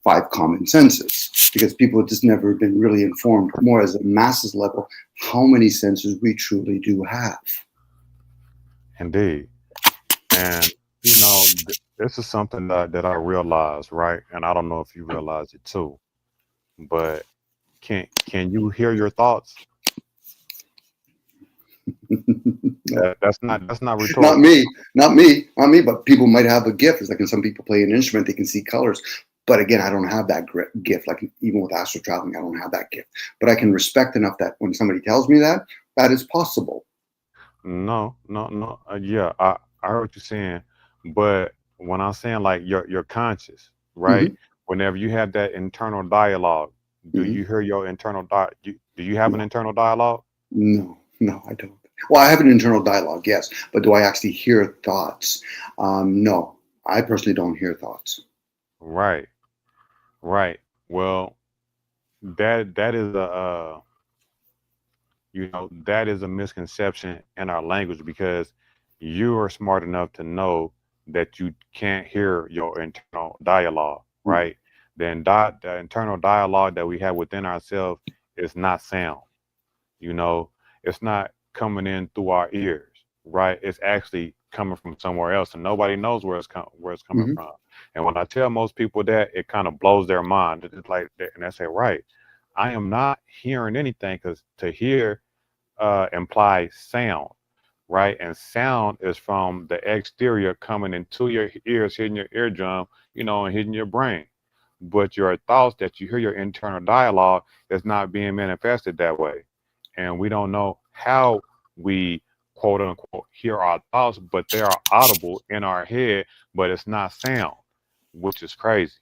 5 common senses, because people have just never been really informed more as a masses level how many senses we truly do have. Indeed. And, this is something that I realized, right? And I don't know if you realize it too, but can you hear your thoughts? No. That's not Not rhetorical. me, not me, but people might have a gift. It's like when some people play an instrument, they can see colors. But again, I don't have that gift. Like even with astral traveling, I don't have that gift. But I can respect enough that when somebody tells me that, that is possible. No, no, no. Yeah, I heard what you're saying, but when I'm saying like your conscious, right? Hmm. Whenever you have that internal dialogue, do Hmm. you hear your internal do you have an No, internal dialogue? no, I don't. Well, I have an internal dialogue, yes, but do I actually hear thoughts? No, I personally don't hear thoughts. Right, right. Well, that is a that is a misconception in our language because you are smart enough to know that you can't hear your internal dialogue, Mm. right? Then the internal dialogue that we have within ourselves is not sound. You know, it's not coming in through our ears, right? It's actually coming from somewhere else, and nobody knows where it's coming Hmm. from. And when I tell most people that, it kind of blows their mind. It's like, and I say, right, I am not hearing anything because to hear implies sound, right? And sound is from the exterior coming into your ears, hitting your eardrum, and hitting your brain. But your thoughts that you hear, your internal dialogue, is not being manifested that way. And we don't know how we quote unquote hear our thoughts, but they are audible in our head, but it's not sound, which is crazy.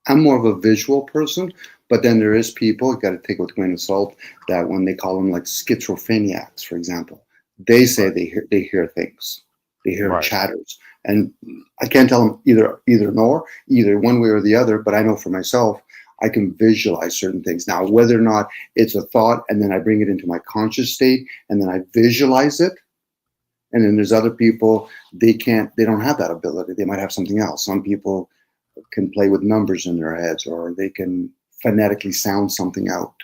I'm more of a visual person, but then there is people, you got to take with a grain of salt, that when they call them like schizophreniacs, for example, they say Right. they hear things, they hear Right. chatters, and I can't tell them either one way or the other. But I know for myself, I can visualize certain things. Now, whether or not it's a thought, and then I bring it into my conscious state, and then I visualize it. And then there's other people, they don't have that ability. They might have something else. Some people can play with numbers in their heads, or they can phonetically sound something out.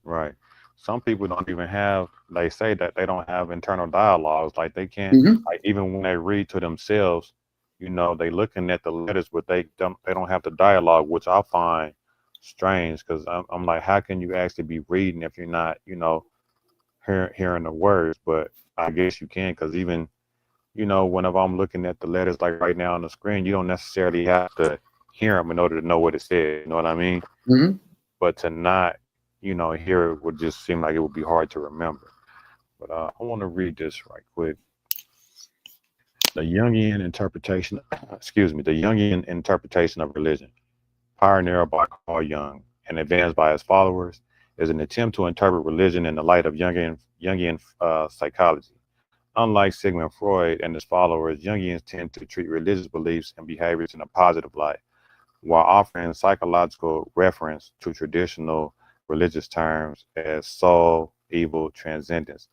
Right. Some people don't even have, they say that they don't have internal dialogues. Like they can't, Hmm. like even when they read to themselves, they looking at the letters, but they don't have the dialogue, which I find strange because I'm like, how can you actually be reading if you're not, hearing the words? But I guess you can because even, whenever I'm looking at the letters like right now on the screen, you don't necessarily have to hear them in order to know what it says. You know what I mean? Hmm. But to not, hear it would just seem like it would be hard to remember. But I want to read this right quick. The Jungian interpretation, excuse me, the Jungian interpretation of religion, pioneered by Carl Jung and advanced by his followers, is an attempt to interpret religion in the light of Jungian psychology. Unlike Sigmund Freud and his followers, Jungians tend to treat religious beliefs and behaviors in a positive light, while offering psychological reference to traditional religious terms as soul, evil, transcendence.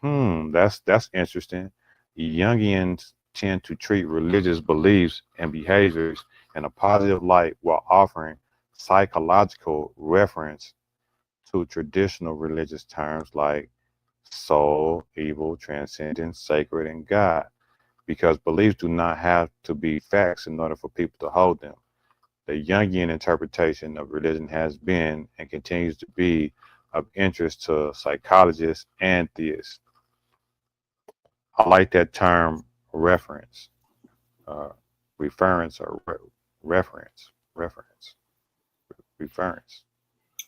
That's interesting. Jungians tend to treat religious beliefs and behaviors in a positive light while offering psychological reference to traditional religious terms like soul, evil, transcendence, sacred, and God, because beliefs do not have to be facts in order for people to hold them. The Jungian interpretation of religion has been and continues to be of interest to psychologists and theists. I like that term reference, uh, reference, or reference, reference.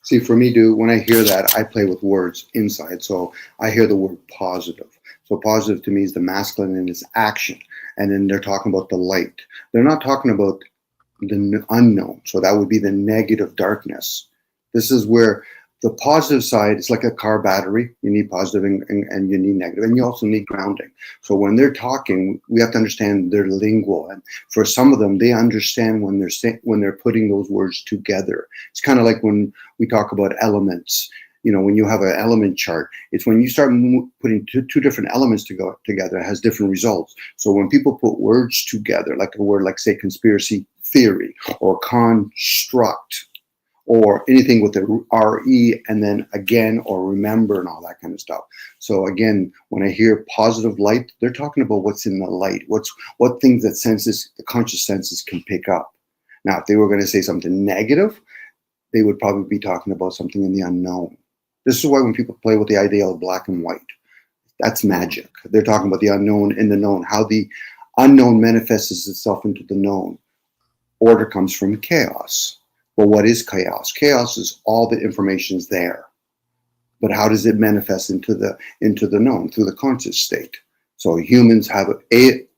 See, for me, dude, when I hear that, I play with words inside. So I hear the word positive. So positive to me is the masculine and its action. And then they're talking about the light. They're not talking about the unknown. So that would be the negative darkness. This is where the positive side is like a car battery. You need positive and you need negative, and you also need grounding. So when they're talking, we have to understand their lingual. And for some of them, they understand when they're putting those words together. It's kind of like when we talk about elements. When you have an element chart, it's when you start putting two different elements to go together, it has different results. So when people put words together, like a word like, say, conspiracy theory or construct or anything with the RE and then again or remember and all that kind of stuff. So again, when I hear positive light, they're talking about what's in the light, what things that the conscious senses can pick up. Now, if they were going to say something negative, they would probably be talking about something in the unknown. This is why when people play with the idea of black and white, That's magic. They're talking about the unknown in the known, how the unknown manifests itself into the known. Order comes from chaos. Well, what is chaos? Chaos is all the information's there. But how does it manifest into the known, through the conscious state? So humans have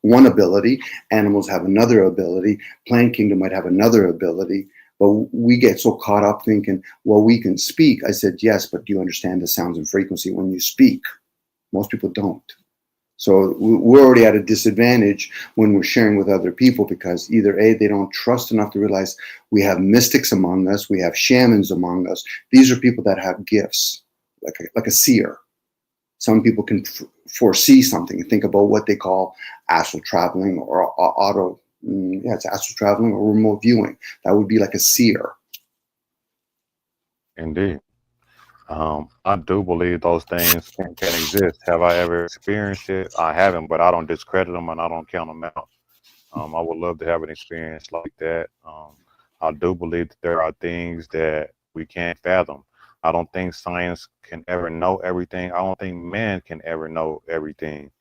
one ability, animals have another ability, plant kingdom might have another ability, but we get so caught up thinking, well, we can speak. I said, yes, but do you understand the sounds and frequency when you speak? Most people don't. So we're already at a disadvantage when we're sharing with other people, because either A, they don't trust enough to realize we have mystics among us, we have shamans among us. These are people that have gifts, like a seer. Some people can foresee something and think about what they call astral traveling or it's astral traveling or remote viewing. That would be like a seer. Indeed. I do believe those things can exist. Have I ever experienced it? I haven't, but I don't discredit them and I don't count them out. I would love to have an experience like that. I do believe that there are things that we can't fathom. I don't think science can ever know everything. I don't think man can ever know everything.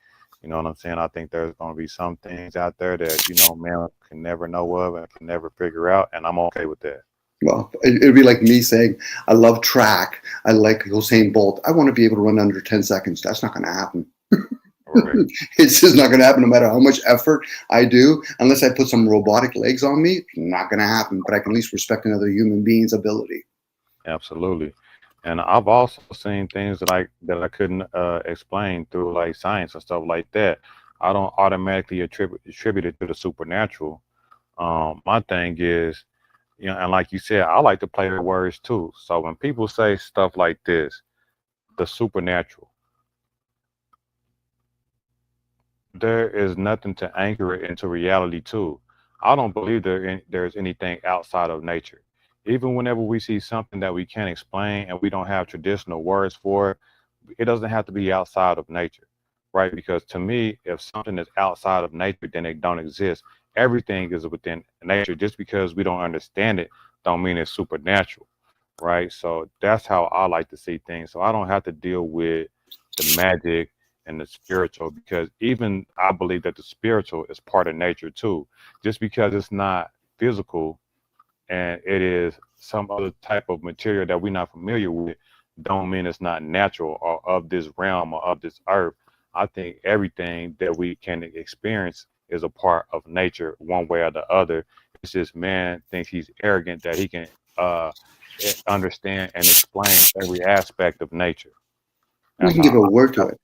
You know what I'm saying? I think there's going to be some things out there that, man can never know of and can never figure out, and I'm okay with that. Well, it'd be like me saying, I love track. I like Usain Bolt. I want to be able to run under 10 seconds. That's not going to happen. Right. It's just not going to happen no matter how much effort I do. Unless I put some robotic legs on me, not going to happen. But I can at least respect another human being's ability. Absolutely. And I've also seen things that I couldn't explain through like science and stuff like that. I don't automatically attribute it to the supernatural. My thing is, and like you said, I like to play with words too. So when people say stuff like this, the supernatural, there is nothing to anchor it into reality too. I don't believe there's anything outside of nature. Even whenever we see something that we can't explain and we don't have traditional words for it, it doesn't have to be outside of nature, right? Because to me, if something is outside of nature, then it don't exist. Everything is within nature. Just because we don't understand it, don't mean it's supernatural, right? So that's how I like to see things. So I don't have to deal with the magic and the spiritual, because even I believe that the spiritual is part of nature too. Just because it's not physical and it is some other type of material that we're not familiar with, don't mean it's not natural or of this realm or of this earth. I think everything that we can experience is a part of nature one way or the other. It's just man thinks he's arrogant that he can understand and explain every aspect of nature. We can give a word to it.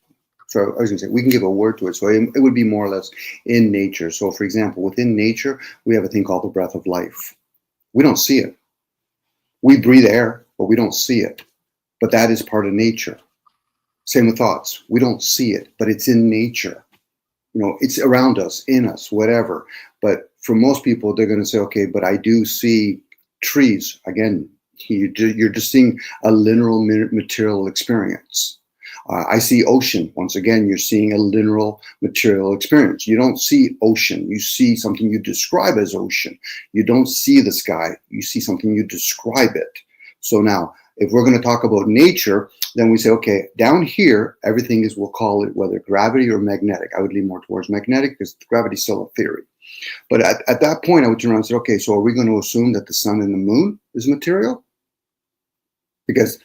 So I was going to say, we can give a word to it. So it would be more or less in nature. So for example, within nature, we have a thing called the breath of life. We don't see it. We breathe air, but we don't see it. But that is part of nature. Same with thoughts. We don't see it, but it's in nature. It's around us, in us, whatever. But for most people, they're going to say, okay, but I do see trees. Again, you're just seeing a lineal material experience. I see ocean. Once again, you're seeing a lineal material experience. You don't see ocean. You see something you describe as ocean. You don't see the sky. You see something, you describe it. So now, if we're going to talk about nature, then we say, okay, down here, everything is, we'll call it whether gravity or magnetic. I would lean more towards magnetic because gravity is still a theory. But at that point, I would turn around and say, okay, so are we going to assume that the sun and the moon is material? Because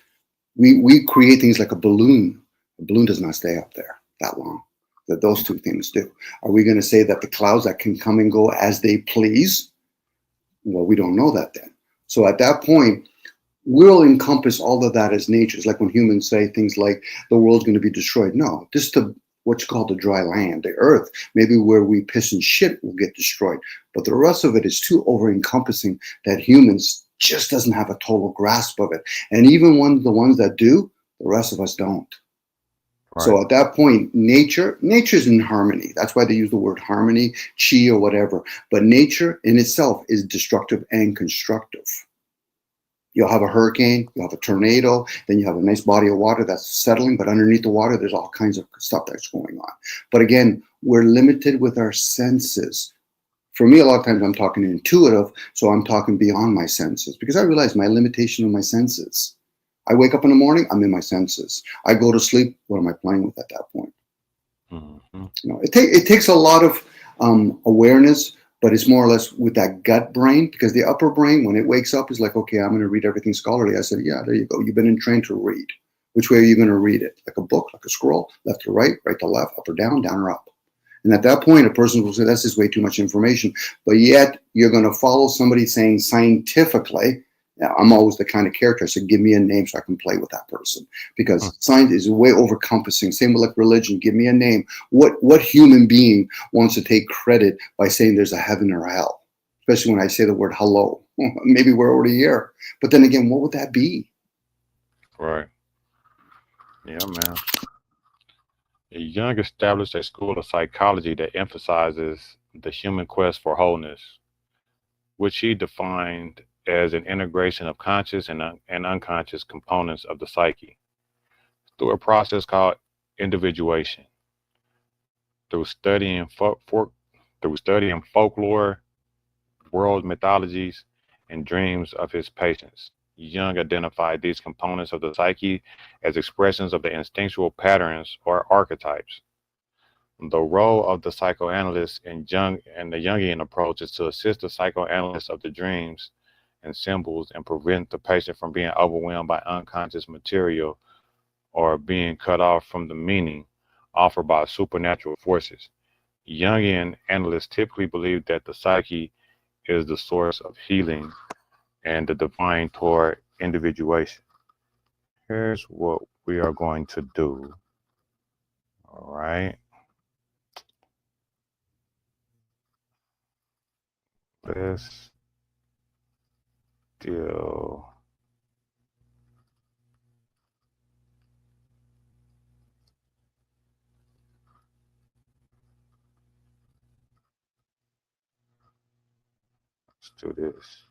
we create things like a balloon. A balloon does not stay up there that long. That those two things do. Are we going to say that the clouds that can come and go as they please? Well, we don't know that then. So at that point, we'll encompass all of that as nature. It's like when humans say things like the world's going to be destroyed. No, just what's called the dry land, the earth, maybe where we piss and shit will get destroyed. But the rest of it is too over-encompassing that humans just doesn't have a total grasp of it. And even the ones that do, the rest of us don't. Right. So at that point, nature's in harmony. That's why they use the word harmony, chi or whatever. But nature in itself is destructive and constructive. You'll have a hurricane, you'll have a tornado, then you have a nice body of water that's settling, but underneath the water, there's all kinds of stuff that's going on. But again, we're limited with our senses. For me, a lot of times I'm talking intuitive, so I'm talking beyond my senses because I realize my limitation of my senses. I wake up in the morning, I'm in my senses. I go to sleep, what am I playing with at that point? Mm-hmm. You know, it takes a lot of awareness, but it's more or less with that gut brain, because the upper brain, when it wakes up, is like, okay, I'm going to read everything scholarly. I said, yeah, there you go. You've been trained to read. Which way are you going to read it? Like a book, like a scroll, left to right to left, up or down or up. And at that point, a person will say, that's just way too much information. But yet, you're going to follow somebody saying scientifically. Now, I'm always the kind of character. I said, give me a name so I can play with that person. Because science is way over-encompassing. Same with like religion. Give me a name. What human being wants to take credit by saying there's a heaven or a hell? Especially when I say the word hello. Maybe we're already here. But then again, what would that be? Right. Yeah, man. Jung established a school of psychology that emphasizes the human quest for wholeness, which he defined as an integration of conscious and unconscious components of the psyche through a process called individuation. Through studying folklore, world mythologies, and dreams of his patients, Jung identified these components of the psyche as expressions of the instinctual patterns or archetypes. The role of the psychoanalyst in Jung and the Jungian approach is to assist the psychoanalyst of the dreams and symbols and prevent the patient from being overwhelmed by unconscious material or being cut off from the meaning offered by supernatural forces. Jungian analysts typically believe that the psyche is the source of healing and the divine toward individuation. Here's what we are going to do. All right. Let's do. Let's do this.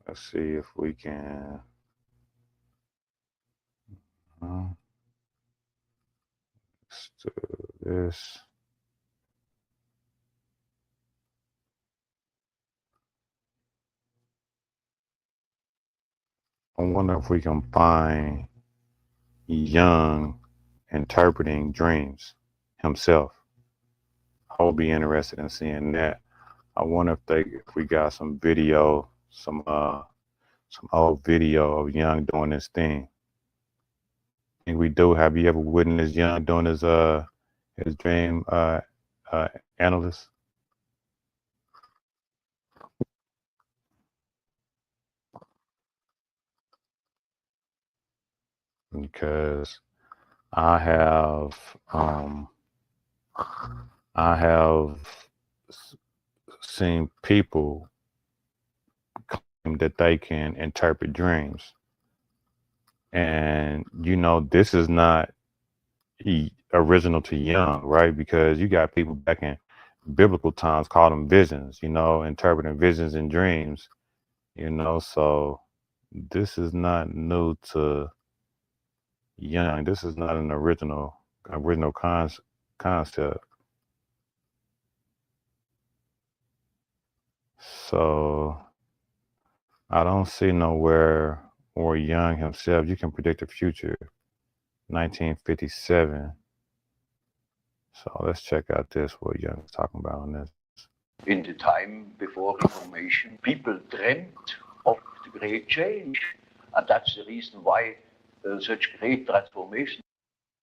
Let's see if we can. Let's do this. I wonder if we can find Jung interpreting dreams himself. I would be interested in seeing that. I wonder if we got some video, some old video of Jung doing this thing. I think we do. Have you ever witnessed Jung doing his dream analyst? Because I have seen people claim that they can interpret dreams, and this is not original to Jung, right? Because you got people back in biblical times called them visions, interpreting visions and dreams, so this is not new to Jung. This is not an original concept. So I don't see nowhere where Jung himself, you can predict the future, 1957. So let's check out this, what Jung is talking about on this. In the time before Reformation, people dreamt of the great change. And that's the reason why such great transformation.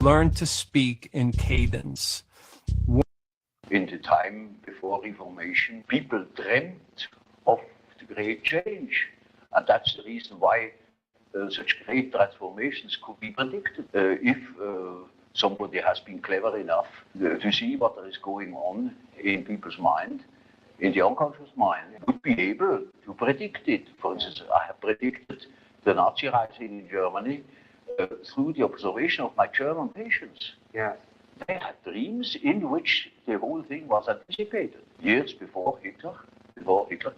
Learn to speak in cadence. In the time before Reformation, people dreamt of the great change. And that's the reason why such great transformations could be predicted. If somebody has been clever enough to see what is going on in people's mind, in the unconscious mind, would be able to predict it. For instance, I have predicted the Nazi rising in Germany through the observation of my German patients. Yes. They had dreams in which the whole thing was anticipated. Years before Hitler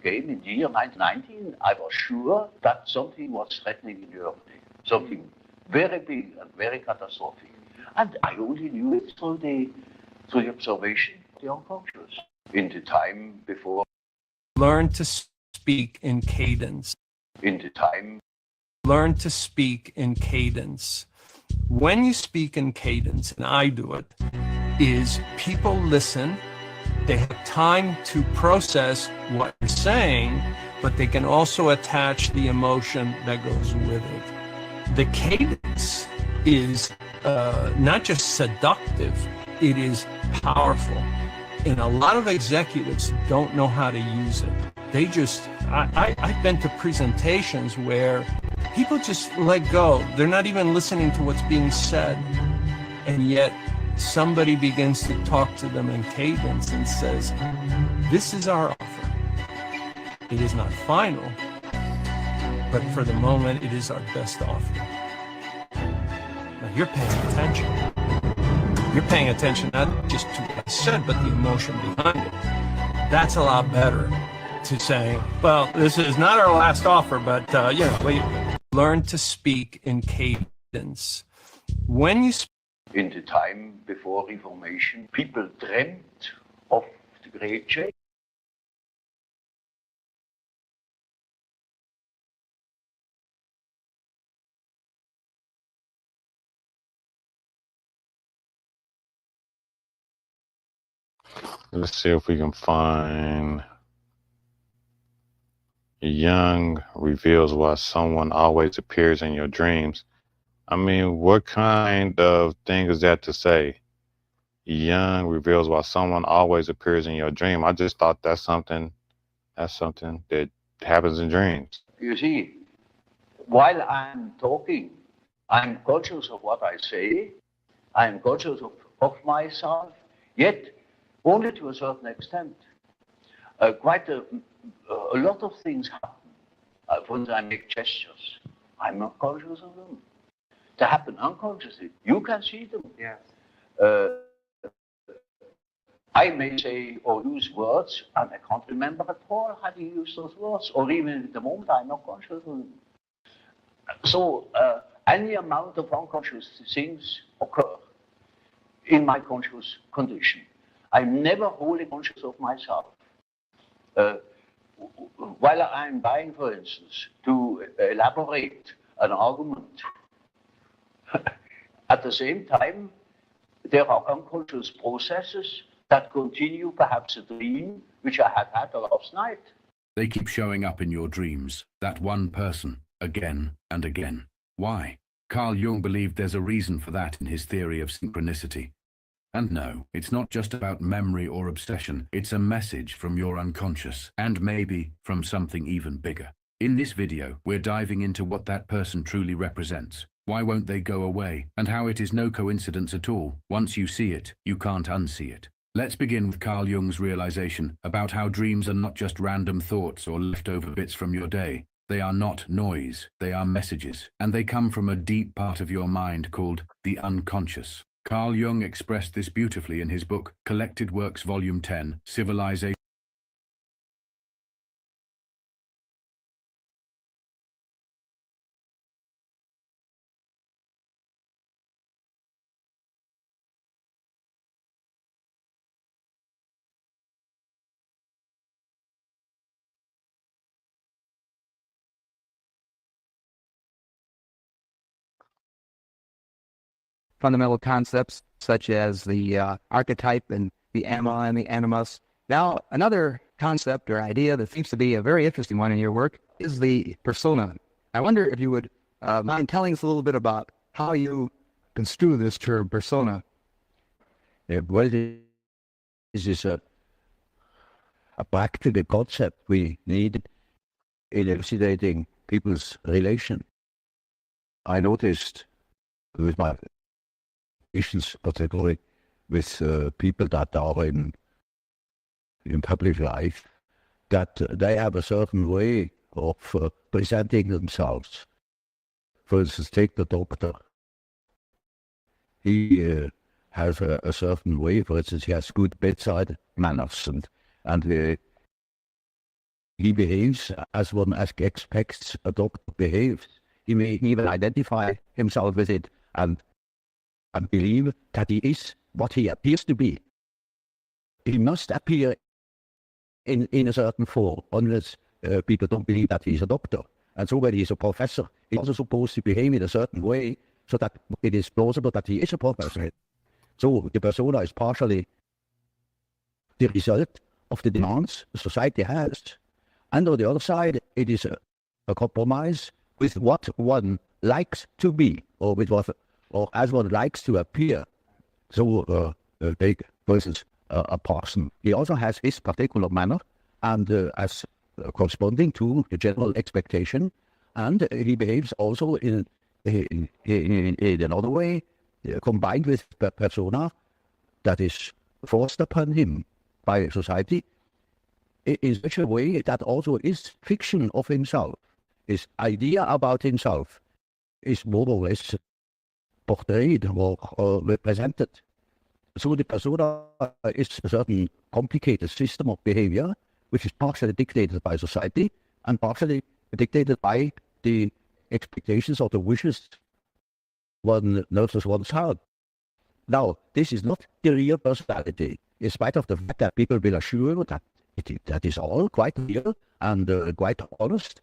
came in the year 1919, I was sure that something was threatening in Germany, something very big and very catastrophic. And I only knew it through the observation of the unconscious. In the time before. Learn to speak in cadence. In the time. Learn to speak in cadence. When you speak in cadence, and I do it, is people listen, they have time to process what you're saying, but they can also attach the emotion that goes with it. The cadence is not just seductive, it is powerful. And a lot of executives don't know how to use it. They just, I've been to presentations where people just let go. They're not even listening to what's being said. And yet somebody begins to talk to them in cadence and says, this is our offer. It is not final, but for the moment, it is our best offer. Now you're paying attention. You're paying attention not just to what I said, but the emotion behind it. That's a lot better to say, well, this is not our last offer, but we learn to speak in cadence. When you In the time before Reformation, people dreamt of the great change. Let's see if we can find Jung reveals why someone always appears in your dreams. I mean, what kind of thing is that to say? Jung reveals why someone always appears in your dream. I just thought that's something that happens in dreams. You see, while I'm talking, I'm conscious of what I say, I'm conscious of myself, yet only to a certain extent. Quite a lot of things happen. For instance, I make gestures. I'm not conscious of them. They happen unconsciously. You can see them. Yes. I may say or use words, and I can't remember at all how to use those words, or even at the moment I'm not conscious of them. So any amount of unconscious things occur in my conscious condition. I'm never wholly conscious of myself. While I'm trying, for instance, to elaborate an argument, at the same time, there are unconscious processes that continue perhaps a dream which I had last night. They keep showing up in your dreams, that one person, again and again. Why? Carl Jung believed there's a reason for that in his theory of synchronicity. And no, it's not just about memory or obsession, it's a message from your unconscious, and maybe from something even bigger. In this video, we're diving into what that person truly represents. Why won't they go away? And how it is no coincidence at all. Once you see it, you can't unsee it. Let's begin with Carl Jung's realization about how dreams are not just random thoughts or leftover bits from your day. They are not noise, they are messages, and they come from a deep part of your mind called the unconscious. Carl Jung expressed this beautifully in his book, Collected Works Volume 10, Civilization. Fundamental concepts such as the archetype and the anima and the animus. Now, another concept or idea that seems to be a very interesting one in your work is the persona. I wonder if you would mind telling us a little bit about how you construe this term persona. Well, this is a practical concept we need in elucidating people's relation. I noticed with my patients, particularly with people that are in public life, that they have a certain way of presenting themselves. For instance, take the doctor. He has a certain way. For instance, he has good bedside manners, and he behaves as one expects a doctor behaves. He may even identify himself with it and believe that he is what he appears to be. He must appear in a certain form, unless people don't believe that he's a doctor. And so when he's a professor, he's also supposed to behave in a certain way so that it is plausible that he is a poor person. So the persona is partially the result of the demands society has. And on the other side, it is a compromise with what one likes to be, or with what, or as one likes to appear. So, take, for instance, a parson. He also has his particular manner, and as corresponding to the general expectation, and he behaves also in another way, combined with persona that is forced upon him by society, in such a way that also his fiction of himself, his idea about himself, is more or less portrayed or represented. So the persona is a certain complicated system of behavior, which is partially dictated by society and partially dictated by the expectations or the wishes one nurtures one's heart. Now, this is not the real personality, in spite of the fact that people will assure that that is all quite real and quite honest,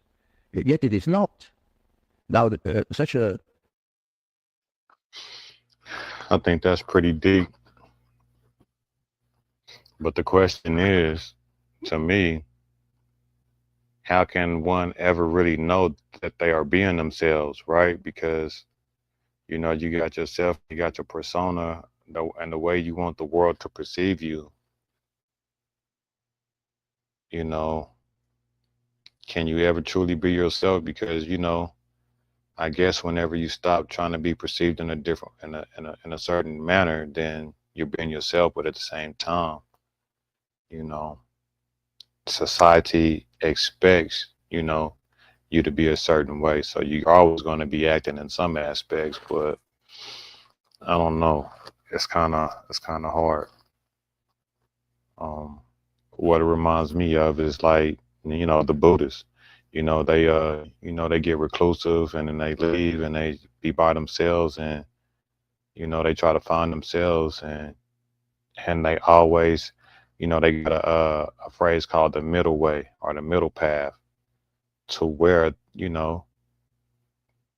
yet it is not. Now, such a... I think that's pretty deep. But the question is, to me, how can one ever really know that they are being themselves, right? Because, you know, you got yourself, you got your persona, and the way you want the world to perceive you. You know, can you ever truly be yourself? Because, you know, I guess whenever you stop trying to be perceived in a different, in a certain manner, then you're being yourself. But at the same time, you know, society expects, you know, you to be a certain way. So you're always going to be acting in some aspects, but I don't know. It's kind of hard. What it reminds me of is like, you know, the Buddhists. You know, they get reclusive and then they leave and they be by themselves, and you know, they try to find themselves, and they always, you know, they got a phrase called the middle way or the middle path, to where, you know,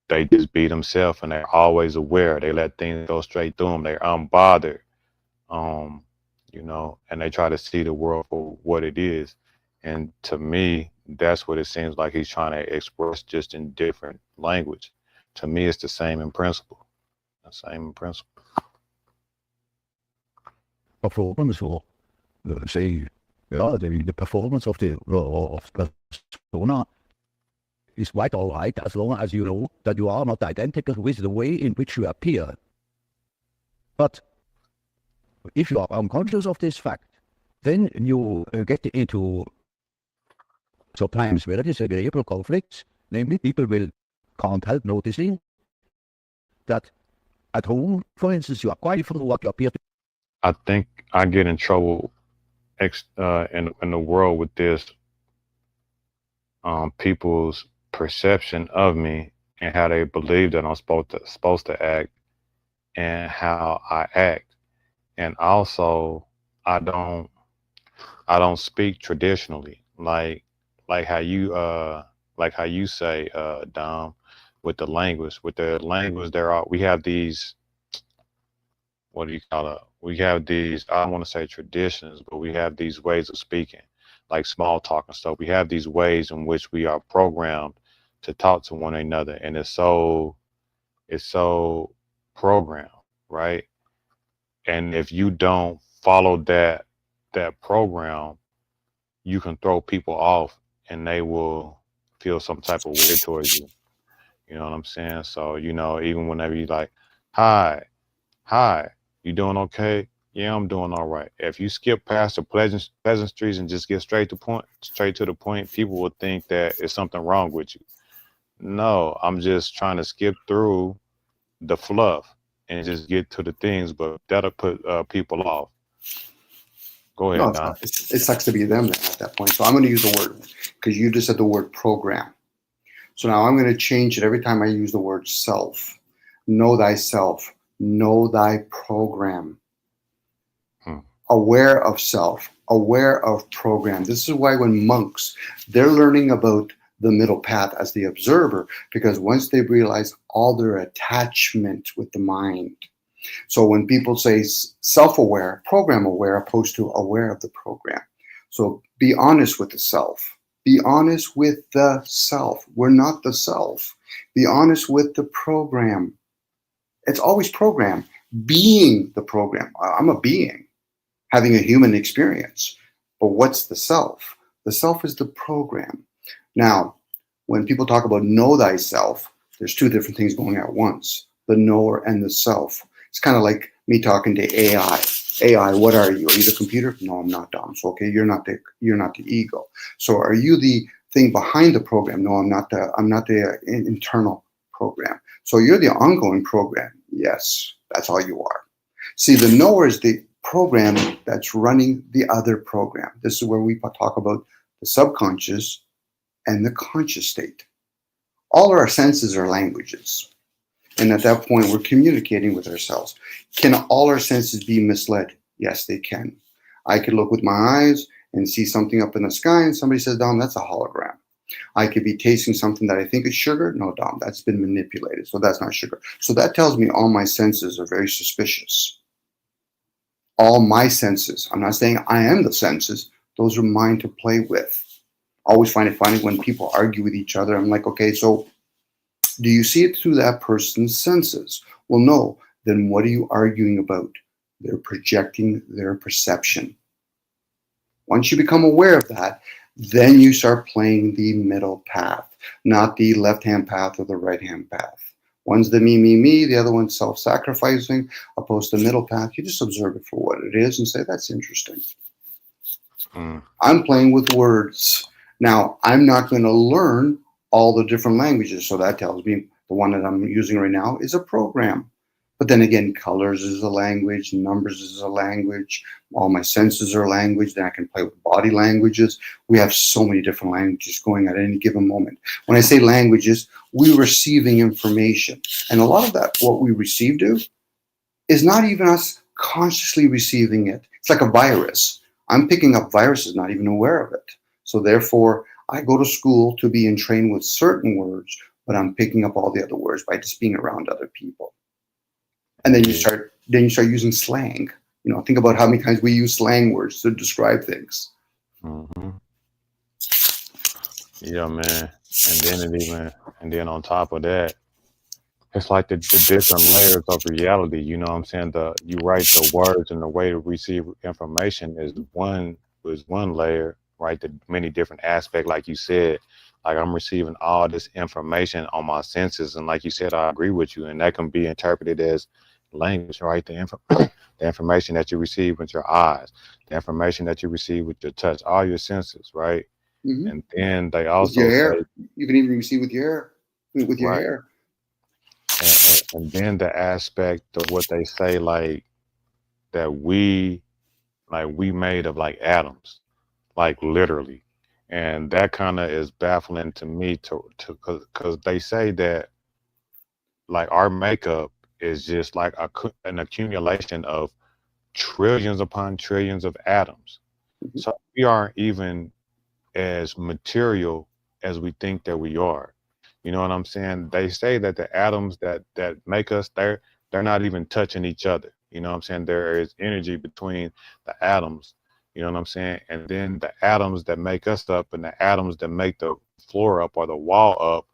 they just be themselves and they're always aware. They let things go straight through them. They're unbothered, you know, and they try to see the world for what it is. And to me, that's what it seems like he's trying to express, just in different language. To me, it's the same in principle. The same in principle. Performance, or say, yeah, the performance of the persona is quite all right, as long as you know that you are not identical with the way in which you appear. But if you are unconscious of this fact, then you get into sometimes very disagreeable conflicts. Namely, people can't help noticing that at home, for instance, you are quite different from what you appear to. I think I get in trouble in the world with this, people's perception of me and how they believe that I'm supposed to act and how I act. And also, I don't speak traditionally, like how you say, Dom, with the language. With the language, we have these, what do you call it? We have these, I don't want to say traditions, but we have these ways of speaking, like small talk and stuff. We have these ways in which we are programmed to talk to one another, and it's so programmed, right? And if you don't follow that program, you can throw people off and they will feel some type of way towards you. You know what I'm saying? So, you know, even whenever you like, hi, you doing okay? Yeah, I'm doing all right. If you skip past the pleasantries and just get straight to the point, people will think that it's something wrong with you. No, I'm just trying to skip through the fluff and just get to the things, but that'll put people off. Go ahead, No, Don. it sucks to be them at that point. So I'm going to use the word, because you just said the word program. So now I'm going to change it every time I use the word self. Know thyself. Know thy program. Aware of self. Aware of program. This is why when monks, they're learning about the middle path as the observer, because once they realize all their attachment with the mind. So when people say self-aware, program aware, opposed to aware of the program. So be honest with the self. Be honest with the self. We're not the self. Be honest with the program. It's always program. Being the program. I'm a being having a human experience. But what's the self? The self is the program. Now, when people talk about know thyself, there's two different things going at once, the knower and the self. It's kind of like me talking to AI. AI, what are you? Are you the computer? No, I'm not, Dom. So, okay, you're not the ego. So are you the thing behind the program? No, I'm not the internal program. So you're the ongoing program. Yes, that's all you are. See, the knower is the program that's running the other program. This is where we talk about the subconscious and the conscious state. All our senses are languages. And at that point, we're communicating with ourselves. Can all our senses be misled? Yes, they can. I could look with my eyes and see something up in the sky, and somebody says, Dom, that's a hologram. I could be tasting something that I think is sugar. No, Dom, that's been manipulated. So that's not sugar. So that tells me all my senses are very suspicious. All my senses. I'm not saying I am the senses. Those are mine to play with. Always find it funny when people argue with each other. I'm like, okay, so do you see it through that person's senses? Well, no. Then what are you arguing about? They're projecting their perception. Once you become aware of that, then you start playing the middle path, not the left-hand path or the right-hand path. One's the me, the other one's self-sacrificing, opposed to middle path. You just observe it for what it is and say, that's interesting. I'm playing with words. Now, I'm not going to learn all the different languages, so that tells me the one that I'm using right now is a program. But then again, colors is a language, numbers is a language, all my senses are language, then I can play with body languages. We have so many different languages going at any given moment. When I say languages, we're receiving information. And a lot of that, what we receive is not even us consciously receiving it. It's like a virus. I'm picking up viruses, not even aware of it. So therefore, I go to school to be entrained with certain words, but I'm picking up all the other words by just being around other people. And then you start using slang. You know, think about how many times we use slang words to describe things. Mm-hmm. Yeah, man. And then on top of that, it's like the different layers of reality. You know what I'm saying? You write the words and the way to receive information is one layer, right? The many different aspects, like you said. Like I'm receiving all this information on my senses, and like you said, I agree with you, and that can be interpreted as language, right? The information that you receive with your eyes, the information that you receive with your touch, all your senses, right? Mm-hmm. And then they with also your hair. say, You can even receive with your hair. With your right. hair. And then the aspect of what they say, like that we made of like atoms, like literally. And that kind of is baffling to me because they say that like our makeup is just like an accumulation of trillions upon trillions of atoms. Mm-hmm. So we aren't even as material as we think that we are. You know what I'm saying? They say that the atoms that make us, they're not even touching each other. You know what I'm saying? There is energy between the atoms. You know what I'm saying? And then the atoms that make us up and the atoms that make the floor up or the wall up,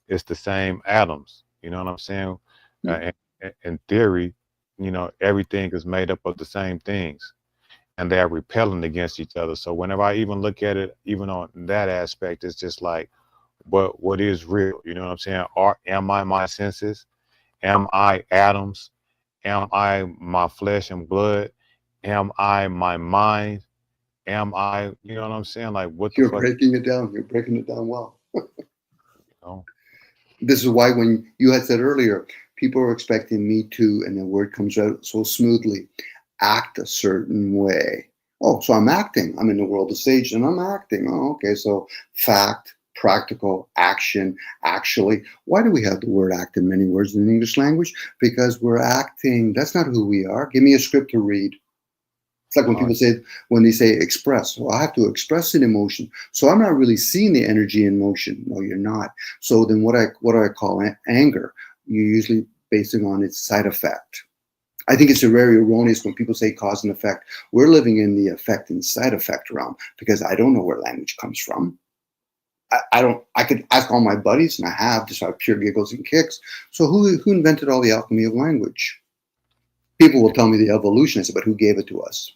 it's the same atoms. You know what I'm saying? In theory, you know, everything is made up of the same things, and they're repelling against each other. So whenever I even look at it, even on that aspect, it's just like, what is real? You know what I'm saying? Am I my senses? Am I atoms? Am I my flesh and blood? Am I my mind? Am I, you know what I'm saying? Like, what the You're fuck? breaking it down. You're breaking it down well. You know? This is why when you had said earlier, people are expecting me to, and the word comes out so smoothly, act a certain way. Oh, so I'm acting. I'm in the world of stage and I'm acting. Oh, okay. So fact, practical, action, actually. Why do we have the word act in many words in the English language? Because we're acting. That's not who we are. Give me a script to read. It's like when people say, when they say express, well, I have to express an emotion. So I'm not really seeing the energy in motion. No, you're not. So then what do I call anger? You usually basing on its side effect. I think it's very erroneous when people say cause and effect. We're living in the effect and side effect realm because I don't know where language comes from. I don't. I could ask all my buddies, and I have, just out of pure giggles and kicks. So who invented all the alchemy of language? People will tell me the evolution. I said, but who gave it to us?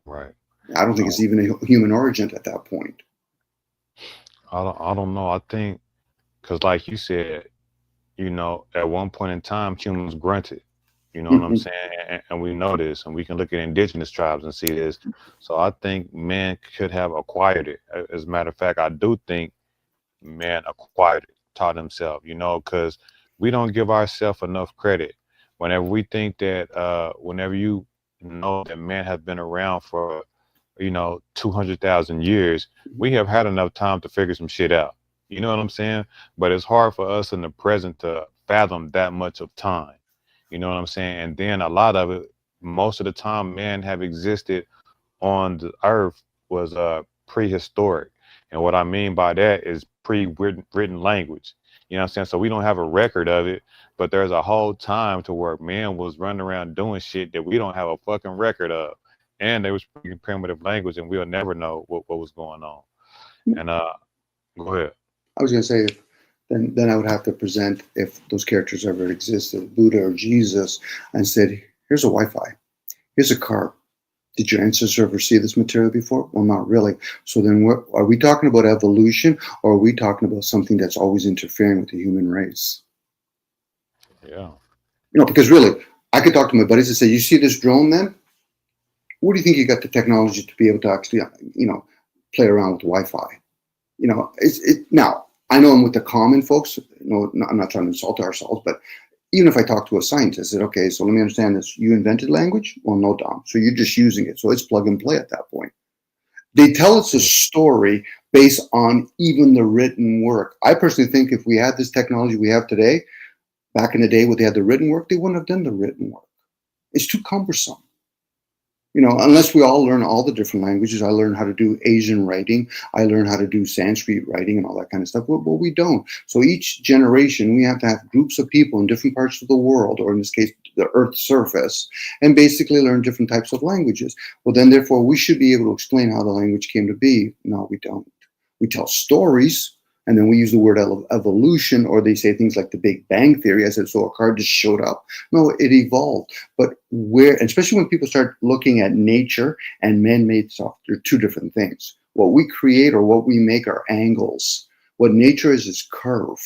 Right. I don't think it's even a human origin at that point. I don't know. I think because, like you said, you know, at one point in time, humans grunted. You know what I'm saying? And we know this, and we can look at indigenous tribes and see this. So I think man could have acquired it. As a matter of fact, I do think man acquired it, taught himself, you know, because we don't give ourselves enough credit. Whenever we think that, whenever you know that man has been around for, you know, 200,000 years, we have had enough time to figure some shit out. You know what I'm saying? But it's hard for us in the present to fathom that much of time. You know what I'm saying? And then a lot of it, most of the time, man have existed on the earth was prehistoric. And what I mean by that is pre-written language. You know what I'm saying? So we don't have a record of it, but there's a whole time to where man was running around doing shit that we don't have a fucking record of. And they was speaking primitive language, and we'll never know what was going on. And go ahead. I was going to say, then I would have to present, if those characters ever existed, Buddha or Jesus, and said, here's a Wi-Fi, here's a car. Did your ancestors ever see this material before? Well, not really. So then are we talking about evolution, or are we talking about something that's always interfering with the human race? Yeah. You know, because really, I could talk to my buddies and say, you see this drone, man? Where do you think you got the technology to be able to actually, you know, play around with Wi-Fi? You know, now, I know I'm with the common folks. No, I'm not trying to insult ourselves, but even if I talk to a scientist, I said, okay, so let me understand this. You invented language? Well, no, Dom. So you're just using it. So it's plug and play at that point. They tell us a story based on even the written work. I personally think if we had this technology we have today, back in the day when they had the written work, they wouldn't have done the written work. It's too cumbersome. You know, unless we all learn all the different languages. I learned how to do Asian writing. I learned how to do Sanskrit writing and all that kind of stuff. But we don't. So each generation, we have to have groups of people in different parts of the world, or in this case, the Earth's surface, and basically learn different types of languages. Well, then, therefore, we should be able to explain how the language came to be. No, we don't. We tell stories, and then we use the word evolution, or they say things like the Big Bang Theory. I said, so a car just showed up. No, it evolved. But especially when people start looking at nature and man-made stuff, they're two different things. What we create or what we make are angles. What nature is curve.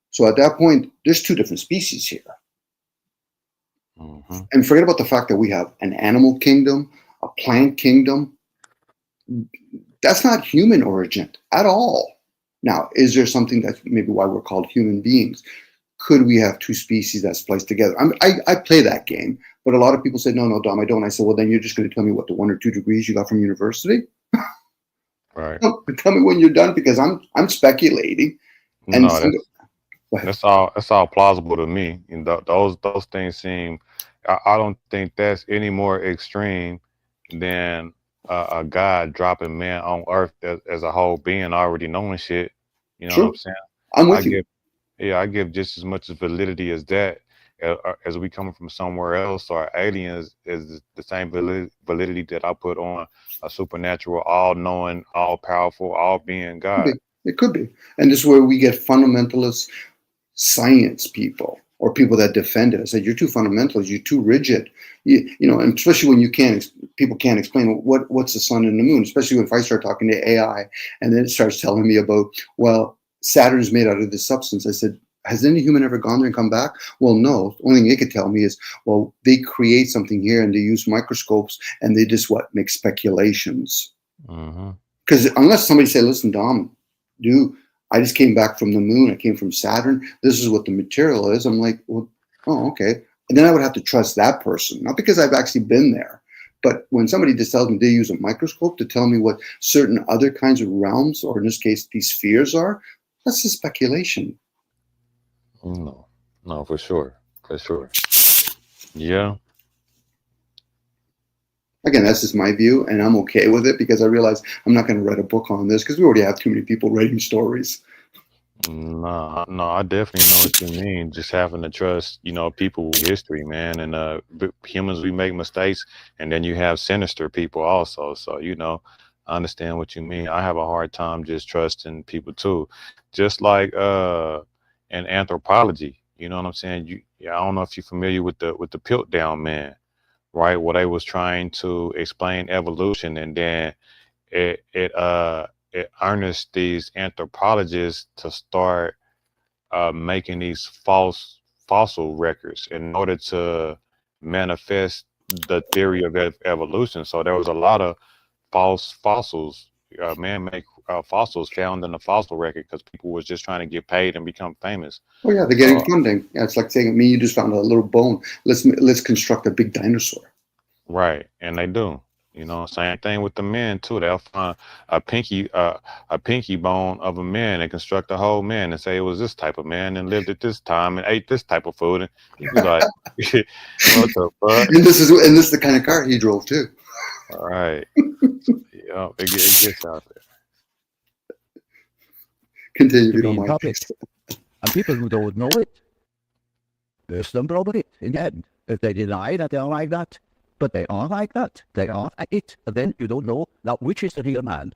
So at that point, there's two different species here. Mm-hmm. And forget about the fact that we have an animal kingdom, a plant kingdom. That's not human origin at all. Now, is there something that's maybe why we're called human beings? Could we have two species that spliced together? I play that game, but a lot of people say, no, Dom, I don't. I said, well, then you're just going to tell me what the 1 or 2 degrees you got from university? Right. Tell me when you're done, because I'm speculating. And No, that's all plausible to me. And those things seem. I don't think that's any more extreme than a God dropping man on earth as a whole being already knowing shit. You know True. what I'm saying? I'm with you. I give just as much validity as that, as we coming from somewhere else, or aliens is the same validity that I put on a supernatural, all-knowing, all-powerful, all-being God. It could be. And this is where we get fundamentalist science people, or people that defend it. I said, you're too fundamentalist, you're too rigid. You know, and especially when people can't explain what's the sun and the moon, especially if I start talking to AI and then it starts telling me about, well, Saturn's made out of this substance. I said, has any human ever gone there and come back? Well, no. The only thing they could tell me is, well, they create something here and they use microscopes and they just make speculations. Because unless somebody say, listen, Dom, I just came back from the moon. I came from Saturn. This is what the material is. I'm like, well, oh, okay. And then I would have to trust that person, not because I've actually been there. But when somebody just tells me they use a microscope to tell me what certain other kinds of realms, or in this case, these spheres are, that's a speculation. No, for sure. Yeah. Again, that's just my view, and I'm okay with it because I realize I'm not going to write a book on this because we already have too many people writing stories. No, no, I definitely know what you mean. Just having to trust, people with history, man, and humans, we make mistakes, and then you have sinister people also. So, I understand what you mean. I have a hard time just trusting people too, just like in anthropology. You know what I'm saying? I don't know if you're familiar with the Piltdown man, right? Where they was trying to explain evolution, and then it earnest these anthropologists to start making these false fossil records in order to manifest the theory of evolution. So there was a lot of false fossils, man-made fossils found in the fossil record because people was just trying to get paid and become famous. Oh yeah, they're getting So funding. Yeah, it's like saying, "Me, you just found a little bone. Let's construct a big dinosaur." right, and they do. Same thing with the men too. They'll find a pinky, a pinky bone of a man and construct a whole man and say it was this type of man and lived at this time and ate this type of food. And you be like, what the fuck? And this is the kind of car he drove too. All right. Yeah, it gets out there. Continue if To you be don't in mind. public. And people who don't know it, they stumble over it in the end. If they deny that they are like that, but they are like that, they are it, and then you don't know now which is the real man.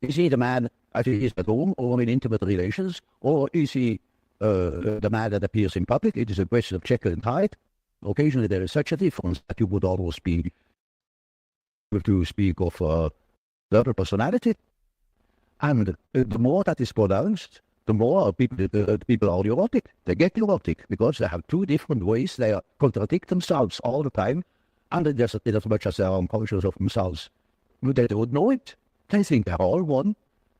Is he the man as he is at home or in intimate relations, or is he the man that appears in public? It is a question of Jekyll and Hyde. Occasionally there is such a difference that you would almost be able to speak of double personality. And the more that is pronounced, the more people are neurotic. They get neurotic because they have two different ways. They contradict themselves all the time. And there's as much as they are unconscious of themselves. But they don't know it. They think they're all one.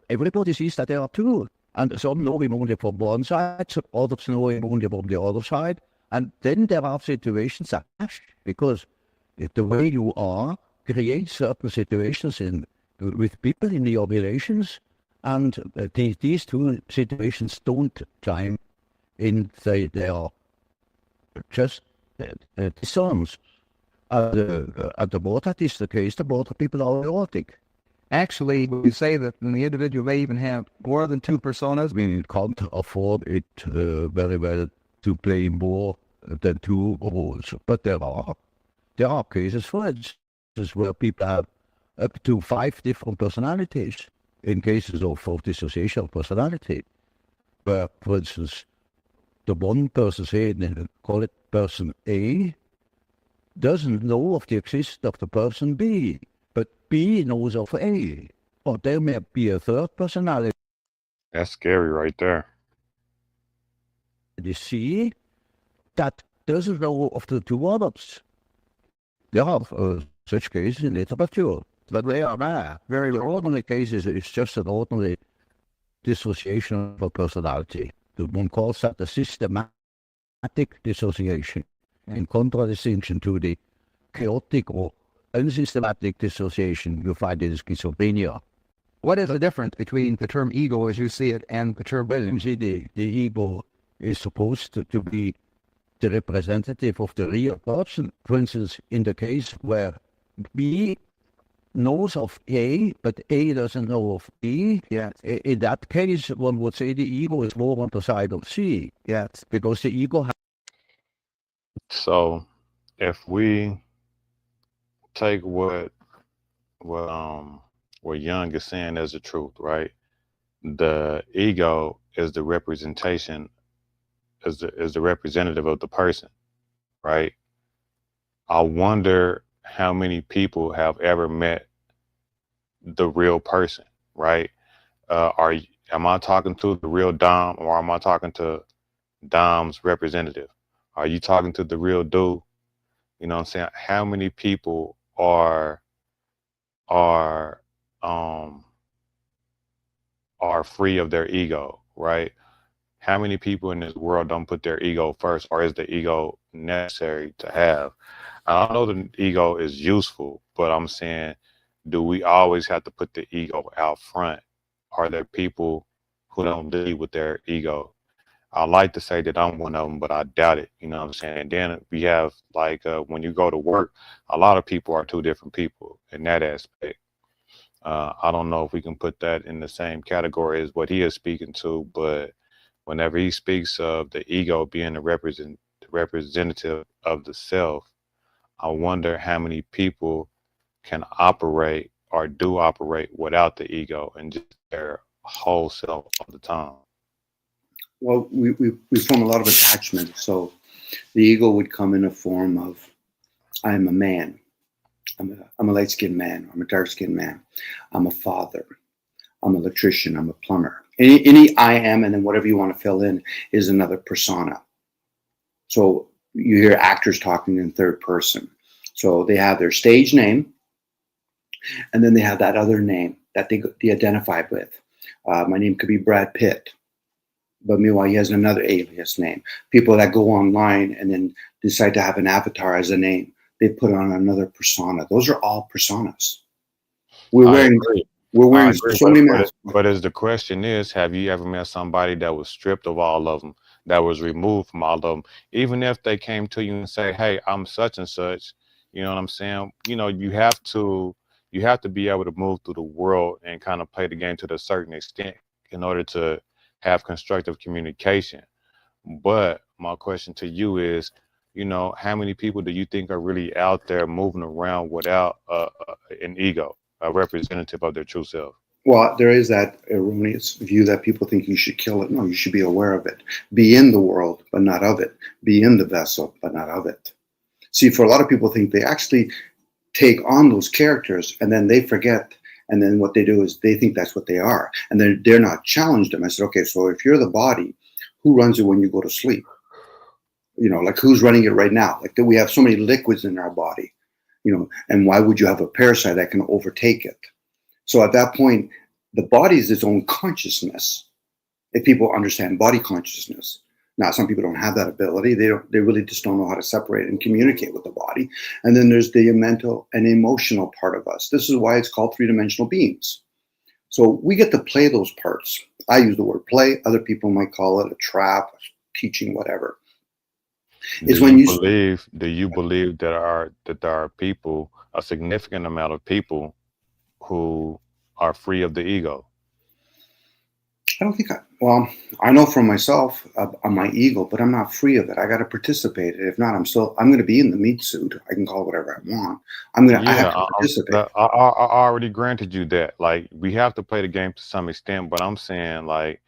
Everybody sees that they are two. And some know him only from one side, some others know him only from the other side. And then there are situations that clash, because if the way you are creates certain situations with people in your relations, and these two situations don't chime in, they are just dissonance. And the more that is the case, the more the people are neurotic. Actually, we say that the individual may even have more than two personas. I mean, it can't afford it very well to play more than two roles. But there are cases, for instance, where people have up to 5 different personalities in cases of dissociation of personality, where, for instance, the one person, say, call it person A, doesn't know of the existence of the person B, but B knows of A. Or there may be a third personality, That's scary right there. the C, that doesn't know of the two others. There are such cases in literature, but they are rare. Very ordinary cases, it's just an ordinary dissociation of a personality. One calls that a systematic dissociation, in contradistinction to the chaotic or unsystematic dissociation you find in schizophrenia. What is the difference between the term ego as you see it and the term will? You see, the ego is supposed to be the representative of the real person. For instance, in the case where B knows of A, but A doesn't know of B, Yes. in that case, one would say the ego is more on the side of C. Yes. Because the ego So if we take what Jung is saying as the truth, right? The ego is the representation, is the representative of the person, right? I wonder how many people have ever met the real person, right? Am I talking to the real Dom, or am I talking to Dom's representative? Are you talking to the real dude? You know what I'm saying? How many people are um are free of their ego, right? How many people in this world don't put their ego first, or is the ego necessary to have? I know the ego is useful, but I'm saying, do we always have to put the ego out front? Are there people who don't lead with their ego? I like to say that I'm one of them, but I doubt it. You know what I'm saying? And then we have like when you go to work, a lot of people are two different people in that aspect. I don't know if we can put that in the same category as what he is speaking to, but whenever he speaks of the ego being the representative of the self, I wonder how many people can operate or do operate without the ego and just their whole self all the time. Well, we form a lot of attachment. So the ego would come in a form of, I'm a man. I'm a light-skinned man. I'm a dark-skinned man. I'm a father. I'm an electrician. I'm a plumber. Any I am, and then whatever you want to fill in is another persona. So you hear actors talking in third person. So they have their stage name, and then they have that other name that they identify with. My name could be Brad Pitt, but meanwhile he has another alias name. People that go online and then decide to have an avatar as a name, they put on another persona. Those are all personas. We're I wearing agree. we're I wearing agree, so many masks. but as the question is, have you ever met somebody that was stripped of all of them, that was removed from all of them? Even if they came to you and say, "Hey, I'm such and such," you know what I'm saying? You know, you have to be able to move through the world and kind of play the game to a certain extent in order to have constructive communication. But my question to you is, you know, how many people do you think are really out there moving around without an ego, a representative of their true self? Well, there is that erroneous view that people think you should kill it. No, you should be aware of it. Be in the world, but not of it. Be in the vessel, but not of it. See, for a lot of people think they actually take on those characters and then they forget. And then what they do is they think that's what they are. And then they're not challenged them. I said, okay, so if you're the body, who runs it when you go to sleep? You know, like who's running it right now? Like we have so many liquids in our body, you know, and why would you have a parasite that can overtake it? So at that point, the body is its own consciousness. If people understand body consciousness. Now, some people don't have that ability. They really just don't know how to separate and communicate with the body. And then there's the mental and emotional part of us. This is why it's called three-dimensional beings. So we get to play those parts. I use the word play. Other people might call it a trap, teaching, whatever. It's when you Do you believe that there are people, a significant amount of people who are free of the ego? I don't think well, I know from myself on my ego, but I'm not free of it. I got to participate. If not, I'm going to be in the meat suit. I can call it whatever I want. I have Yeah, to participate. I already granted you that. Like, we have to play the game to some extent, but I'm saying, like,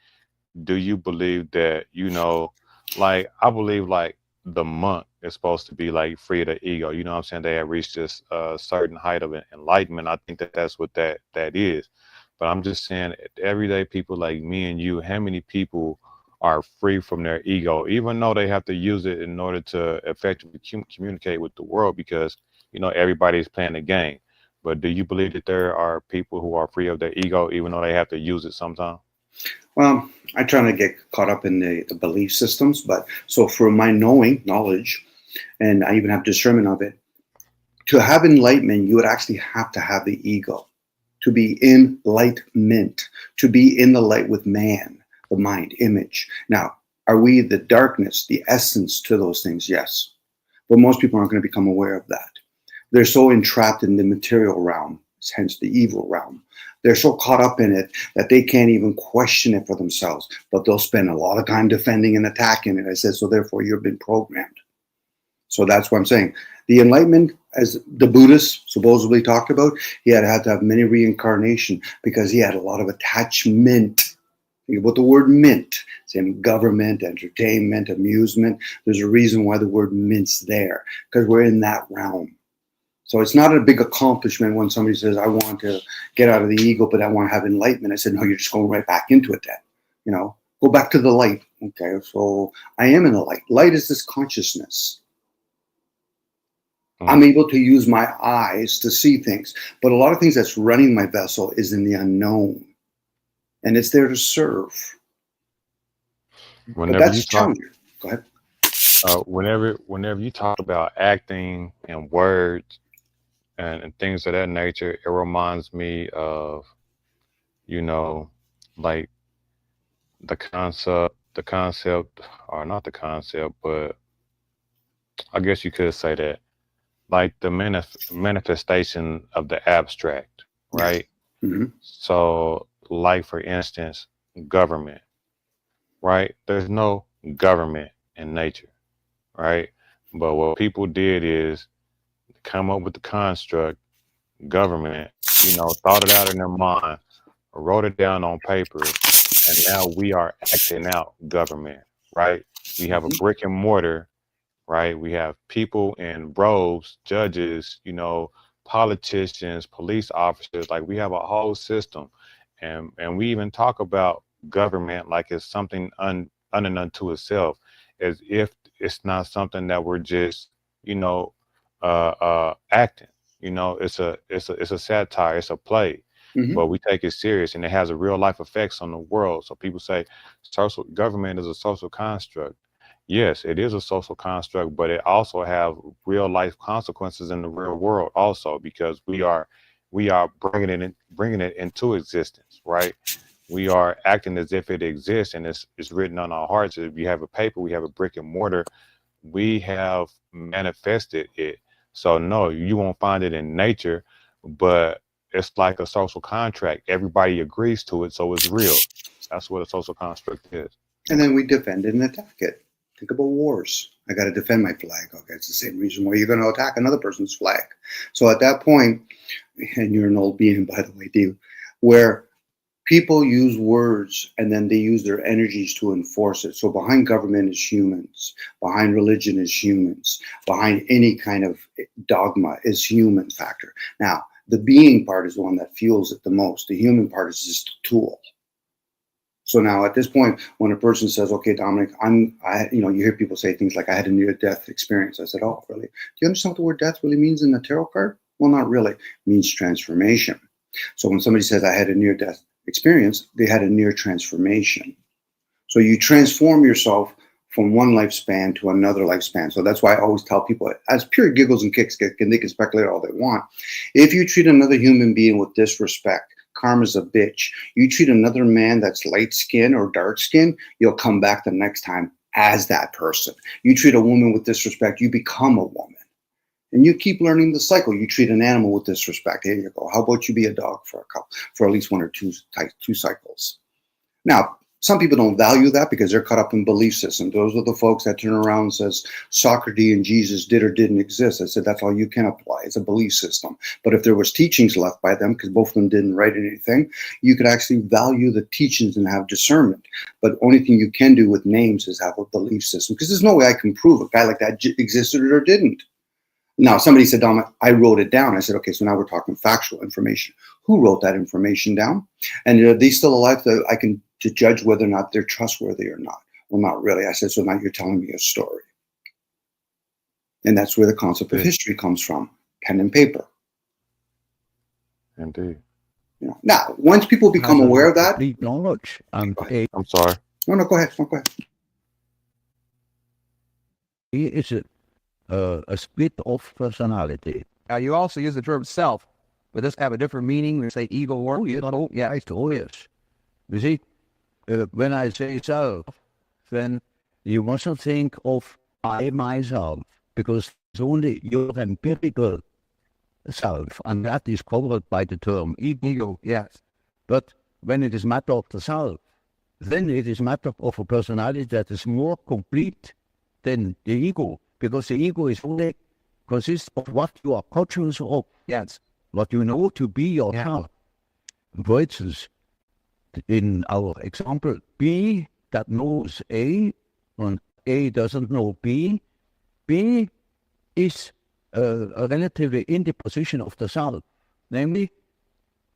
do you believe that, you know, like, I believe like the monk is supposed to be like free of the ego. You know what I'm saying? They have reached this certain height of enlightenment. I think that that's what that is. But I'm just saying, everyday people like me and you, how many people are free from their ego, even though they have to use it in order to effectively communicate with the world, because, you know, everybody's playing the game. But do you believe that there are people who are free of their ego, even though they have to use it sometimes? Well, I try not to get caught up in the belief systems, but so for my knowledge, and I even have discernment of it, to have enlightenment, you would actually have to have the ego. To be in enlightenment, to be in the light with man, the mind, image. Now, are we the darkness, the essence to those things? Yes. But most people aren't going to become aware of that. They're so entrapped in the material realm, hence the evil realm. They're so caught up in it that they can't even question it for themselves, but they'll spend a lot of time defending and attacking it. I said, so therefore you've been programmed. So that's what I'm saying. The enlightenment, as the Buddhists supposedly talked about, he had to have many reincarnation because he had a lot of attachment. Think about the word mint. Same government, entertainment, amusement. There's a reason why the word mint's there, because we're in that realm. So it's not a big accomplishment when somebody says, I want to get out of the ego, but I want to have enlightenment. I said, no, you're just going right back into it then. You know, go back to the light. Okay, so I am in the light. Light is this consciousness. I'm able to use my eyes to see things. But a lot of things that's running my vessel is in the unknown. And it's there to serve. But Whenever you that's talk, challenging. Go ahead. whenever you talk about acting and words and things of that nature, it reminds me of, you know, like the concept the concept, or not the concept, but I guess you could say that, like the manifestation of the abstract, Yes. right? Hmm. So, like for instance, government, right? There's no government in nature, right? But what people did is come up with the construct government, thought it out in their mind, wrote it down on paper, and now we are acting out government, right? We have a brick and mortar, right? We have people in robes, judges, politicians, police officers. Like we have a whole system, and we even talk about government like it's something un and unto itself, as if it's not something that we're just, acting. It's a satire, it's a play, Hmm. but we take it serious, and it has a real life effects on the world. So people say social government is a social construct. Yes, it is a social construct, but it also have real life consequences in the real world also, because we are bringing it into existence, right? We are acting as if it exists, and it's written on our hearts. If you have a paper, we have a brick and mortar, we have manifested it. So no, you won't find it in nature, but it's like a social contract. Everybody agrees to it, so it's real. That's what a social construct is. And then we defend it and attack it. Think about wars. I got to defend my flag. Okay, it's the same reason why you're going to attack another person's flag. So at that point, and you're an old being, by the way, Dave, where people use words and then they use their energies to enforce it. So behind government is humans, behind religion is humans, behind any kind of dogma is human factor. Now, the being part is the one that fuels it the most. The human part is just a tool. So now at this point, when a person says, okay, Dominic, you hear people say things like, I had a near-death experience. I said, oh, really? Do you understand what the word death really means in the tarot card? Well, not really. It means transformation. So when somebody says, I had a near-death experience, they had a near transformation. So you transform yourself from one lifespan to another lifespan. So that's why I always tell people, as pure giggles and kicks, they can speculate all they want. If you treat another human being with disrespect, karma's a bitch. You treat another man that's light skin or dark skin, you'll come back the next time as that person. You treat a woman with disrespect, you become a woman. And you keep learning the cycle. You treat an animal with disrespect. Here you go. How about you be a dog for at least one or two cycles? Now, some people don't value that because they're caught up in belief systems. Those are the folks that turn around and says Socrates and Jesus did or didn't exist. I said that's all you can apply. It's a belief system. But if there was teachings left by them, because both of them didn't write anything, you could actually value the teachings and have discernment. But only thing you can do with names is have a belief system, because there's no way I can prove a guy like that existed or didn't. Now, somebody said, Dom, I wrote it down. I said, okay, so now we're talking factual information. Who wrote that information down? And are they still alive that I can to judge whether or not they're trustworthy or not? Well, not really. I said, so now you're telling me a story. And that's where the concept of history comes from, pen and paper. Indeed. Now, once people become aware of that. Complete knowledge. I'm sorry. No, go ahead. No, go ahead. He is a split of personality. Now, you also use the term self. Would this have a different meaning when you say ego or? Yes. You see, when I say self, then you mustn't think of I, myself, because it's only your empirical self, and that is covered by the term ego. Yes. But when it is matter of the self, then it is matter of a personality that is more complete than the ego, because the ego is only consists of what you are conscious of. Yes. What you know to be yourself. Yeah. For instance, in our example, B that knows A, and A doesn't know B. B is relatively in the position of the self. Namely,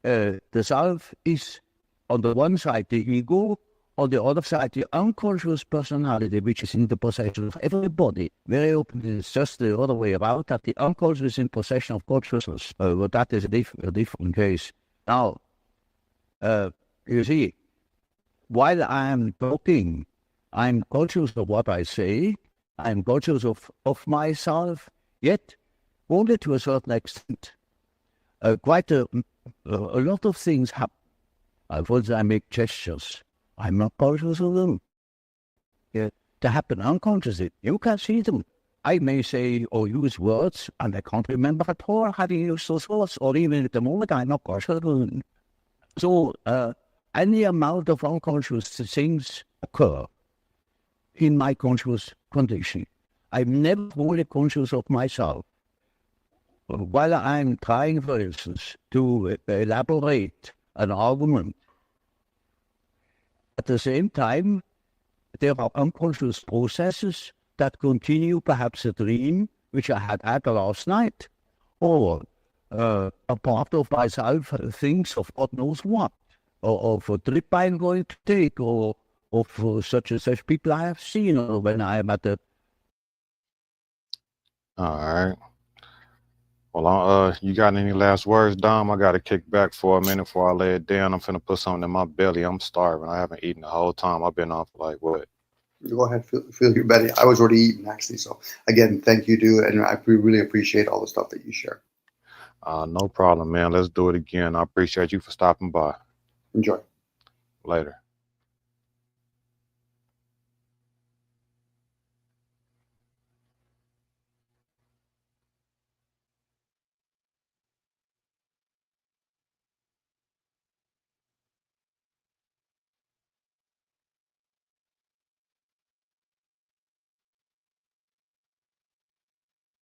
the self is on the one side the ego, on the other side the unconscious personality, which is in the possession of everybody. Very often it's just the other way around, that the unconscious is in possession of consciousness. But that is a different case. Now, you see, while I am talking, I'm conscious of what I say, I'm conscious of myself, yet only to a certain extent. Quite a lot of things happen. For instance, I make gestures. I'm not conscious of them. They happen unconsciously. You can see them. I may say or use words, and I can't remember at all having used those words, or even at the moment I'm not conscious. So any amount of unconscious things occur in my conscious condition. I'm never fully conscious of myself. While I'm trying, for instance, to elaborate an argument, at the same time, there are unconscious processes that continue, perhaps a dream which I had last night, or a part of myself thinks of God knows what, or of a trip I'm going to take, or of such and such people I have seen, or when I am at the... All right. Well, you got any last words, Dom? I got to kick back for a minute before I lay it down. I'm finna put something in my belly. I'm starving. I haven't eaten the whole time. I've been on for like, what? You go ahead, feel your belly. I was already eating, actually. So, again, thank you, dude. And I really appreciate all the stuff that you share. No problem, man. Let's do it again. I appreciate you for stopping by. Enjoy. Later.